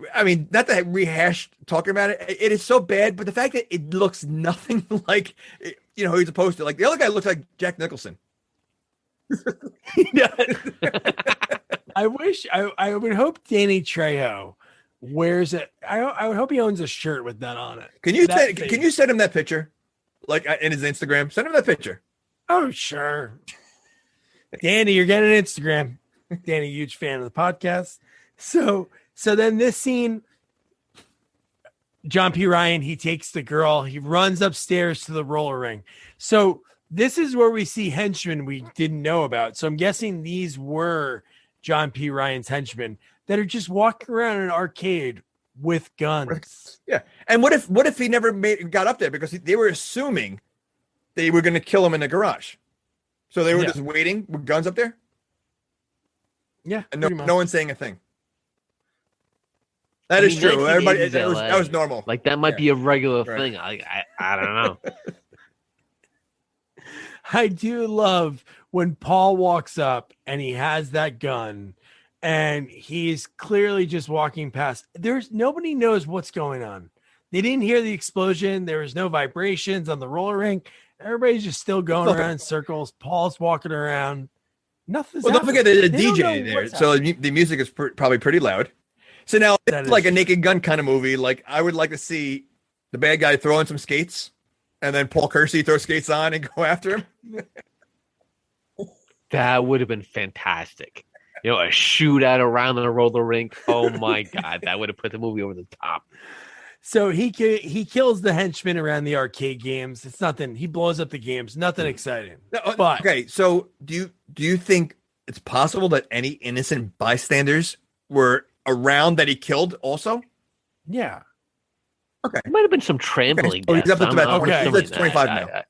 not to rehash talking about it. It is so bad, but the fact that it looks nothing like, he's supposed to. Like the other guy looks like Jack Nicholson. I wish. I would hope Danny Trejo wears it. I would hope he owns a shirt with that on it. Can you send him that picture, like in his Instagram? Send him that picture. Oh sure. Danny, you're getting an Instagram. Danny, huge fan of the podcast. So then this scene, John P. Ryan, he takes the girl, he runs upstairs to the roller ring. So this is where we see henchmen we didn't know about. So I'm guessing these were John P. Ryan's henchmen that are just walking around an arcade with guns. Yeah. And what if he never got up there because they were assuming they were going to kill him in the garage. So they were just waiting with guns up there? Yeah. And no one's saying a thing. That is true. Everybody, that was normal. Like that might be a regular thing. I don't know. I do love when Paul walks up and he has that gun and he's clearly just walking past. Nobody knows what's going on. They didn't hear the explosion. There was no vibrations on the roller rink. Everybody's just still going around in circles. Paul's walking around. Nothing's Well, don't forget happening. there's a DJ there. So the music is probably pretty loud. So now it's like a Naked Gun kind of movie. Like I would like to see the bad guy throw in some skates and then Paul Kersey throw skates on and go after him. That would have been fantastic. A shootout around the roller rink. Oh my God. That would have put the movie over the top. So he kills the henchmen around the arcade games. It's nothing. He blows up the games. Nothing exciting. But okay, so do you think it's possible that any innocent bystanders were around that he killed also? Yeah. Okay. There might have been some trampling. Okay. So he's up to about 25 now.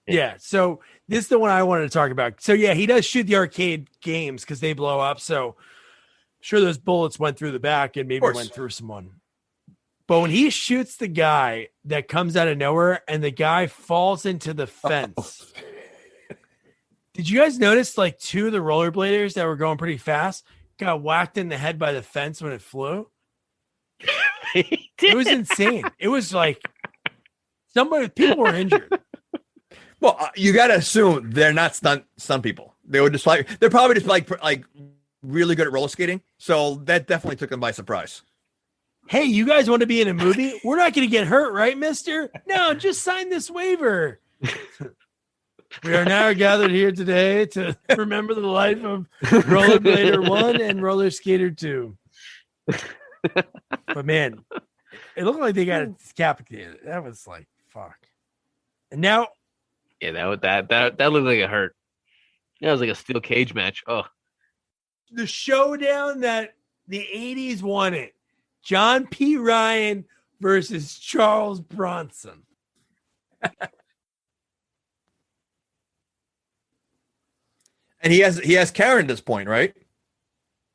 Yeah. So this is the one I wanted to talk about. So yeah, he does shoot the arcade games because they blow up. So sure those bullets went through the back and maybe went through someone. But when he shoots the guy that comes out of nowhere and the guy falls into the fence, did you guys notice like two of the rollerbladers that were going pretty fast got whacked in the head by the fence when it flew? It was insane. It was like people were injured. Well, you got to assume they're not stunt people. They're probably just like really good at roller skating. So that definitely took them by surprise. Hey, you guys want to be in a movie? We're not going to get hurt, right, mister? No, just sign this waiver. We are now gathered here today to remember the life of Rollerblader 1 and Roller Skater 2. But man, it looked like they got decapitated. That was like, fuck. And now. Yeah, that looked like it hurt. That was like a steel cage match. Oh. The showdown that the 80s wanted. John P. Ryan versus Charles Bronson. And he has Karen at this point, right?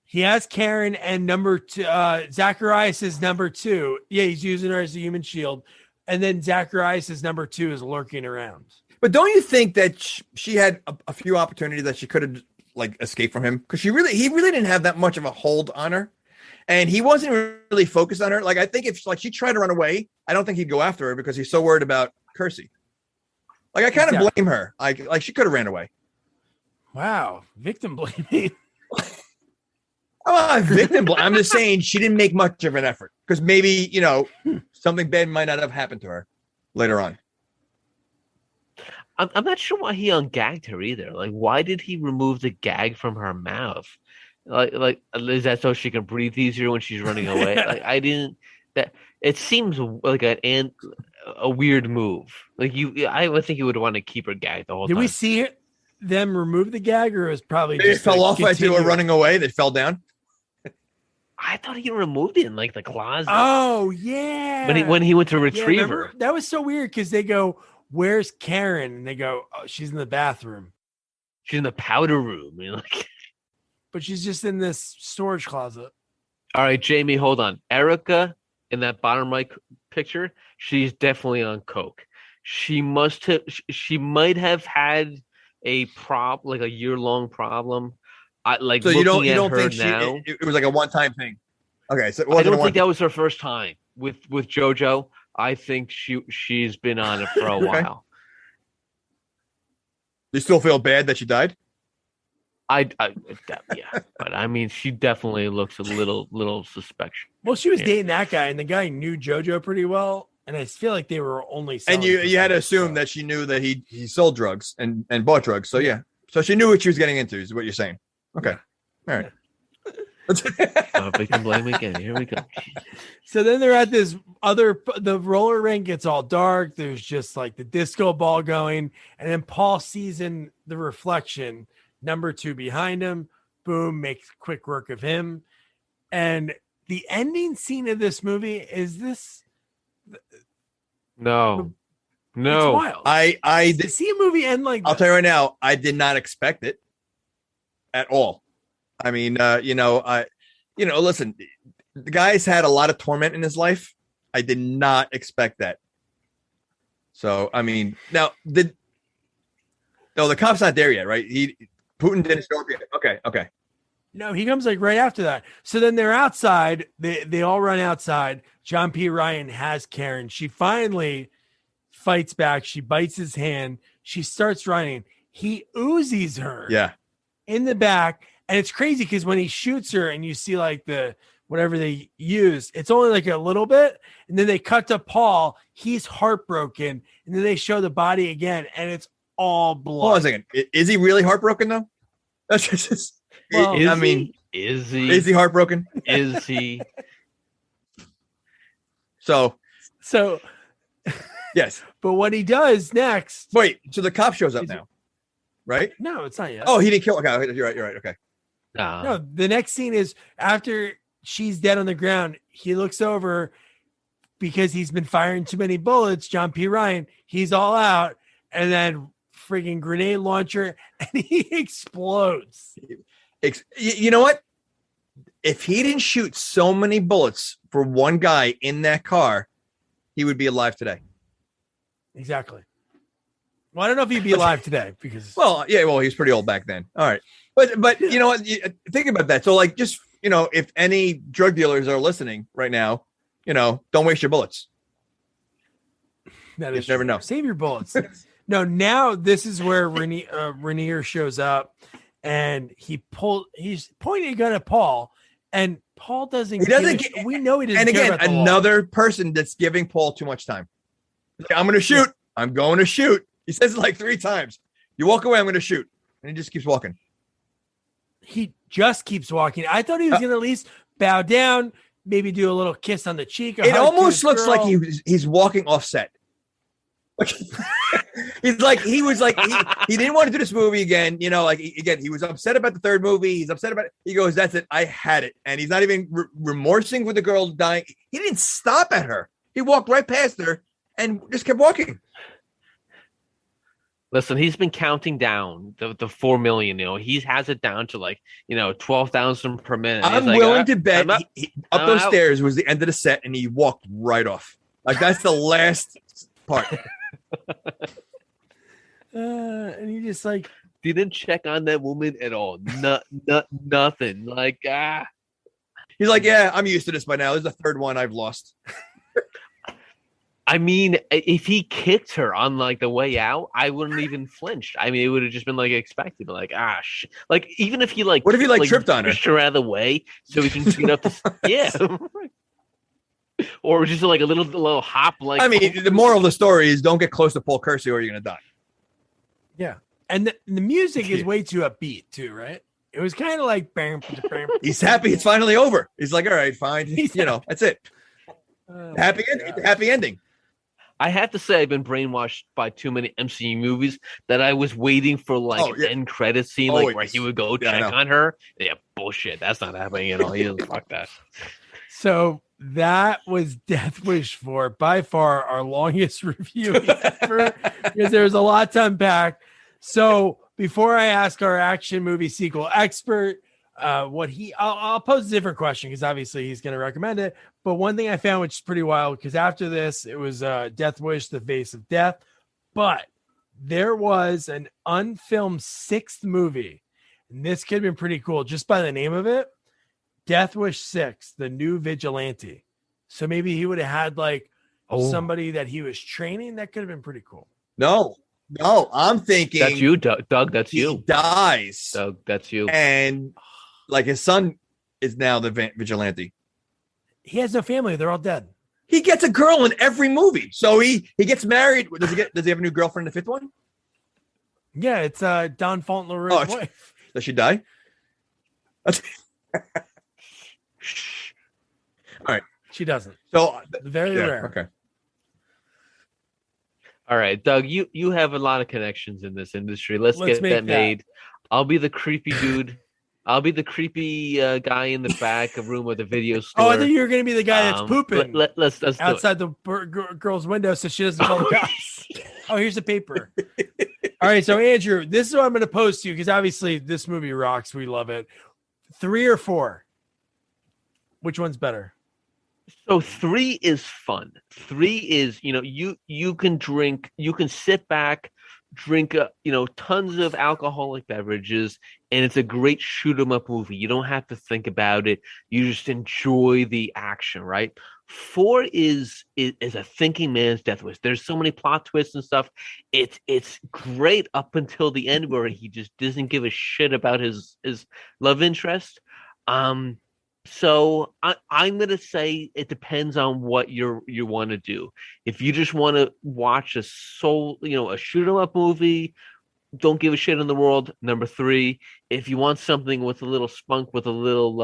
He has Karen and number two. Zacharias is number 2. Yeah, he's using her as a human shield. And then Zacharias is number 2 is lurking around. But don't you think that she had a few opportunities that she could have like escaped from him? Because he really didn't have that much of a hold on her. And he wasn't really focused on her. Like, I think if she tried to run away, I don't think he'd go after her because he's so worried about Kersey. Like, I kind of blame her. Like she could have ran away. Wow. Victim blaming. I'm just saying she didn't make much of an effort because maybe, something bad might not have happened to her later on. I'm not sure why he ungagged her either. Like, why did he remove the gag from her mouth? Like is that so she can breathe easier when she's running away? Like I didn't. That it seems like a weird move. Like I would think you would want to keep her gagged the whole time. Did we see them remove the gag, or it was probably they just fell off as they were running away? They fell down. I thought he removed it in like the closet. Oh yeah, when he went to retrieve her. That was so weird because they go, "Where's Karen?" And they go, "Oh, she's in the bathroom." She's in the powder room. Like, but she's just in this storage closet. All right, Jamie, hold on. Erica in that bottom right picture, she's definitely on coke. She might have had a like a year-long problem. So you don't think it was like a one-time thing? Okay, so I don't think that was her first time with JoJo. I think she's been on it for a while. You still feel bad that she died? Yeah, but I mean, she definitely looks a little suspect. Well, she was dating that guy, and the guy knew JoJo pretty well, and I feel like they were only. And you had to assume that she knew that he sold drugs and bought drugs. So yeah, so she knew what she was getting into. Is what you're saying? Okay, all right. We can blame again. Here we go. So then they're at the roller rink gets all dark. There's just like the disco ball going. And then Paul sees in the reflection, number 2 behind him. Boom, makes quick work of him. And the ending scene of this movie is this. No. It's wild. I to see a movie end like I'll tell you right now, I did not expect it at all. I mean, listen, the guy's had a lot of torment in his life. I did not expect that. So, I mean, now the cop's not there yet, right? Putin didn't show up yet. Okay. No, he comes like right after that. So then they're outside. They all run outside. John P. Ryan has Karen. She finally fights back. She bites his hand. She starts running. He Uzis her. Yeah. In the back. And it's crazy because when he shoots her and you see like the whatever they use, it's only like a little bit. And then they cut to Paul. He's heartbroken. And then they show the body again and it's all blood. Hold on a second. Is he really heartbroken though? That's just, well, is he heartbroken? Is he? So yes. But what he does next. Wait, so the cop shows up now, right? No, it's not yet. Oh, he didn't kill. Okay, you're right. Okay. No, the next scene is after she's dead on the ground. He looks over because he's been firing too many bullets. John P. Ryan, he's all out, and then friggin' grenade launcher, and he explodes. You know what? If he didn't shoot so many bullets for one guy in that car, he would be alive today. Exactly. Well, I don't know if he'd be alive today because. Well, he was pretty old back then. All right. But you know what? Think about that. So like, just, if any drug dealers are listening right now, don't waste your bullets. That is you never know. Save your bullets. No, now this is where Rainier shows up and he's pointing a gun at Paul and Paul doesn't. We know he doesn't. And again, another person that's giving Paul too much time. I'm going to shoot. I'm going to shoot. He says it like 3 times. You walk away, I'm going to shoot. And he just keeps walking. He just keeps walking. I thought he was going to at least bow down, maybe do a little kiss on the cheek. It almost looks like he's walking off set. He's like, he didn't want to do this movie again. He was upset about the 3rd movie. He's upset about it. He goes, that's it. I had it. And he's not even remorsing with the girl dying. He didn't stop at her. He walked right past her and just kept walking. Listen, he's been counting down the 4 million. He has it down to 12,000 per minute. I'm willing to bet up those stairs was the end of the set, and he walked right off. Like that's the last part. And he just didn't check on that woman at all. Nothing. He's like, yeah, I'm used to this by now. This is the 3rd one I've lost. I mean, if he kicked her on the way out, I wouldn't even flinch. I mean, it would have just been expected, even if he what if he tripped on her? Pushed her out of the way so he can speed up the or just a little hop. I mean, the moral of the story is don't get close to Paul Kersey or you're gonna die. Yeah, and the music is way too upbeat too, right? It was kind of like bam. He's happy it's finally over. He's like, all right, fine. That's it. Happy ending. I have to say I've been brainwashed by too many MCU movies that I was waiting for an end credit scene where he would go check on her. Yeah, bullshit. That's not happening at all. He doesn't fuck that. So that was Death Wish 4, by far our longest review ever because there's a lot to unpack. So before I ask our action movie sequel expert I'll pose a different question because obviously he's going to recommend it. But one thing I found, which is pretty wild, because after this, it was Death Wish, The Face of Death. But there was an unfilmed sixth movie. And this could have been pretty cool just by the name of it. Death Wish 6, The New Vigilante. So maybe he would have had like somebody that he was training. That could have been pretty cool. No, I'm thinking that's you, Doug. That's you. Dies, Doug. That's you. And like his son is now the vigilante. He has no family; they're all dead. He gets a girl in every movie, so he gets married. Does he have a new girlfriend in the fifth one? Yeah, it's Don Fauntleroy's wife. Does she die? All right, she doesn't. So very rare. Okay. All right, Doug, you have a lot of connections in this industry. Let's get that made. I'll be the creepy dude. I'll be the creepy guy in the back of room with a video store. Oh, I thought you were going to be the guy that's pooping let's outside the girl's window so she doesn't call the cops. Oh, here's the paper. All right, so Andrew, this is what I'm going to post to you because obviously this movie rocks. We love it. 3 or 4? Which one's better? So 3 is fun. 3 is, you can sit back, drink, tons of alcoholic beverages, and it's a great shoot 'em up movie. You don't have to think about it. You just enjoy the action, right? 4 is a thinking man's Death Wish. There's so many plot twists and stuff. It's great up until the end where he just doesn't give a shit about his love interest. So I'm gonna say it depends on what you want to do. If you just want to watch a shoot 'em up movie, don't give a shit in the world. Number 3. If you want something with a little spunk, with a little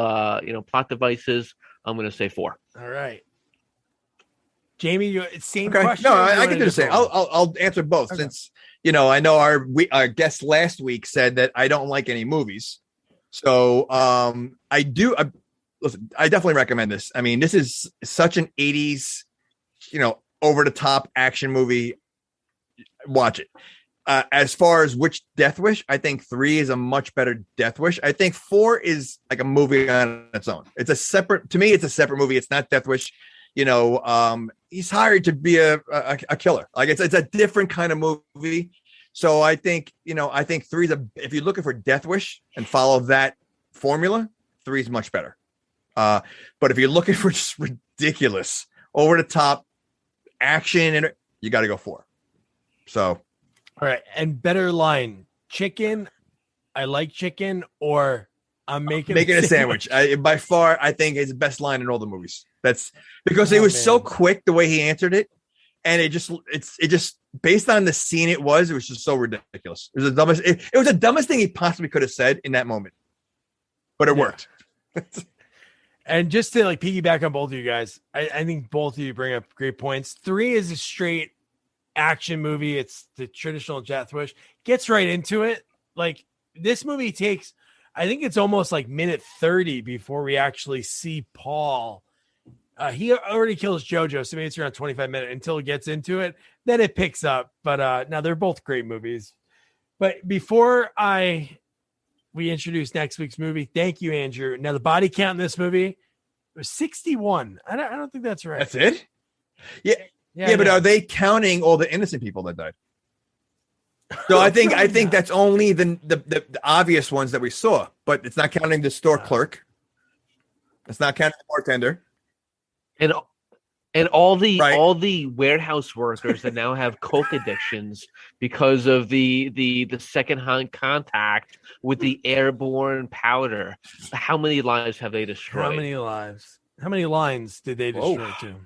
plot devices, I'm gonna say 4. All right, Jamie, same okay. question. No, I can do the same. I'll answer both since I know our guest last week said that I don't like any movies. So I do. Listen, I definitely recommend this. I mean, this is such an 80s, over the top action movie. Watch it. As far as which Death Wish, I think 3 is a much better Death Wish. I think 4 is like a movie on its own. It's a separate movie. It's not Death Wish. He's hired to be a killer. Like it's a different kind of movie. So I think 3 is if you're looking for Death Wish and follow that formula, 3 is much better. But if you're looking for just ridiculous, over the top action, you got to go 4. So, all right, and better line: chicken. I like chicken, or I'm making a sandwich. By far, I think is the best line in all the movies. That's because it was so quick the way he answered it, and it just based on the scene it was just so ridiculous. It was the dumbest. It was the dumbest thing he possibly could have said in that moment, but it worked. And just to piggyback on both of you guys, I think both of you bring up great points. 3 is a straight action movie. It's the traditional Death Wish. Gets right into it. Like this movie takes, I think it's almost like minute 30 before we actually see Paul. He already kills JoJo, so maybe it's around 25 minutes until it gets into it. Then it picks up. But now they're both great movies. But before we introduce next week's movie. Thank you, Andrew. Now, the body count in this movie was 61. I don't think that's right. That's it? Yeah, but are they counting all the innocent people that died? So I think that's only the obvious ones that we saw, but it's not counting the store clerk. It's not counting the bartender. And all the warehouse workers that now have coke addictions because of the secondhand contact with the airborne powder. How many lives have they destroyed? How many lives? How many lines did they destroy too?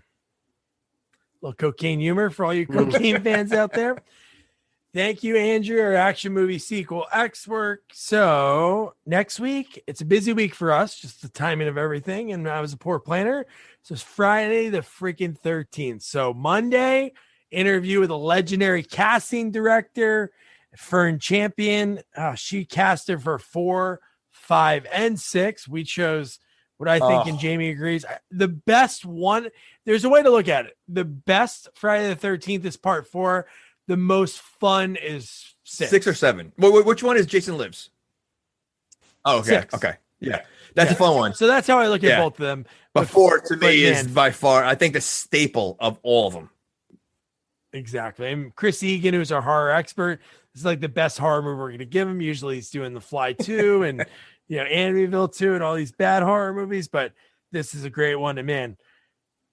A little cocaine humor for all you cocaine fans out there. Thank you, Andrew, our action movie sequel expert. So next week, it's a busy week for us, just the timing of everything. And I was a poor planner. So it's Friday the freaking 13th. So Monday, interview with a legendary casting director, Fern Champion. She casted for 4, 5, and 6. We chose what I think, and Jamie agrees, the best one. There's a way to look at it. The best Friday the 13th is part 4. The most fun is 6 or 7. Which one is Jason Lives? Oh, okay. 6. Okay. Yeah. That's a fun one. So that's how I look at both of them. But 4 to me is by far, I think, the staple of all of them. Exactly. And Chris Egan, who's our horror expert, is like the best horror movie we're going to give him. Usually he's doing The Fly 2 and, Amityville 2 and all these bad horror movies. But this is a great one. And man,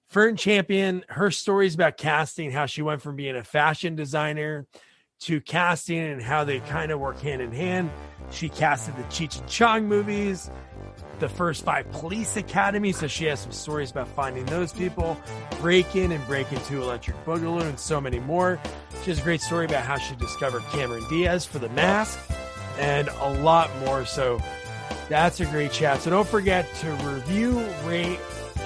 Fern Champion, her stories about casting, how she went from being a fashion designer to casting and how they kind of work hand in hand. She casted the Cheech and Chong movies, the first 5 Police Academy, so she has some stories about finding those people, Breakin and Breakin 2 Electric Boogaloo, and so many more. She has a great story about how she discovered Cameron Diaz for The Mask, and a lot more. So that's a great chat. So don't forget to review, rate,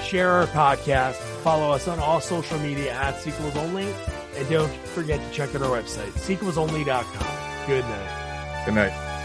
share our podcast, follow us on all social media at Sequels Only, and don't forget to check out our website, sequelsonly.com. Good night. Good night.